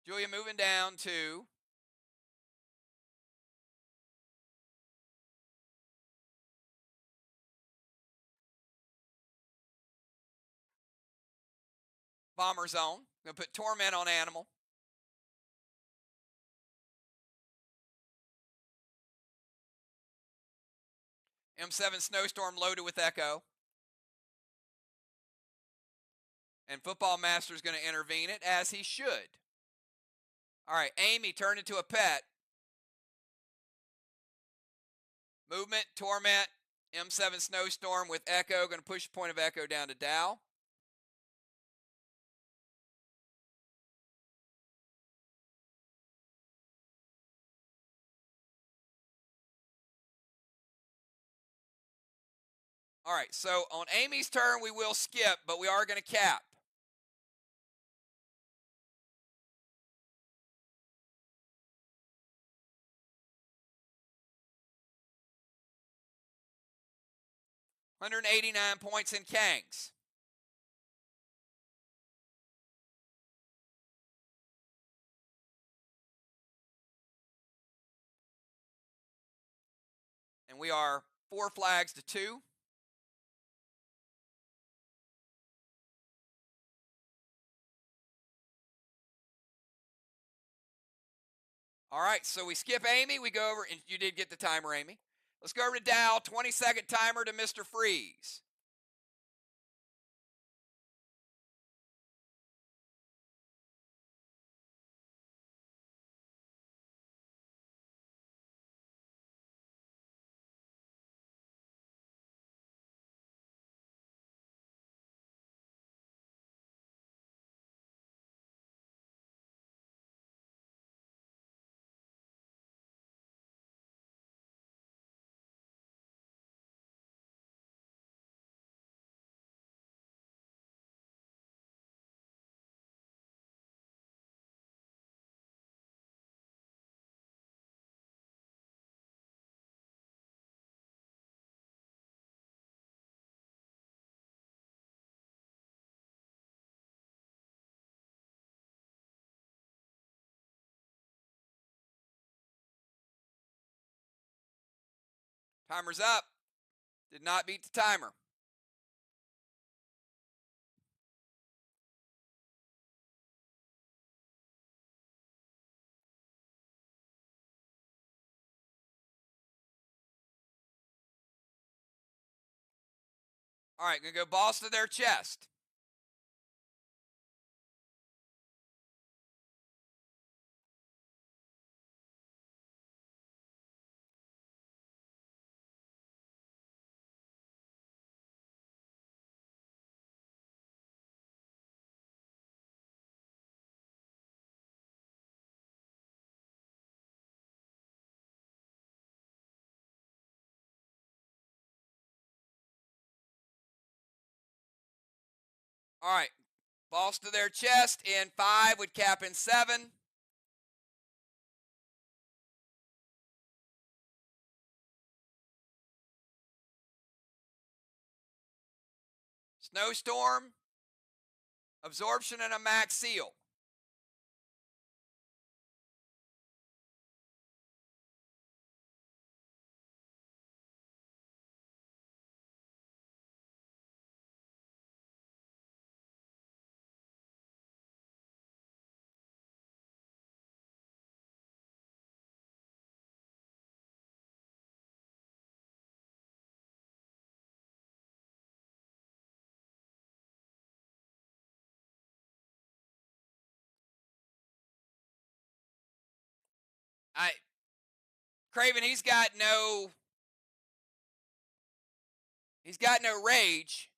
Julia moving down to Bomber Zone. Gonna put Torment on Animal. M7 Snowstorm loaded with Echo. And Football Master is going to intervene it, as he should. All right, Amy turned into a pet. Movement, Torment, M7 Snowstorm with Echo. Going to push point of Echo down to Dow. All right, so on Amy's turn, we will skip, but we are going to cap. $189 points in Kang's. And we are 4 flags to 2. All right, so we skip Amy. We go over, and you did get the timer, Amy. Let's go over to Dow. 20-second timer to Mr. Freeze. Timer's up. Did not beat the timer. All right, going to go balls to their chest. All right, balls to their chest in 5 would cap in 7. Snowstorm, Absorption, and a max seal. Craven, he's got no rage,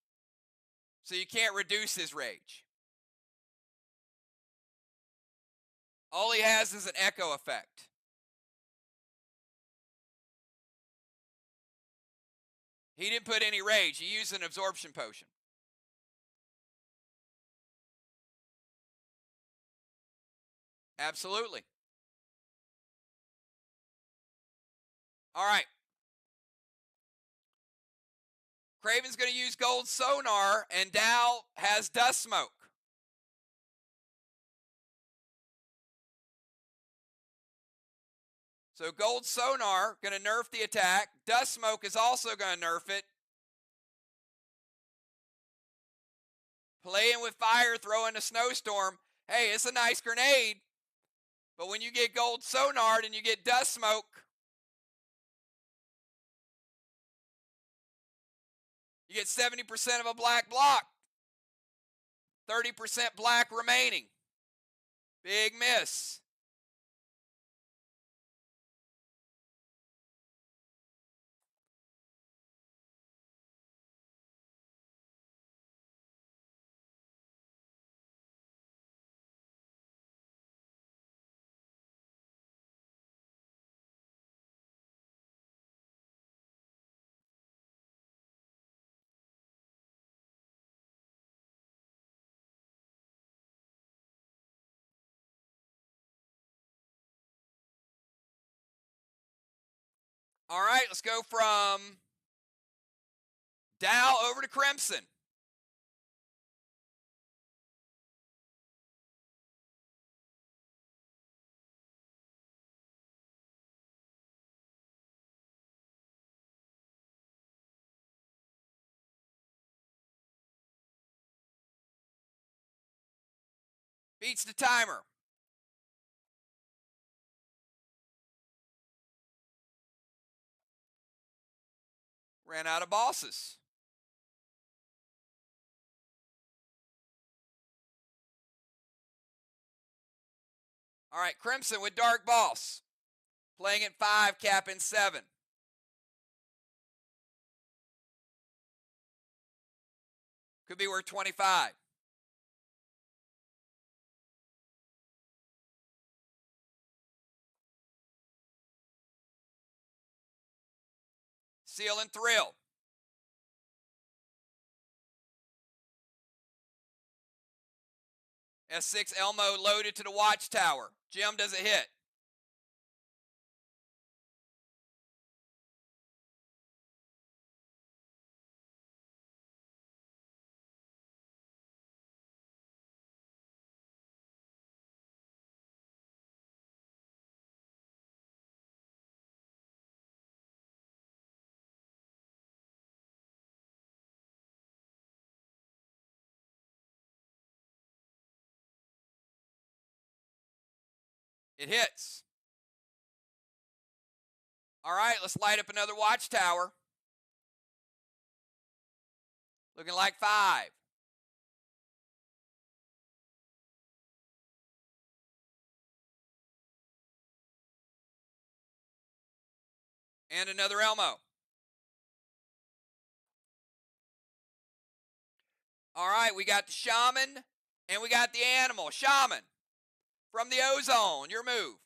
so you can't reduce his rage. All he has is an echo effect. He didn't put any rage. He used an absorption potion. Absolutely. All right. Craven's going to use gold sonar, and Dow has dust smoke. So gold sonar going to nerf the attack. Dust smoke is also going to nerf it. Playing with fire, throwing a snowstorm. Hey, it's a nice grenade, but when you get gold sonar and you get dust smoke, you get 70% of a black block. 30% black remaining. Big miss. All right, let's go from Dow over to Crimson. Beats the timer. Ran out of bosses. All right, Crimson with Dark Boss. Playing at 5, capping 7. Could be worth 25. Seal and Thrill. S6 Elmo loaded to the Watchtower. Jim, does it hit? It hits. All right, let's light up another Watchtower. Looking like 5. And another Elmo. All right, we got the Shaman and we got the Animal. Shaman from the Ozone, your move.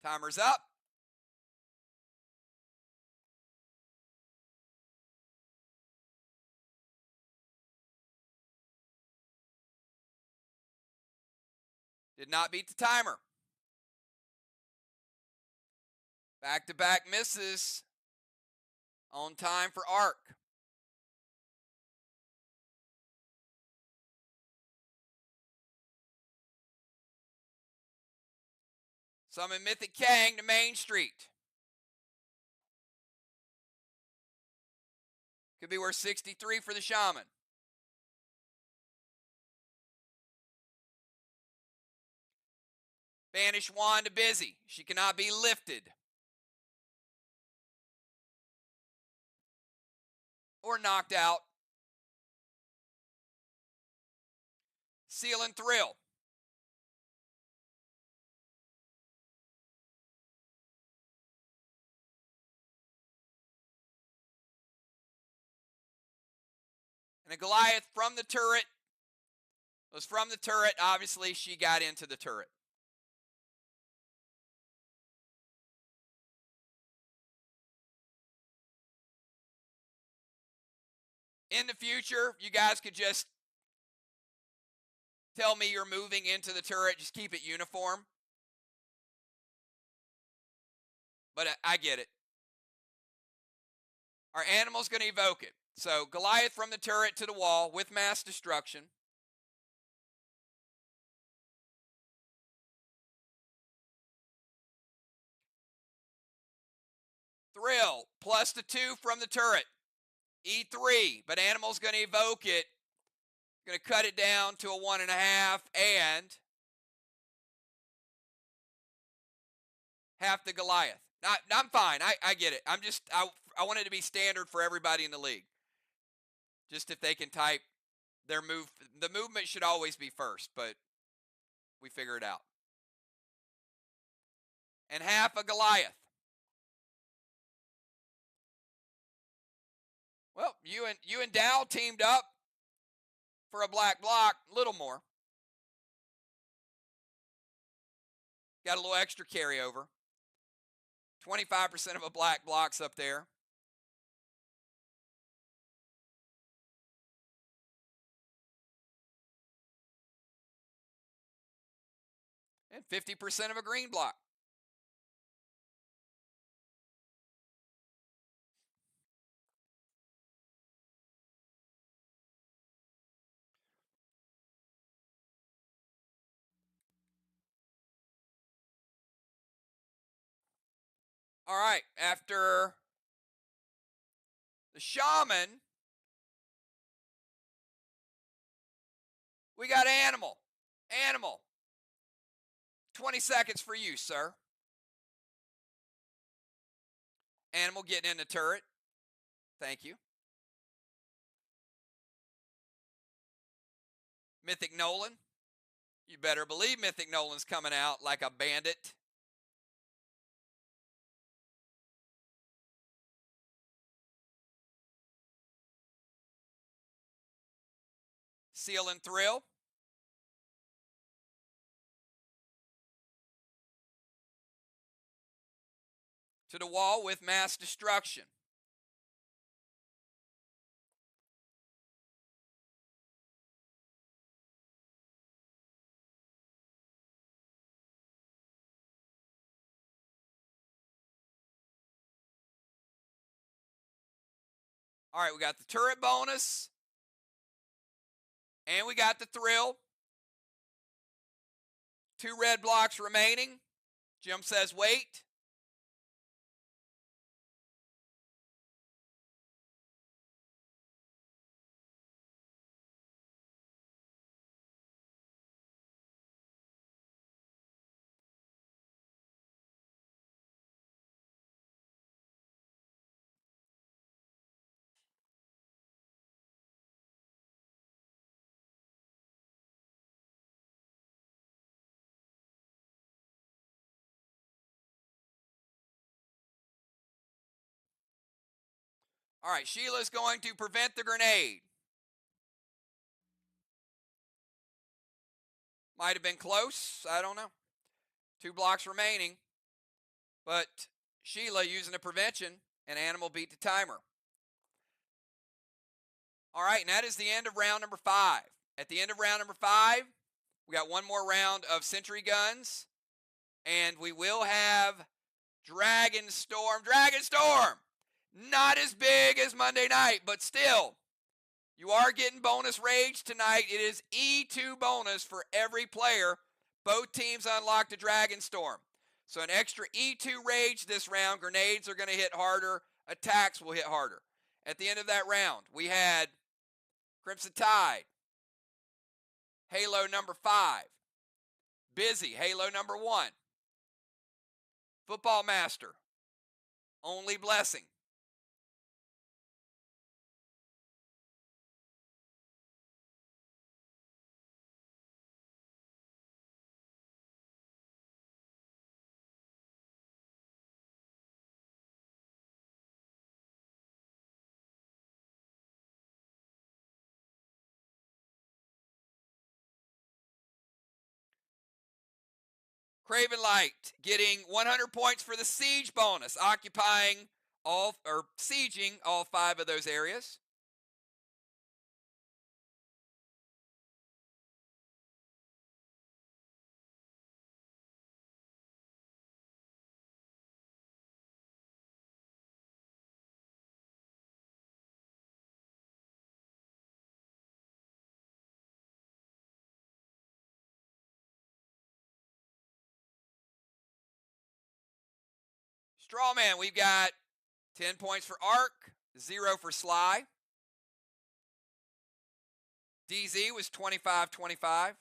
Timer's up. Did not beat the timer. Back-to-back misses. On time for Arc. Summon Mythic Kang to Main Street. Could be worth 63 for the shaman. Banish wand to busy. She cannot be lifted or knocked out. Seal and thrill. And a Goliath from the turret. It was from the turret. Obviously, she got into the turret. In the future, you guys could just tell me you're moving into the turret. Just keep it uniform. But I get it. Our animal's going to evoke it. So Goliath from the turret to the wall with mass destruction. Thrill plus the 2 from the turret. E3, but animal's going to evoke it. Going to cut it down to a 1.5 and half the Goliath. I'm fine. I get it. I want it to be standard for everybody in the league. Just if they can type their move. The movement should always be first, but we figure it out. And half a Goliath. Well, you and Dow teamed up for a black block, a little more. Got a little extra carryover. 25% of a black block's up there. And 50% of a green block. All right, after the shaman, we got animal. Animal. 20 seconds for you, sir. Animal getting in the turret. Thank you. Mythic Nolan. You better believe Mythic Nolan's coming out like a bandit. Seal and thrill. To the wall with mass destruction. All right, we got the turret bonus. And we got the thrill. 2 red blocks remaining. Jim says wait. All right, Sheila's going to prevent the grenade. Might have been close. I don't know. 2 blocks remaining. But Sheila using a prevention, and animal beat the timer. All right, and that is the end of round number 5. At the end of round number 5, we got one more round of sentry guns. And we will have Dragon Storm. Dragon Storm! Not as big as Monday night, but still, you are getting bonus rage tonight. It is E2 bonus for every player. Both teams unlocked a Dragon Storm. So an extra E2 rage this round. Grenades are going to hit harder. Attacks will hit harder. at the end of that round, we had Crimson Tide, Halo number 5. Busy, Halo number 1. Football Master, Only Blessing. Craven Light getting 100 points for the siege bonus, occupying sieging all 5 of those areas. Strawman, we've got 10 points for Arc, 0 for SLY. DZ was 25-25.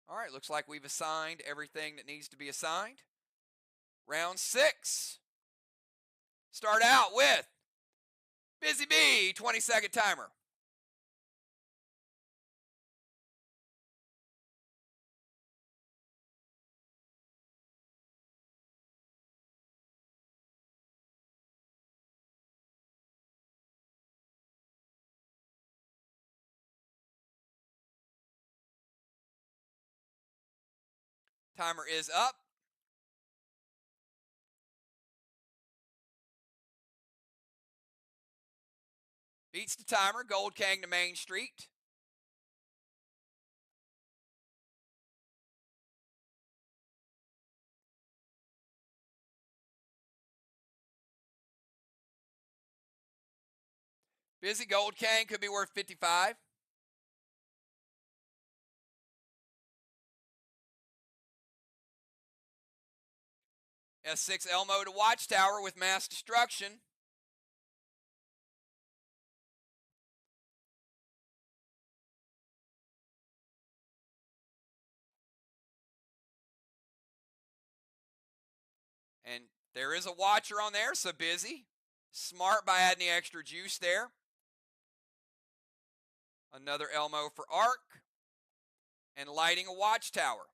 All right, looks like we've assigned everything that needs to be assigned. Round 6. Start out with Busy Bee, 20-second timer. Timer is up. Beats the timer, Gold Kang to Main Street. Busy Gold Kang could be worth 55. S6 Elmo to Watchtower with Mass Destruction. And there is a Watcher on there, so Busy. Smart by adding the extra juice there. Another Elmo for Arc. And lighting a Watchtower.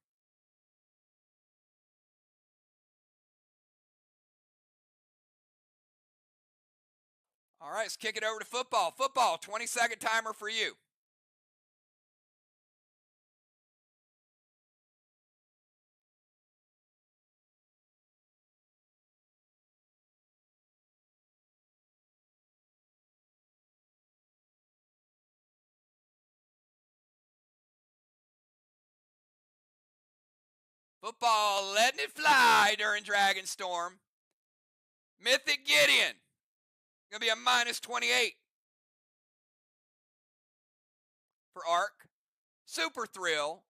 All right, let's kick it over to football. Football, 20-second timer for you. Football letting it fly during Dragon Storm. Mythic Gideon. Going to be a minus 28 for Arc. Super Thrill.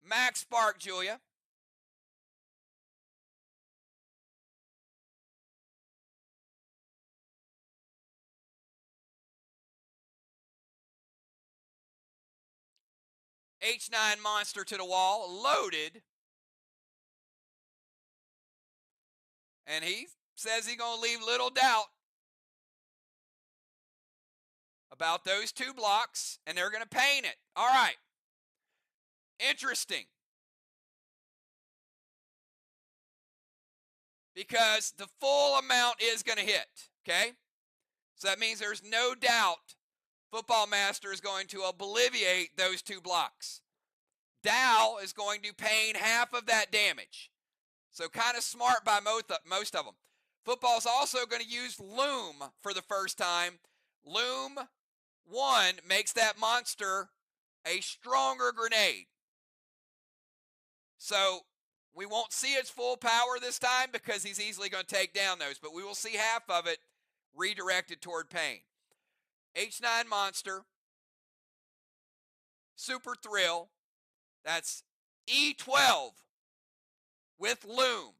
Max Spark Julia. H9 Monster to the wall. Loaded. And he says he's going to leave little doubt about those 2 blocks, and they're going to paint it. All right. Interesting. Because the full amount is going to hit, okay? So that means there's no doubt Football Master is going to obliviate those 2 blocks. Dow is going to paint half of that damage. So kind of smart by most of them. Football's also going to use Loom for the first time. Loom 1 makes that monster a stronger grenade. So we won't see its full power this time because he's easily going to take down those, but we will see half of it redirected toward pain. H9 Monster, Super Thrill, that's E12 with Loom.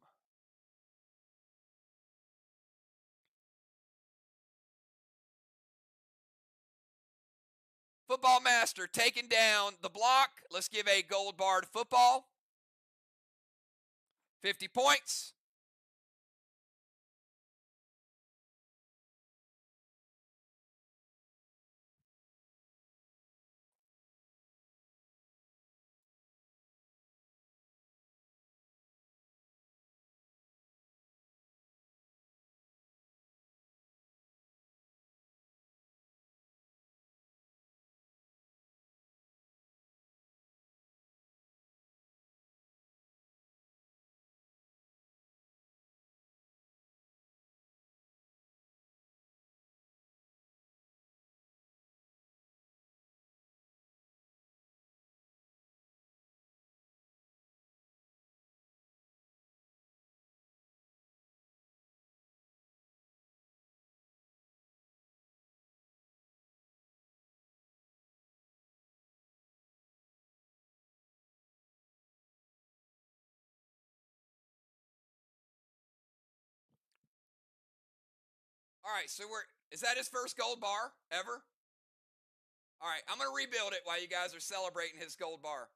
Football Master taking down the block. Let's give a gold bar to football. 50 points. All right, so is that his first gold bar ever? All right, I'm going to rebuild it while you guys are celebrating his gold bar.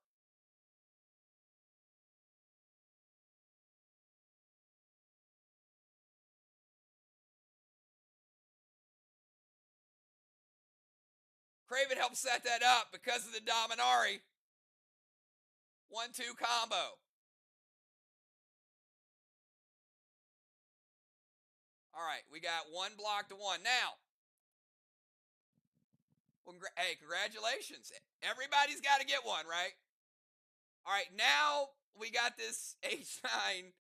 Craven helped set that up because of the Dominari. 1-2 combo. All right, we got one block to one. Now, well, hey, congratulations. Everybody's got to get one, right? All right, now we got this H9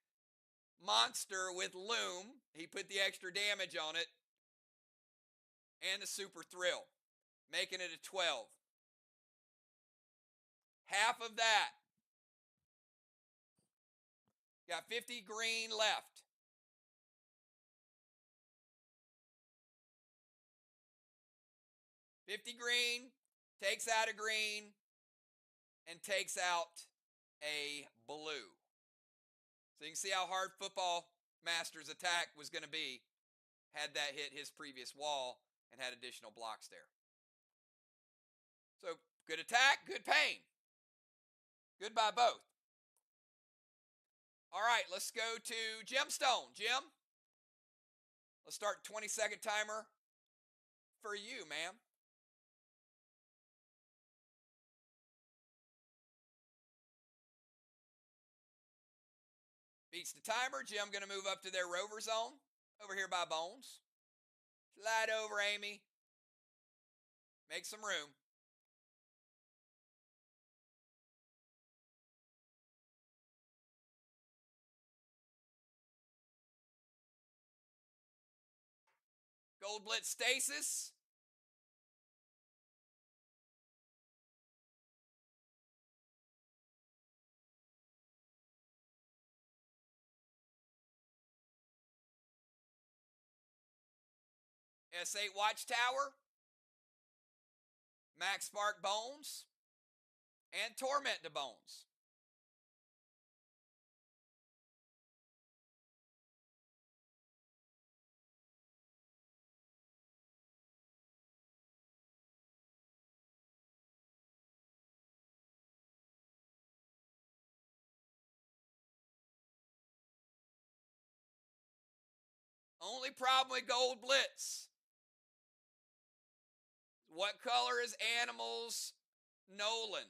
monster with Loom. He put the extra damage on it. And the Super Thrill, making it a 12. Half of that. Got 50 green left. $50 green, takes out a green, and takes out a blue. So you can see how hard Football Master's attack was going to be had that hit his previous wall and had additional blocks there. So good attack, good pain. Good by both. All right, let's go to Gemstone. Jim, let's start 20-second timer for you, ma'am. Beats the timer. Jim going to move up to their rover zone over here by Bones. Slide over, Amy. Make some room. Gold Blitz Stasis. S8 Watchtower. Max Spark Bones. And Torment to Bones. Only problem with Gold Blitz. What color is Animals Nolan?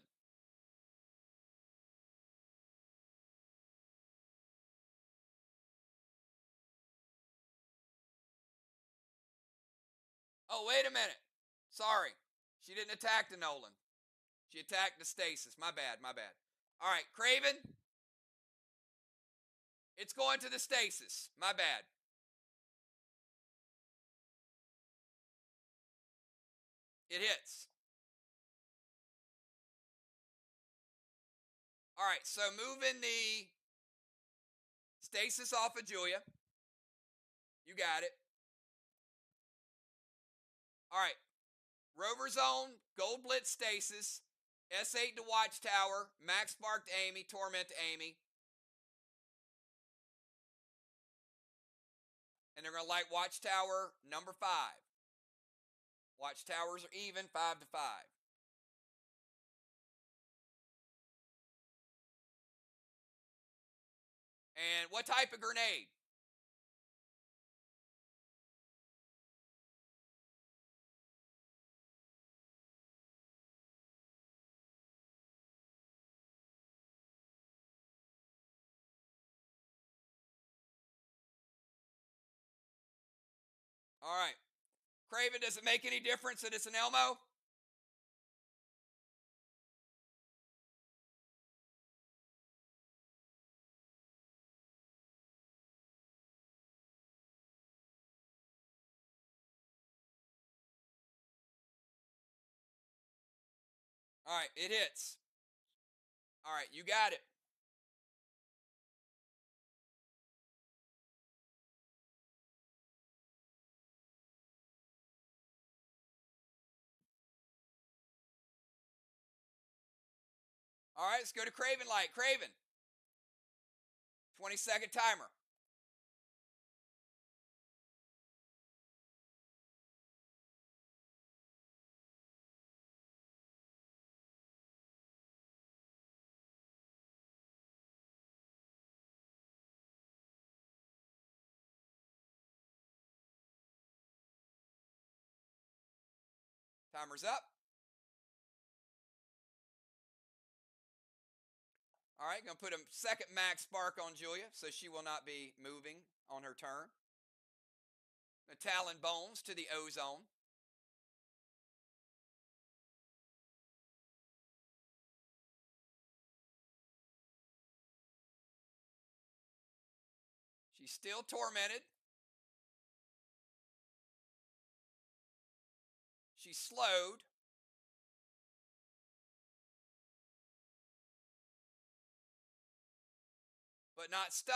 Oh, wait a minute. Sorry. She didn't attack the Nolan. She attacked the Stasis. My bad, my bad. All right, Craven. It's going to the Stasis. My bad. It hits. All right, so moving the Stasis off of Julia. You got it. All right. Rover Zone, Gold Blitz Stasis, S8 to Watchtower, Max Spark to Amy, Torment to Amy. And they're going to light Watchtower number 5. Watchtowers are even, 5 to 5. And what type of grenade? All right. Craven, does it make any difference that it's an Elmo? All right, it hits. All right, you got it. All right, let's go to Craven Light. Craven, 20-second timer. Timer's up. All right, going to put a second max spark on Julia, so she will not be moving on her turn. The Talon Bones to the O-Zone. She's still tormented. She's slowed. But not stuck.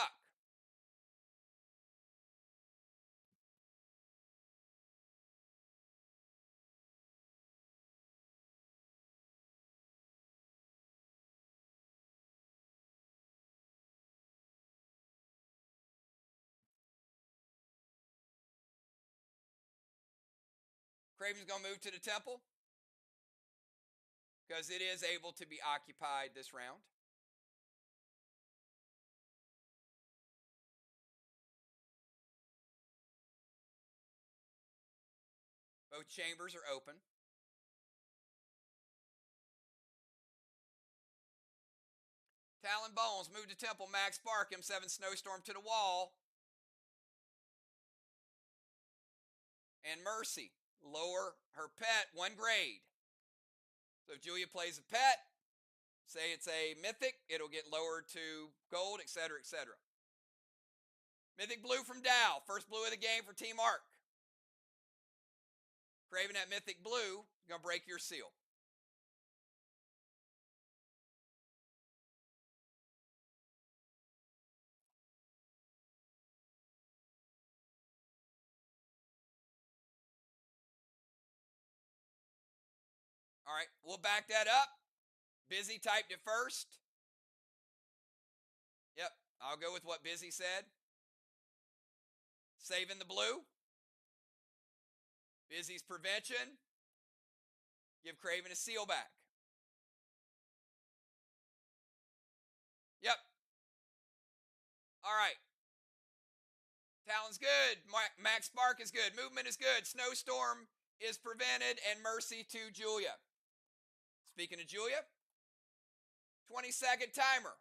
Craven's going to move to the temple because it is able to be occupied this round. Both chambers are open. Talon Bones, move to temple, max spark, M7 snowstorm to the wall. And Mercy, lower her pet 1 grade. So if Julia plays a pet, say it's a mythic, it'll get lowered to gold, etc., etc. Mythic Blue from Dow, first blue of the game for Team Arc. Craven at Mythic Blue, gonna break your seal. All right, we'll back that up. Busy typed it first. Yep, I'll go with what Busy said. Saving the blue. Busy's prevention. Give Craven a seal back. Yep. All right. Talon's good. Max Spark is good. Movement is good. Snowstorm is prevented. And Mercy to Julia. Speaking of Julia, 20-second timer.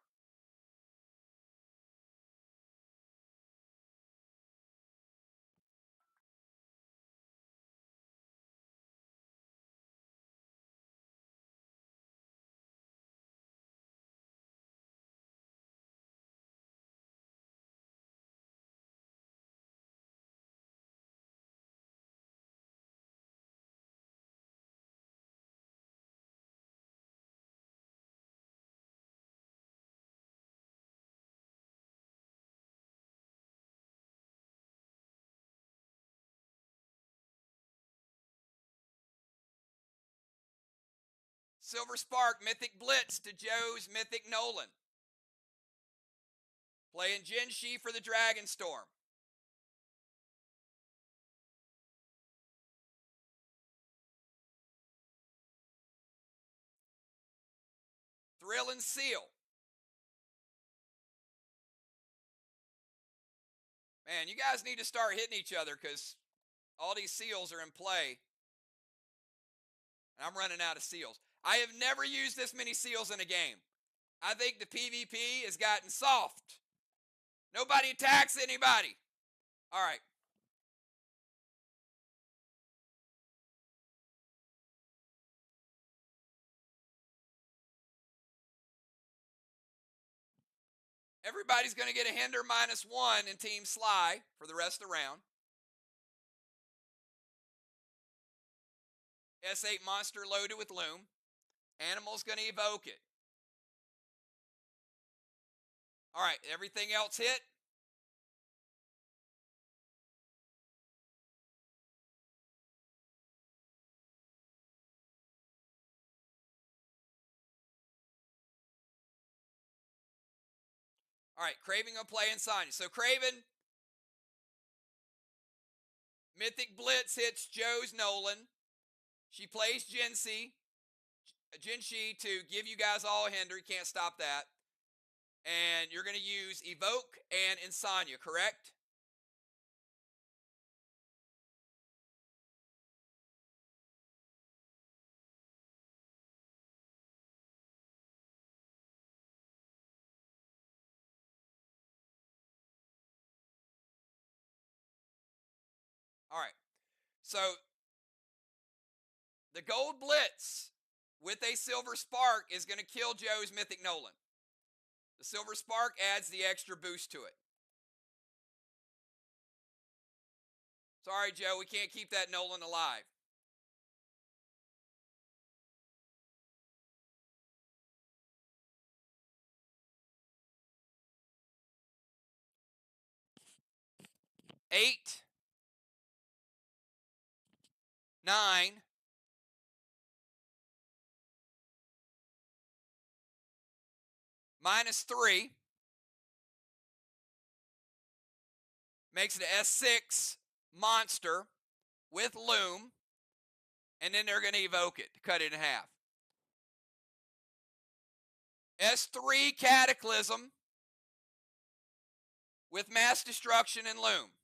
Silver Spark, Mythic Blitz to Joe's Mythic Nolan. Playing Jin Shi for the Dragon Storm. Drill and seal. Man, you guys need to start hitting each other because all these seals are in play. And I'm running out of seals. I have never used this many seals in a game. I think the PvP has gotten soft. Nobody attacks anybody. All right. Everybody's going to get a hinder -1 in Team SLY for the rest of the round. S8 monster loaded with loom. Animal's going to evoke it. All right, everything else hit. All right, Craven going to play Insomnia. So Craven, Mythic Blitz hits Joe's Nolan. She plays Jinshi to give you guys all a hinder. You can't stop that. And you're going to use Evoke and Insomnia, correct? All right. So the Gold Blitz with a Silver Spark is going to kill Joe's Mythic Nolan. The Silver Spark adds the extra boost to it. Sorry, Joe, we can't keep that Nolan alive. Eight, 9, -3 makes it an S6 monster with loom, and then they're going to evoke it to cut it in half. S3 Cataclysm with mass destruction and loom.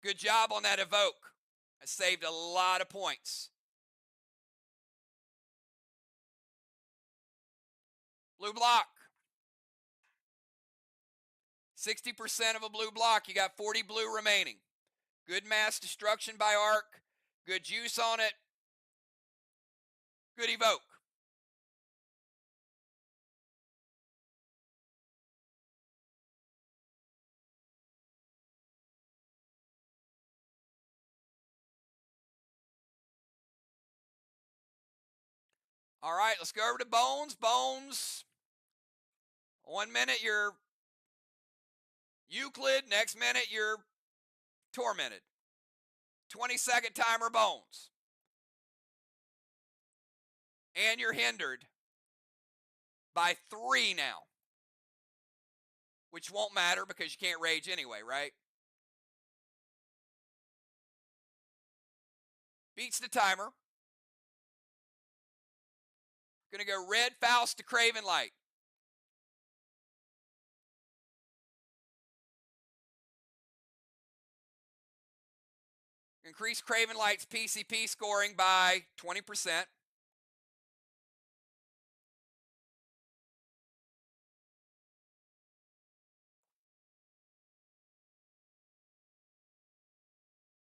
Good job on that evoke. I saved a lot of points. Blue block. 60% of a blue block. You got 40 blue remaining. Good mass destruction by arc. Good juice on it. Good evoke. All right, let's go over to Bones. Bones. 1 minute you're Euclid. Next minute you're tormented. 20-second timer, Bones. And you're hindered by 3 now. Which won't matter because you can't rage anyway, right? Beats the timer. Going to go Red Faust to Craven Light. Increase Craven Light's PCP scoring by 20%.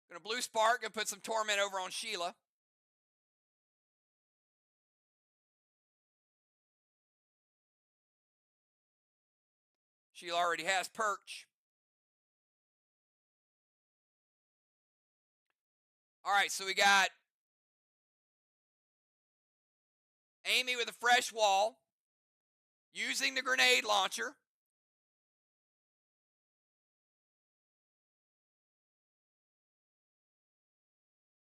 Going to Blue Spark and put some Torment over on Sheila. Sheila already has Perch. All right, so we got Amy with a fresh wall, using the grenade launcher.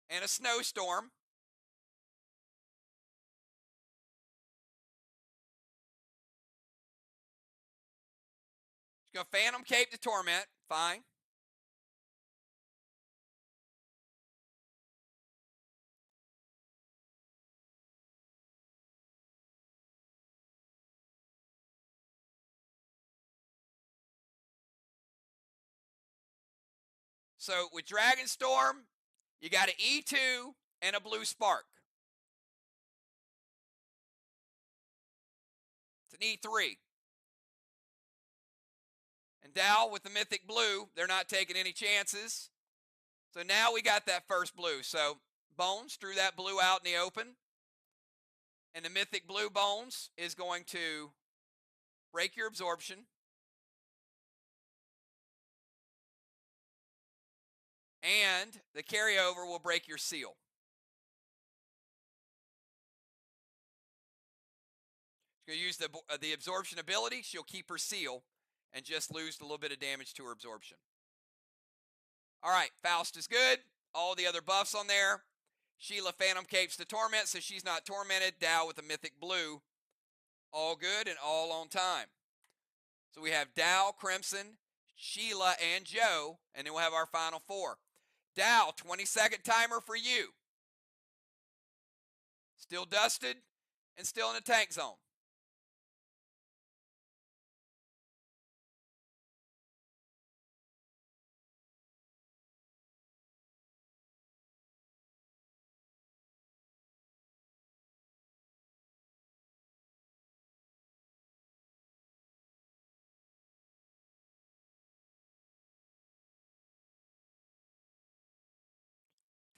And a snowstorm. She's going to Phantom Cape to Torment. Fine. So with Dragonstorm, you got an E2 and a blue spark. It's an E3. And Dow with the Mythic Blue, they're not taking any chances. So now we got that first blue. So Bones drew that blue out in the open. And the Mythic Blue Bones is going to break your absorption. And the carryover will break your seal. She's going to use the absorption ability. She'll keep her seal and just lose a little bit of damage to her absorption. All right, Faust is good. All the other buffs on there. Sheila Phantom Capes to Torment, so she's not tormented. Dow with a Mythic Blue. All good and all on time. So we have Dow, Crimson, Sheila, and Joe, and then we'll have our final four. Dow, 20-second timer for you. Still dusted and still in the tank zone.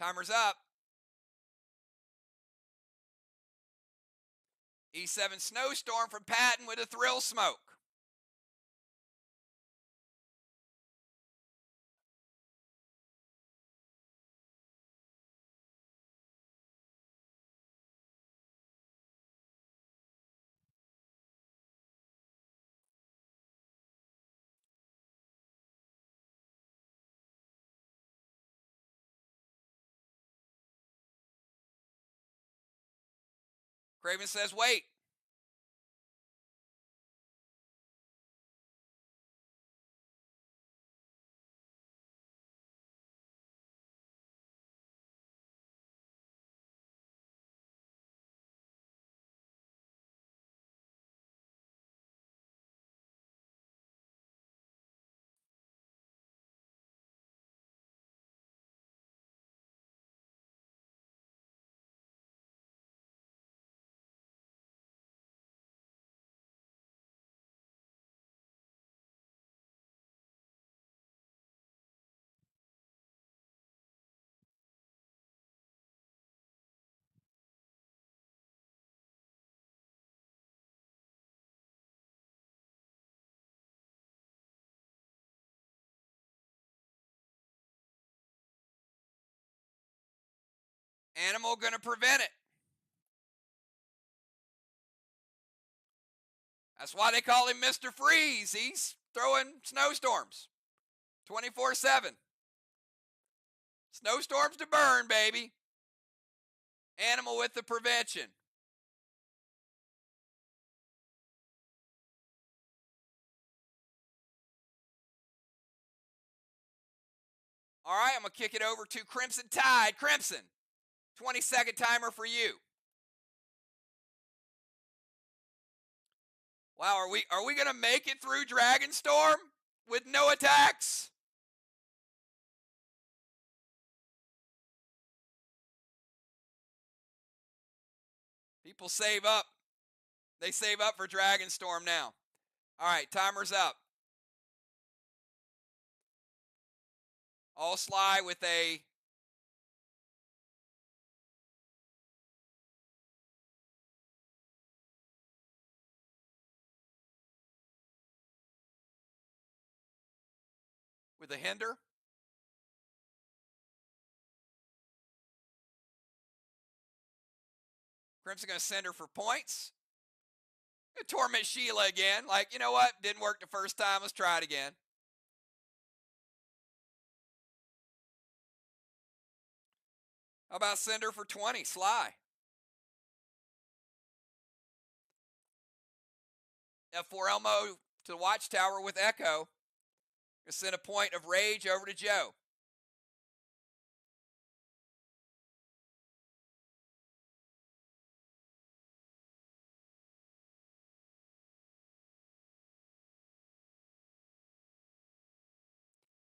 Timer's up. E7 Snowstorm from Patton with a Thrill Smoke. Craven says wait. Animal gonna prevent it. That's why they call him Mr. Freeze. He's throwing snowstorms 24/7. Snowstorms to burn, baby. Animal with the prevention. All right, I'm going to kick it over to Crimson Tide. Crimson, 20-second timer for you. Wow, are we going to make it through Dragonstorm with no attacks? People save up. They save up for Dragonstorm now. All right, timer's up. All SLY with a hinder. Crimson going to send her for points. Torment Sheila again. Like, you know what? Didn't work the first time. Let's try it again. How about send her for 20? SLY. F4 Elmo to the Watchtower with Echo. Gonna send a point of rage over to Joe.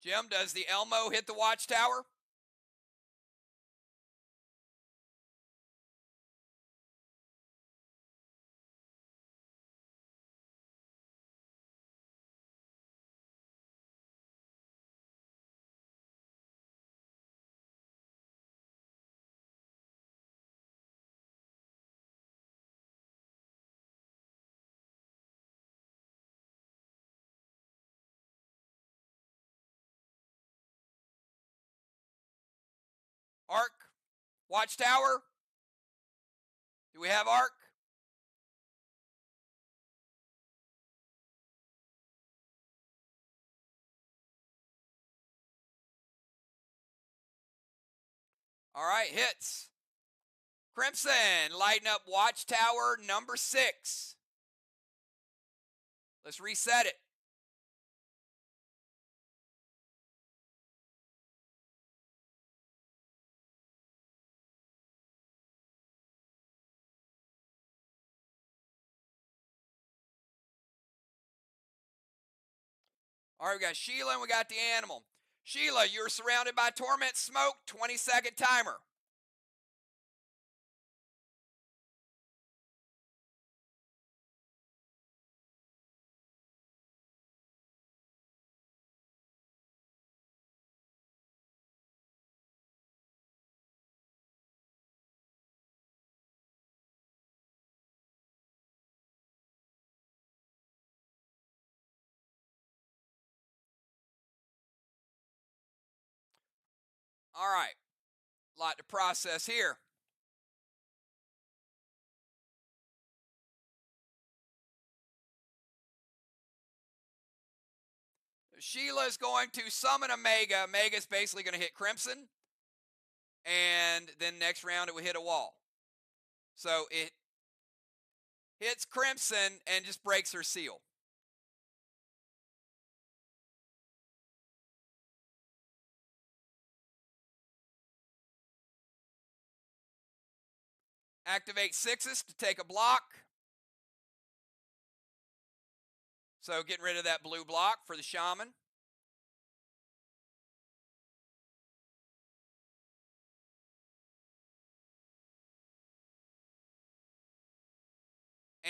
Jim, does the Elmo hit the watchtower? Arc, watchtower. Do we have arc? All right, hits. Crimson, lighten up watchtower number 6. Let's reset it. All right, we got Sheila and we got the animal. Sheila, you're surrounded by torment smoke, 20-second timer. All right, a lot to process here. Sheila is going to summon a Mega. Mega is basically going to hit Crimson. And then next round it will hit a wall. So it hits Crimson and just breaks her seal. Activate 6s to take a block. So getting rid of that blue block for the Shaman.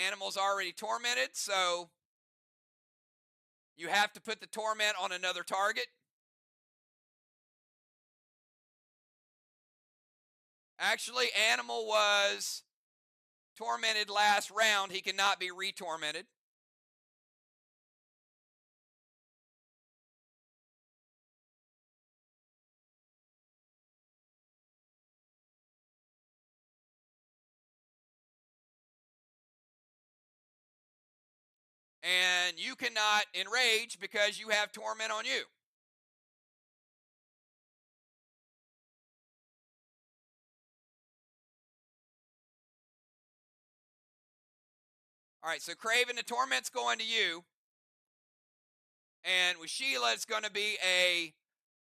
Animal's already tormented, so you have to put the torment on another target. Actually, Animal was tormented last round. He cannot be re-tormented. And you cannot enrage because you have torment on you. All right, so Craven, the torment's going to you. And with Sheila, it's going to be a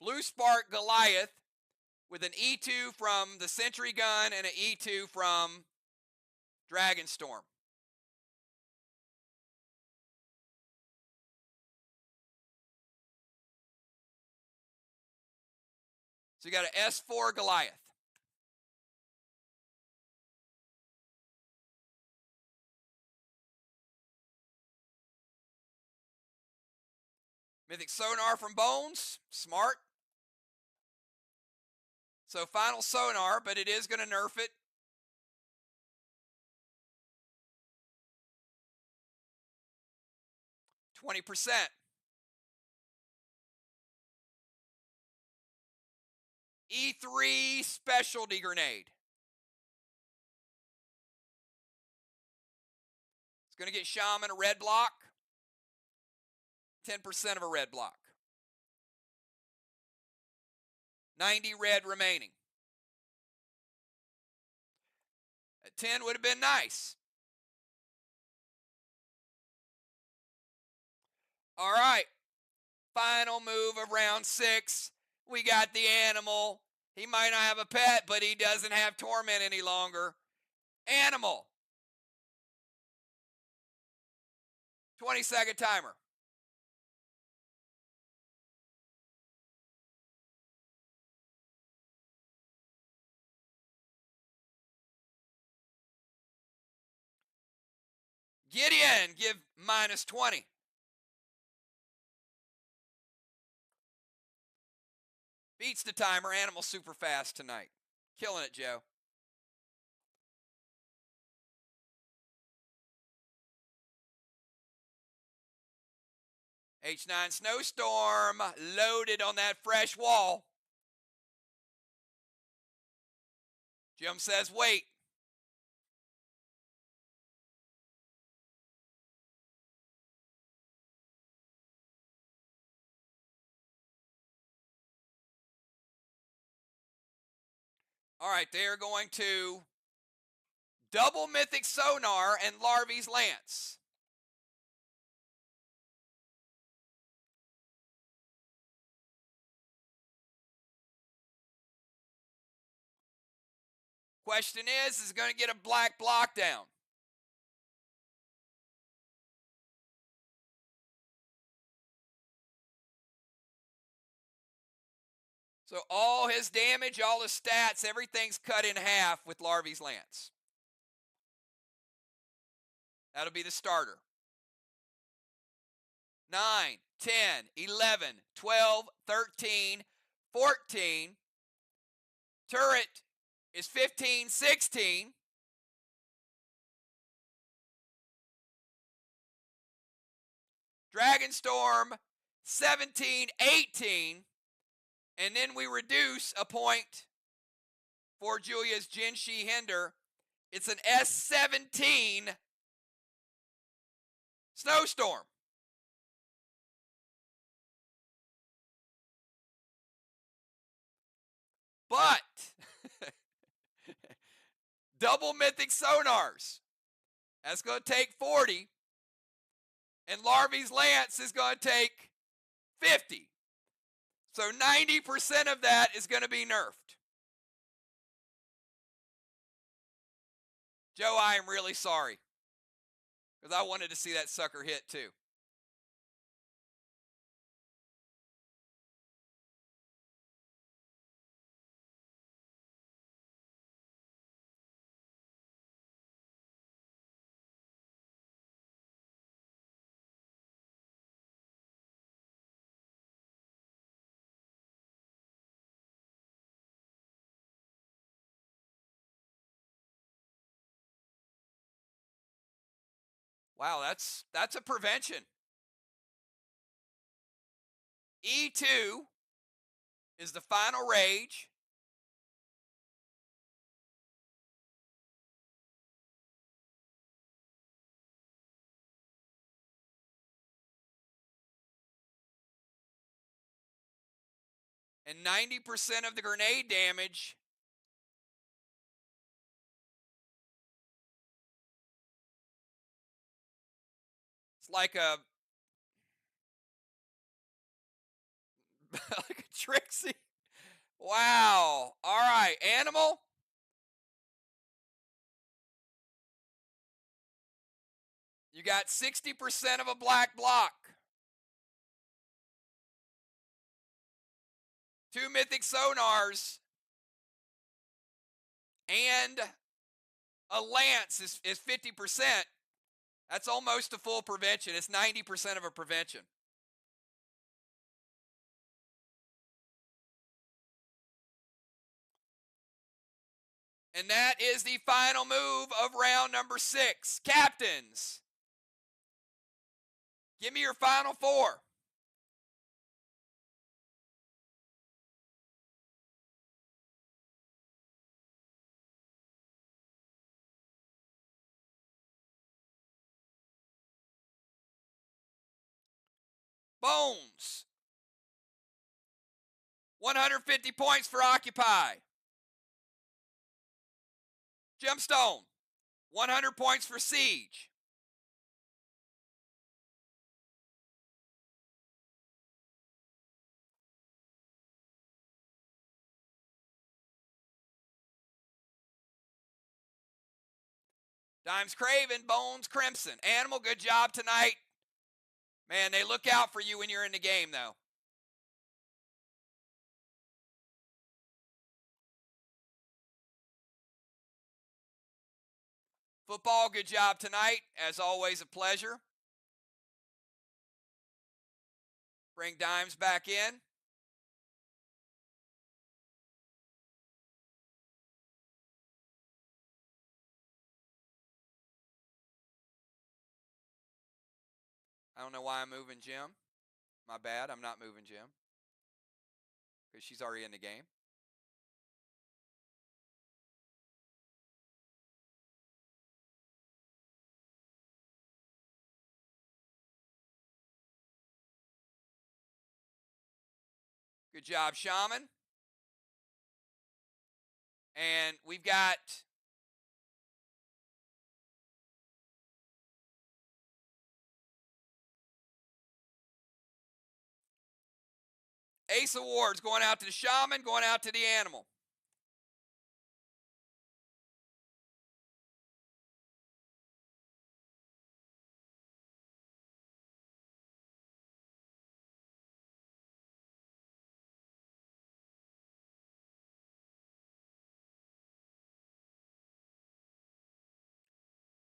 Blue Spark Goliath with an E2 from the Sentry Gun and an E2 from Dragonstorm. So you got an S4 Goliath. Mythic Sonar from Bones. Smart. So final Sonar, but it is going to nerf it. %. E3 Specialty Grenade. It's going to get Shaman a red block. 10% of a red block. 90 red remaining. At 10 would have been nice. All right. Final move of round 6. We got the animal. He might not have a pet, but he doesn't have torment any longer. Animal. 20-second timer. Gideon, give -20. Beats the timer. Animal super fast tonight. Killing it, Joe. H9 Snowstorm loaded on that fresh wall. Jim says wait. All right, they are going to double Mythic Sonar and Larvy's Lance. Question is going to get a black block down? So all his damage, all his stats, everything's cut in half with Larvy's Lance. That'll be the starter. 9, 10, 11, 12, 13, 14. Turret is 15, 16. Dragonstorm, 17, 18. And then we reduce a point for Julia's Jinshi Hinder. It's an S17 Snowstorm. But double Mythic Sonars. That's going to take 40. And Larvy's Lance is going to take 50. So 90% of that is going to be nerfed. Joe, I am really sorry. Because I wanted to see that sucker hit too. Wow, that's a prevention. E2 is the final rage. And 90% of the grenade damage it's like a like a Trixie. Wow. All right, Animal. You got 60% of a black block. 2 Mythic Sonars. And a Lance is 50%. That's almost a full prevention. It's 90% of a prevention. And that is the final move of round number 6. Captains, give me your final 4. Bones, 150 points for Occupy. Gemstone, 100 points for Siege. Dimes Craven, Bones Crimson. Animal, good job tonight. Man, they look out for you when you're in the game, though. Football, good job tonight. As always, a pleasure. Bring Dimes back in. I don't know why I'm moving Jim. My bad, I'm not moving Jim. Because she's already in the game. Good job, Shaman. And we've got Ace Awards going out to the Shaman, going out to the Animal.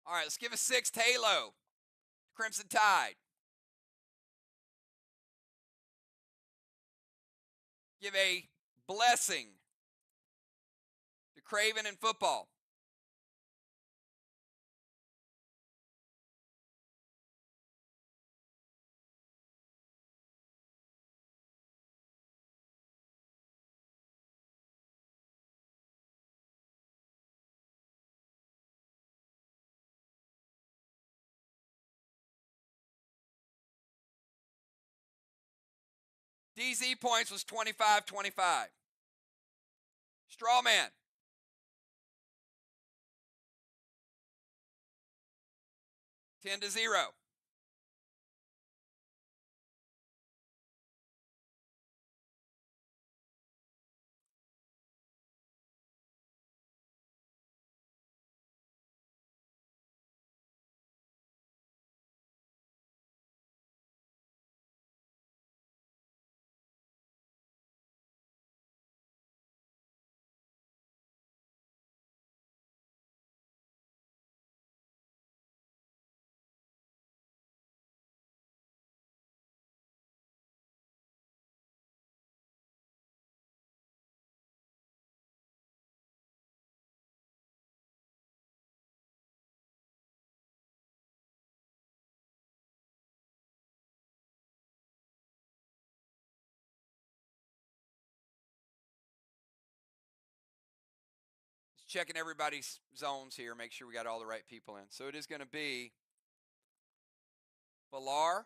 All right, let's give a 6th Halo. Crimson Tide. Give a blessing to Craven and football. DZ points was 25-25. Strawman. Ten to 0. Just checking everybody's zones here, make sure we got all the right people in. So it is going to be Valar,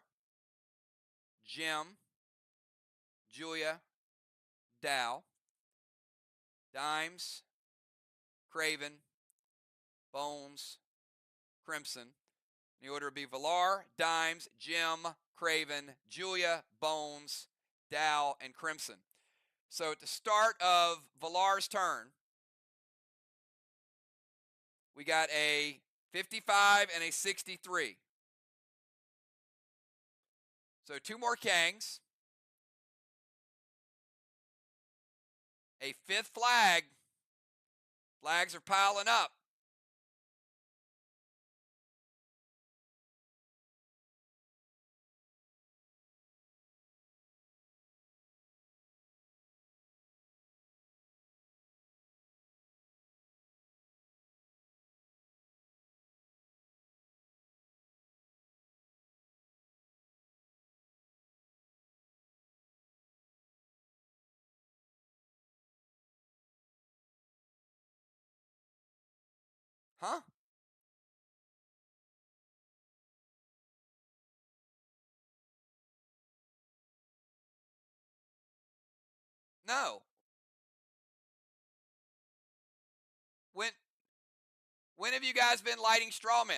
Jim, Julia, Dow, Dimes, Craven, Bones, Crimson. The order would be Valar, Dimes, Jim, Craven, Julia, Bones, Dow, and Crimson. So at the start of Valar's turn, we got a 55 and a 63. So 2 more Kangs. A 5th flag. Flags are piling up. Huh? No. When have you guys been lighting straw men?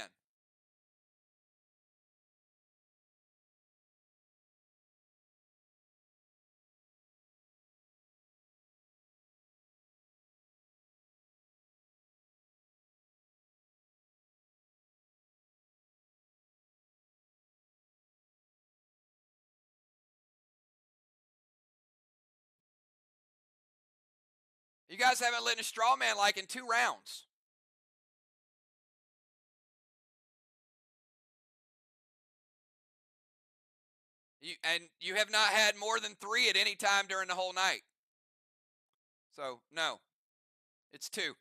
You guys haven't lit a straw man like in 2 rounds. And you have not had more than 3 at any time during the whole night. So, no, it's 2.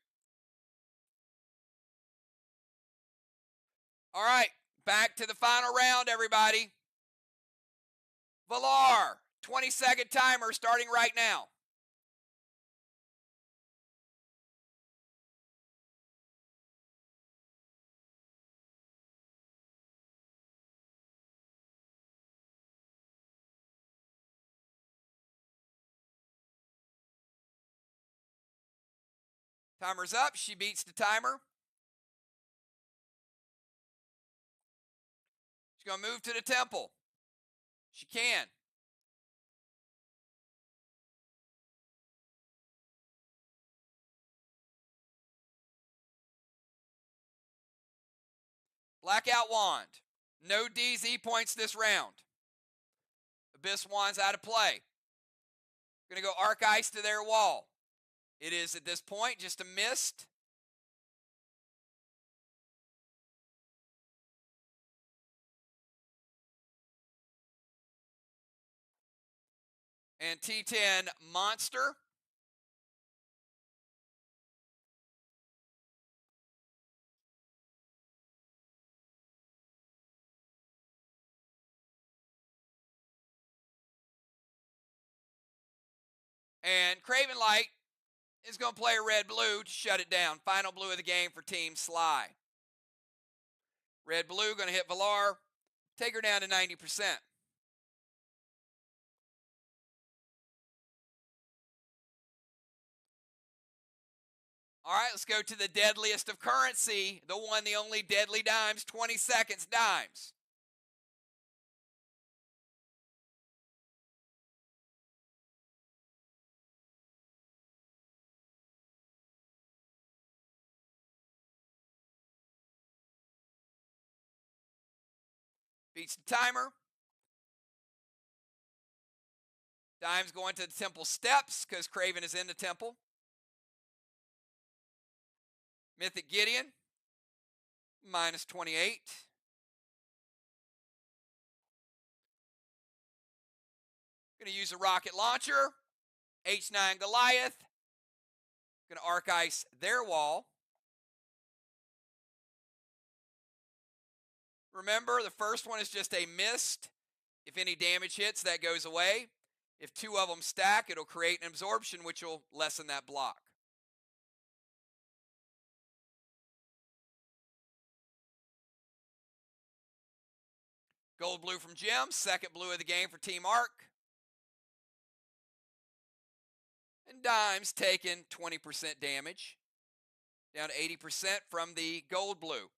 All right, back to the final round, everybody. Valar, 20-second timer starting right now. Timer's up. She beats the timer. She's going to move to the temple. She can. Blackout Wand. No DZ points this round. Abyss Wand's out of play. Going to go Arc Ice to their wall. It is at this point just a mist. And T10 Monster. And Craven Light is going to play a red-blue to shut it down. Final blue of the game for Team SLY. Red-blue going to hit Valar. Take her down to 90%. All right, let's go to the deadliest of currency. The one, the only deadly dimes. 20 seconds, dimes. Beats the timer. Dimes going to the temple steps because Craven is in the temple. Mythic Gideon, minus 28. Going to use a rocket launcher. H9 Goliath. Going to Arc Ice their wall. Remember, the first one is just a mist. If any damage hits, that goes away. If 2 of them stack, it'll create an absorption, which will lessen that block. Gold blue from Jim, second blue of the game for Team Arc. And dimes taking 20% damage, down to 80% from the gold blue.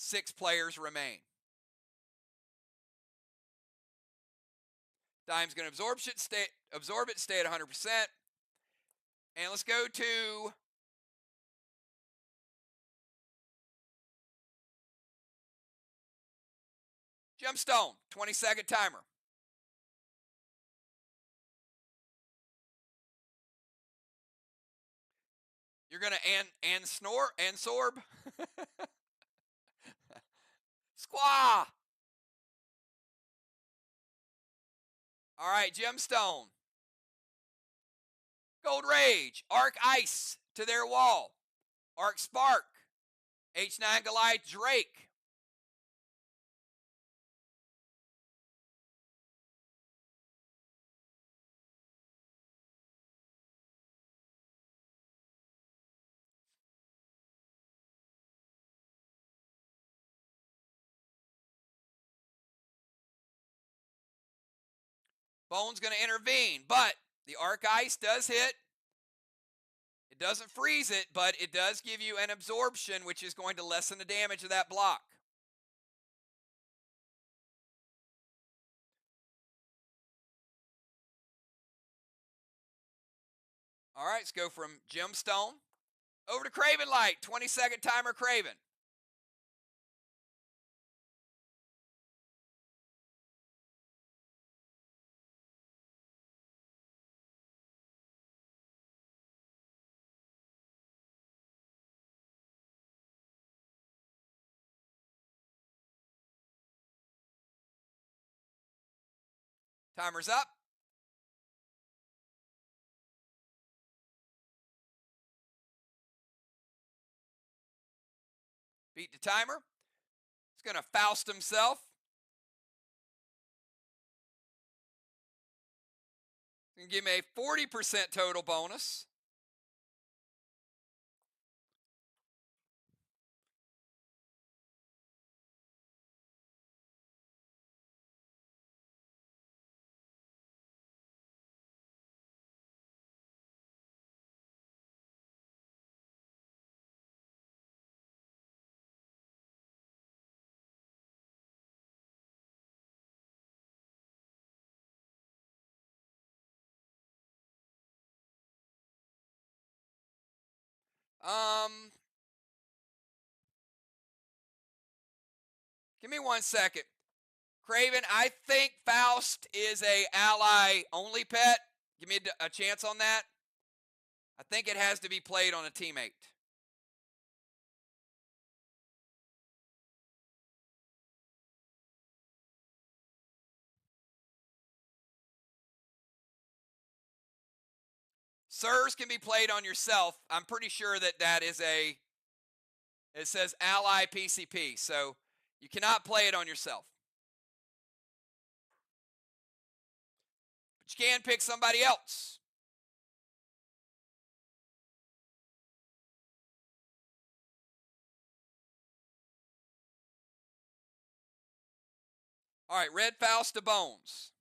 6 players remain. Dime's going to absorb it, stay at 100%. And let's go to Gemstone, 20-second timer. You're going to Sorb. Squaw. All right, Gemstone. Gold Rage. Arc Ice to their wall. Arc Spark. H9 Goliath Drake. Bone's going to intervene, but the Arc Ice does hit. It doesn't freeze it, but it does give you an absorption, which is going to lessen the damage of that block. All right, let's go from Gemstone over to Craven Light. 20-second timer, Craven. Timer's up. Beat the timer. He's going to Faust himself. He's going to give me a 40% total bonus. Give me 1 second. Craven, I think Faust is a ally only pet. Give me a chance on that. I think it has to be played on a teammate. Sirs can be played on yourself. I'm pretty sure that that is it says ally PCP, so you cannot play it on yourself. But you can pick somebody else. All right, Red Faust to Bones.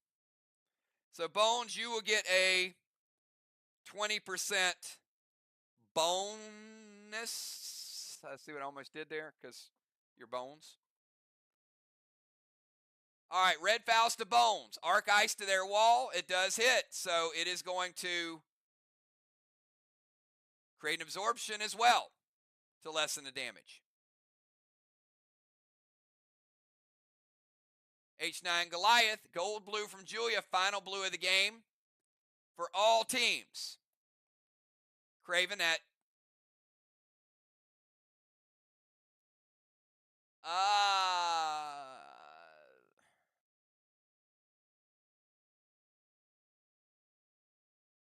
So Bones, you will get a 20% bonus. I see what I almost did there because you're Bones. All right, Red Faust to Bones. Arc Ice to their wall. It does hit, so it is going to create an absorption as well to lessen the damage. H9 Goliath, gold blue from Julia, final blue of the game for all teams. Craven at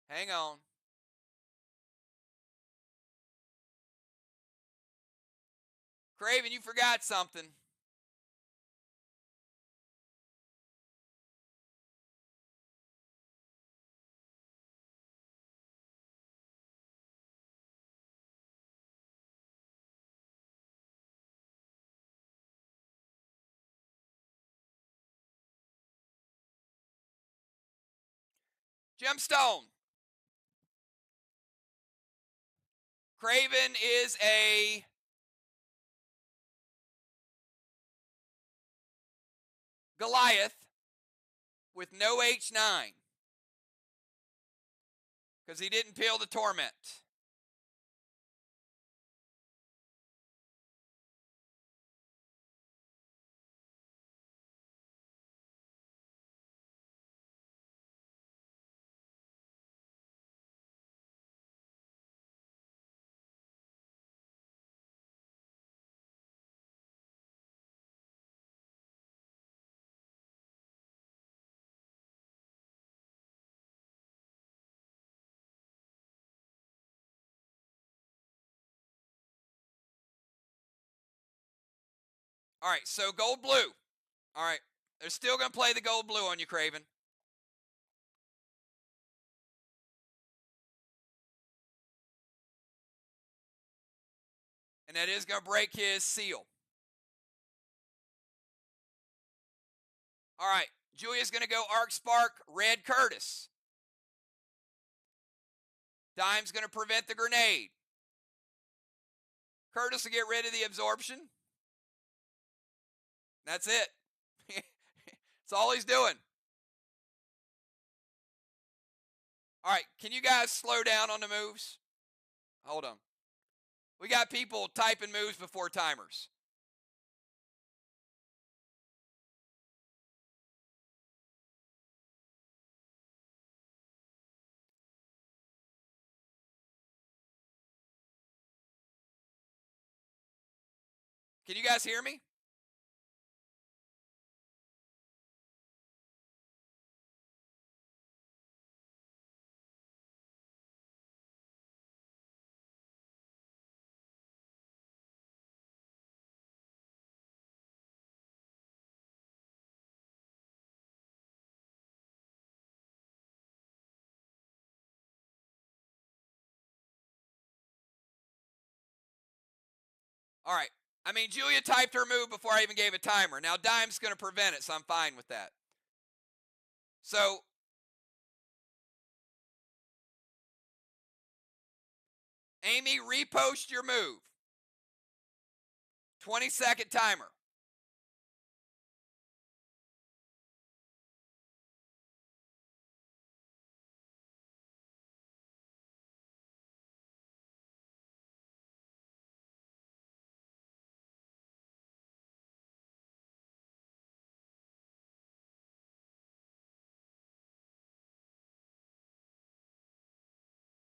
hang on. Craven, you forgot something. Gemstone. Craven is a Goliath with no H9 because he didn't peel the Torment. All right, so gold blue. All right, they're still going to play the gold blue on you, Craven. And that is going to break his seal. All right, Julia's going to go Arc Spark, Red Curtis. Dime's going to prevent the grenade. Curtis will get rid of the absorption. That's it. That's all he's doing. All right, can you guys slow down on the moves? Hold on. We got people typing moves before timers. Can you guys hear me? All right. I mean, Julia typed her move before I even gave a timer. Now, Dime's going to prevent it, so I'm fine with that. So, Amy, repost your move. 20-second timer.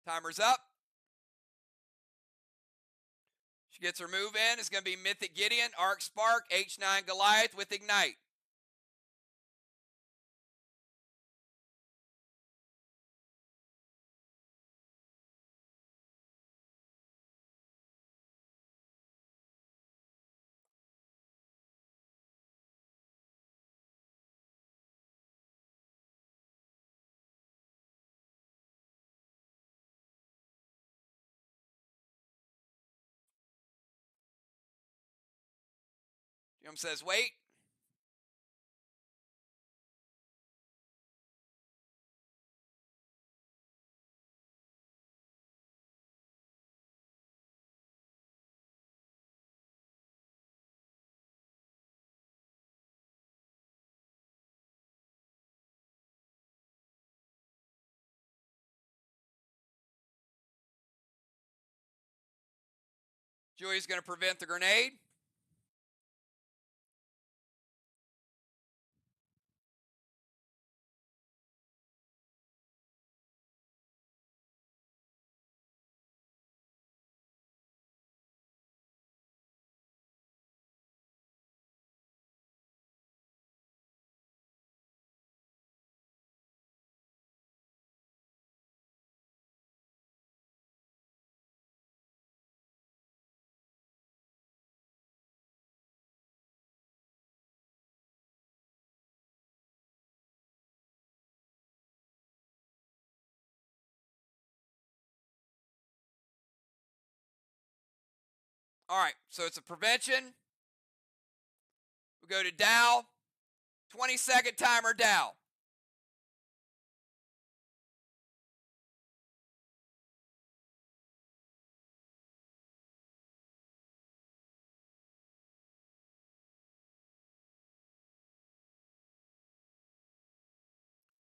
Timer's up. She gets her move in. It's going to be Mythic Gideon, Arc Spark, H9 Goliath with Ignite. Jim says, wait. Julia's going to prevent the grenade. All right, so it's a prevention. We go to Dow. 20-second timer, Dow.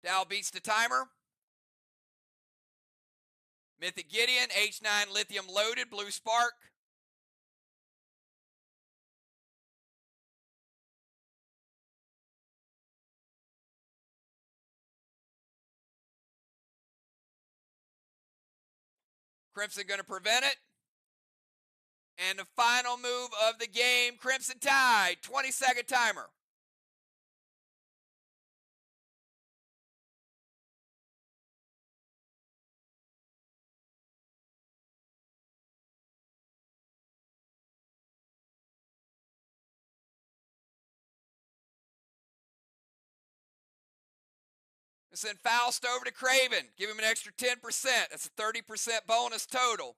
Dow beats the timer. Mythic Gideon, H9 Lithium loaded, Blue Spark. Crimson going to prevent it. And the final move of the game, Crimson Tide, 20-second timer. And send Faust over to Craven. Give him an extra 10%. That's a 30% bonus total.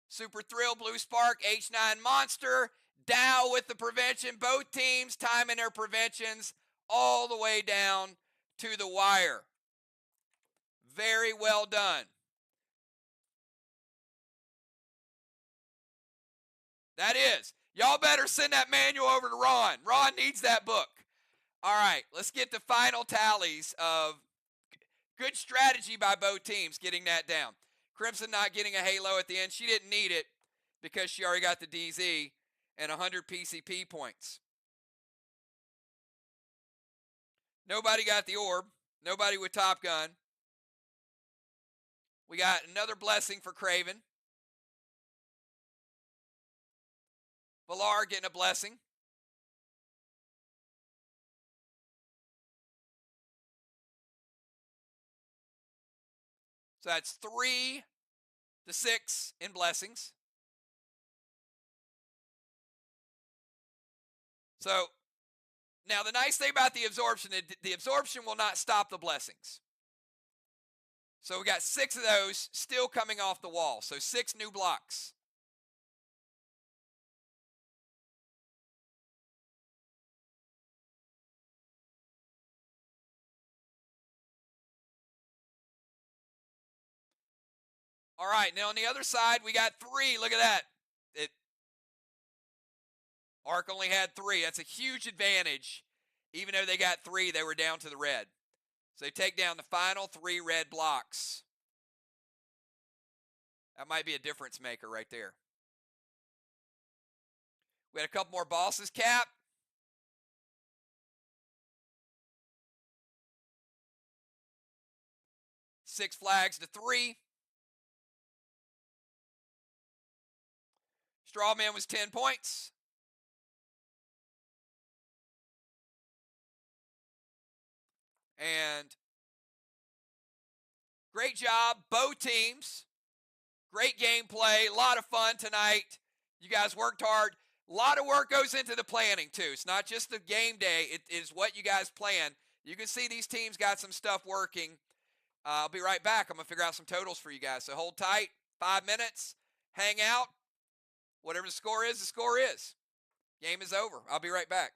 Super Thrill, Blue Spark, H9 Monster. Dow with the prevention. Both teams timing their preventions all the way down to the wire. Very well done. That is. Y'all better send that manual over to Ron. Ron needs that book. All right, let's get the final tallies of good strategy by both teams getting that down. Crimson not getting a halo at the end. She didn't need it because she already got the DZ and 100 PCP points. Nobody got the orb. Nobody with Top Gun. We got another blessing for Craven. Valar getting a blessing. So that's 3 to 6 in blessings. So now the nice thing about the absorption will not stop the blessings. So we got 6 of those still coming off the wall. So 6 new blocks. All right, now on the other side, we got 3. Look at that. Arc only had 3. That's a huge advantage. Even though they got 3, they were down to the red. So they take down the final 3 red blocks. That might be a difference maker right there. We had a couple more bosses, Cap. Six flags to 3. Strawman was 10 points. And great job, both teams. Great gameplay, a lot of fun tonight. You guys worked hard. A lot of work goes into the planning, too. It's not just the game day. It is what you guys plan. You can see these teams got some stuff working. I'll be right back. I'm going to figure out some totals for you guys. So hold tight. 5 minutes. Hang out. Whatever the score is, the score is. Game is over. I'll be right back.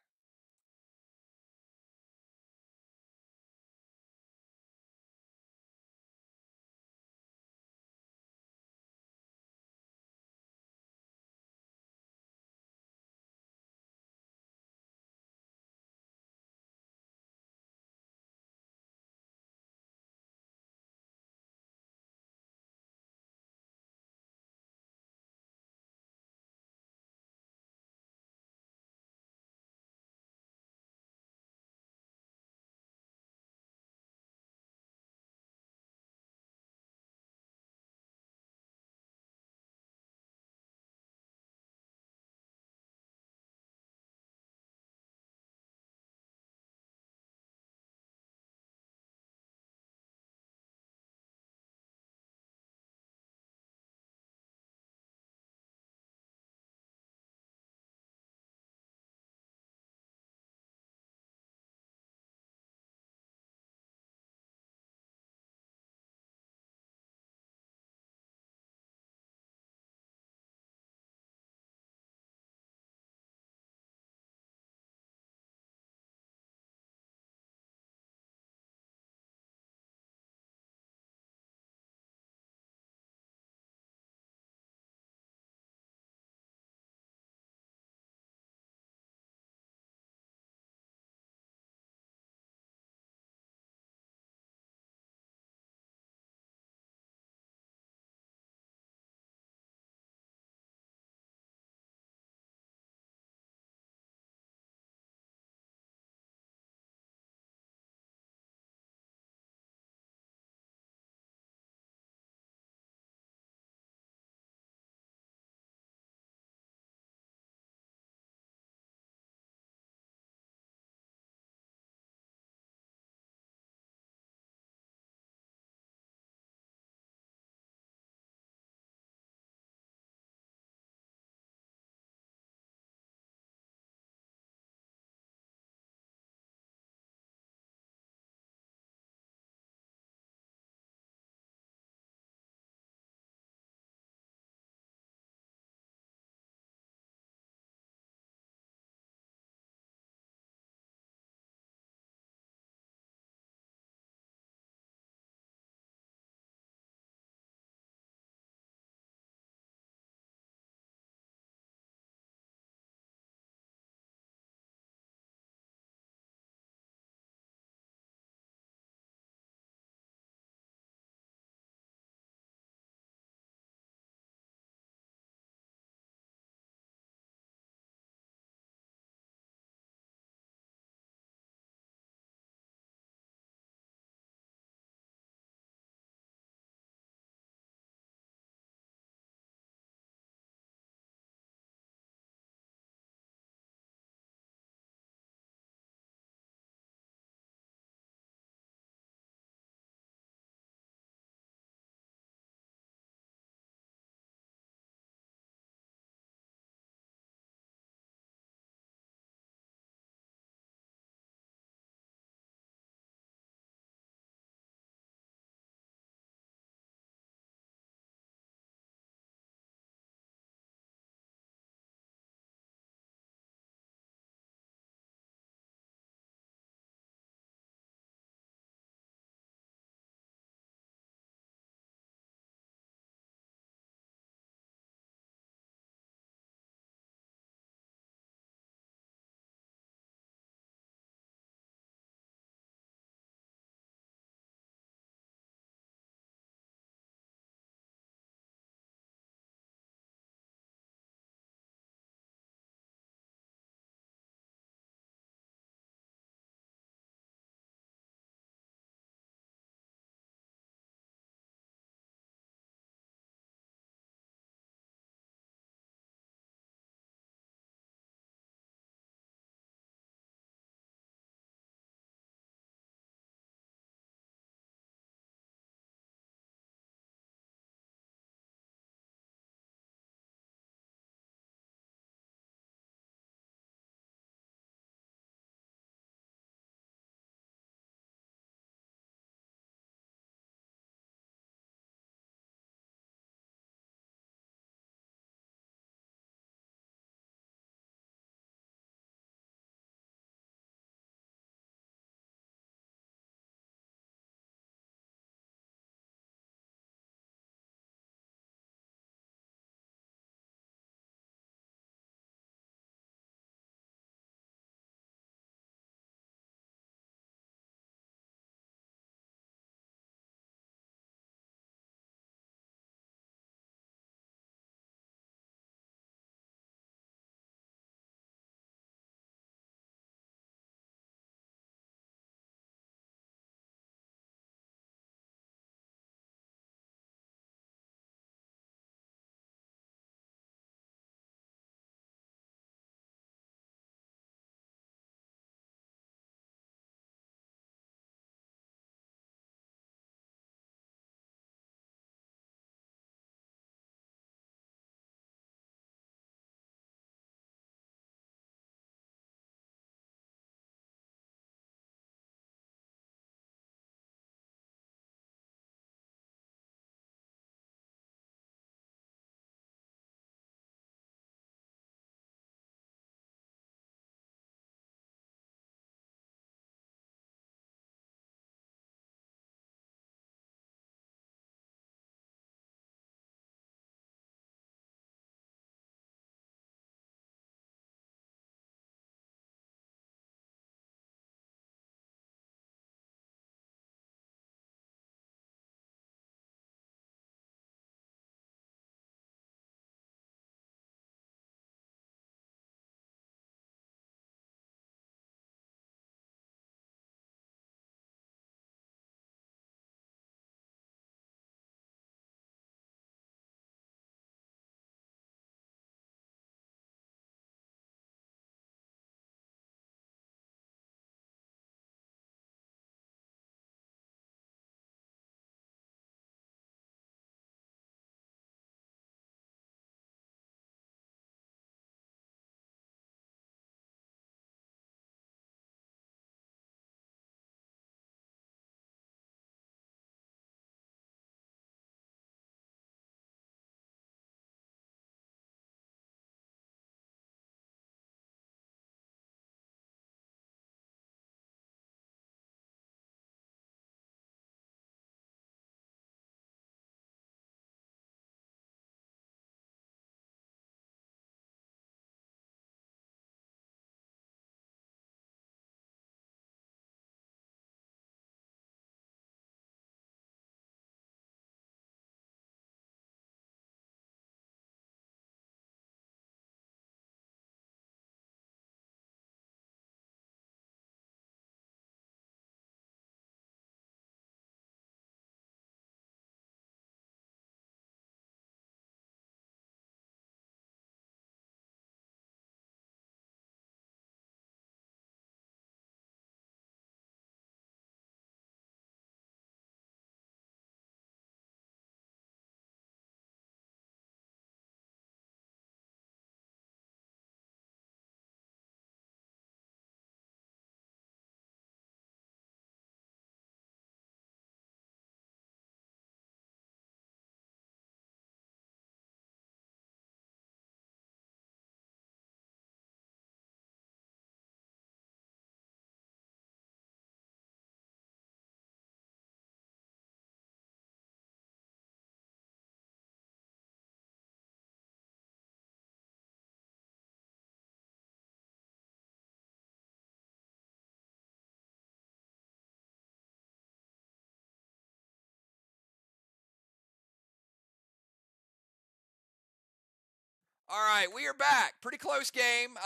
All right, we are back. Pretty close game.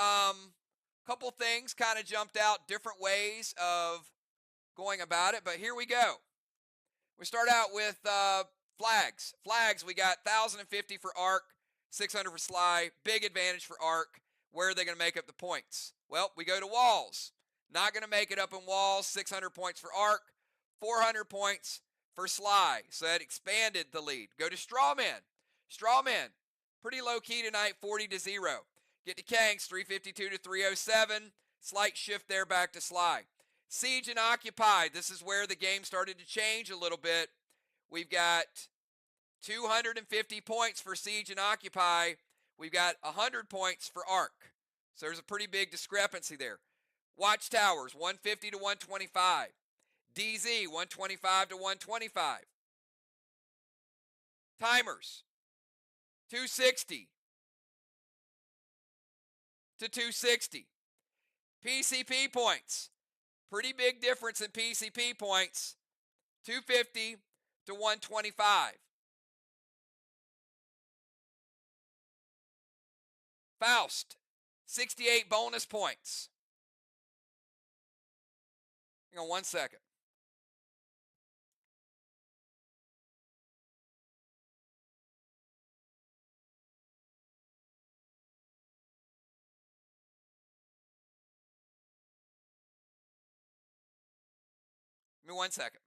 Couple things kind of jumped out, different ways of going about it, but here we go. We start out with flags. Flags, we got 1,050 for Arc, 600 for SLY. Big advantage for Arc. Where are they going to make up the points? Well, we go to walls. Not going to make it up in walls. 600 points for Arc, 400 points for SLY. So that expanded the lead. Go to strawmen. Strawmen, pretty low key tonight, 40-0. Get to Kang's 352 to 307. Slight shift there back to SLY. Siege and Occupied. This is where the game started to change a little bit. We've got 250 points for Siege and Occupy. We've got 100 points for Arc. So there's a pretty big discrepancy there. Watchtowers, 150 to 125. DZ, 125 to 125. Timers, 260 to 260. PCP points, pretty big difference in PCP points, 250 to 125. Faust, 68 bonus points. Hang on one second. Give me 1 second.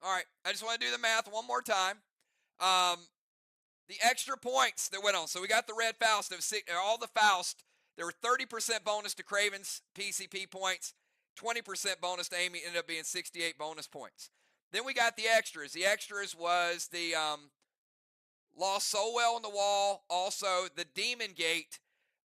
All right, I just want to do the math one more time. The extra points that went on. So we got the red Faust. All the Faust. There were 30% bonus to Craven's PCP points. 20% bonus to Amy. Ended up being 68 bonus points. Then we got the extras. The extras was the Lost Soulwell on the wall. Also the Demon Gate.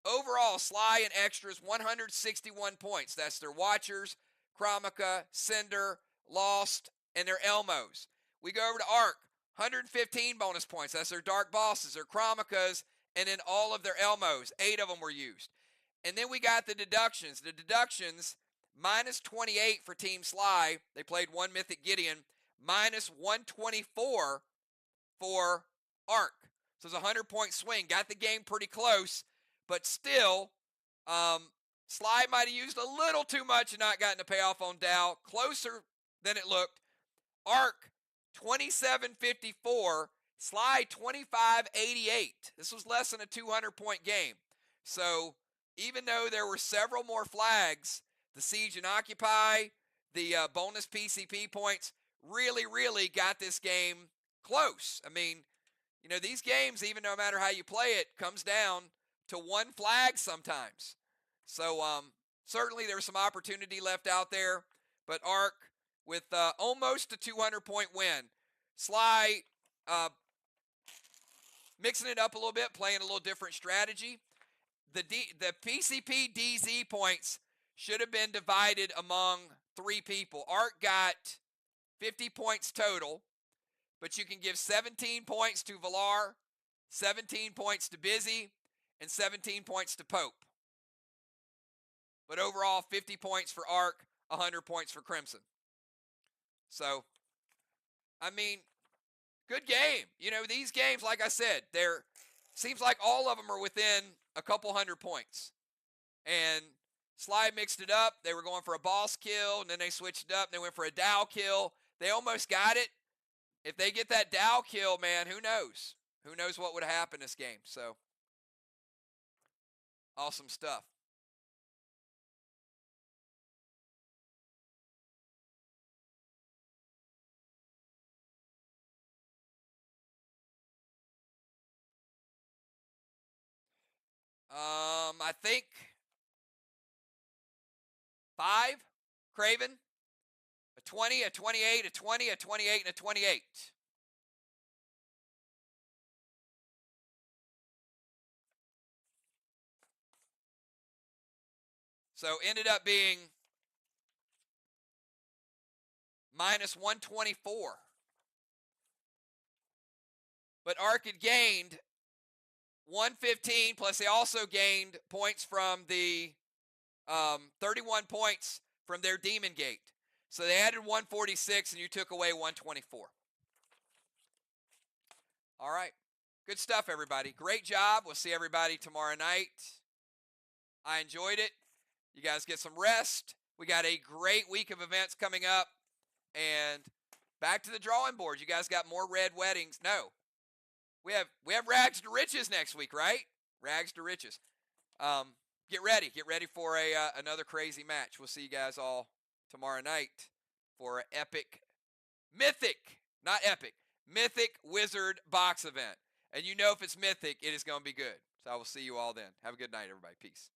Overall, SLY and extras, 161 points. That's their Watchers, Chromica, Cinder, Lost, and their Elmos. We go over to Arc, 115 bonus points. That's their Dark Bosses, their Chromicas, and then all of their Elmos. 8 of them were used. And then we got the deductions. The deductions, minus 28 for Team SLY. They played one Mythic Gideon. Minus 124 for Arc. So it's a 100-point swing. Got the game pretty close. But still, SLY might have used a little too much and not gotten a payoff on Dow. Closer than it looked. Arc, 27.54. SLY, 25.88. This was less than a 200-point game. So even though there were several more flags, the Siege and Occupy, the bonus PCP points, really got this game close. I mean, you know, these games, even no matter how you play it, comes down to one flag sometimes. So certainly there's some opportunity left out there, but Arc with almost a 200-point win. SLY mixing it up a little bit, playing a little different strategy. The PCP DZ points should have been divided among 3 people. Arc got 50 points total, but you can give 17 points to Valar, 17 points to Busy, and 17 points to Pope. But overall, 50 points for Arc, 100 points for Crimson. So, I mean, Good game. You know, these games, like I said, seems like all of them are within a couple hundred points. And SLY mixed it up. They were going for a boss kill, and then they switched it up, and they went for a Dow kill. They almost got it. If they get that Dow kill, man, who knows? Who knows what would happen this game? So, awesome stuff. I think 5, Craven, a 20, a 28, a 20, a 28, and a 28. So ended up being minus 124. But Ark had gained 115, plus they also gained points from the 31 points from their Demon Gate. So they added 146, and you took away 124. All right. Good stuff, everybody. Great job. We'll see everybody tomorrow night. I enjoyed it. You guys get some rest. We got a great week of events coming up. And back to the drawing board. You guys got more red weddings. No. We have Rags to Riches next week, right? Rags to Riches. Get ready. Get ready for another crazy match. We'll see you guys all tomorrow night for an epic, mythic, not epic, mythic wizard box event. And you know if it's mythic, it is going to be good. So I will see you all then. Have a good night, everybody. Peace.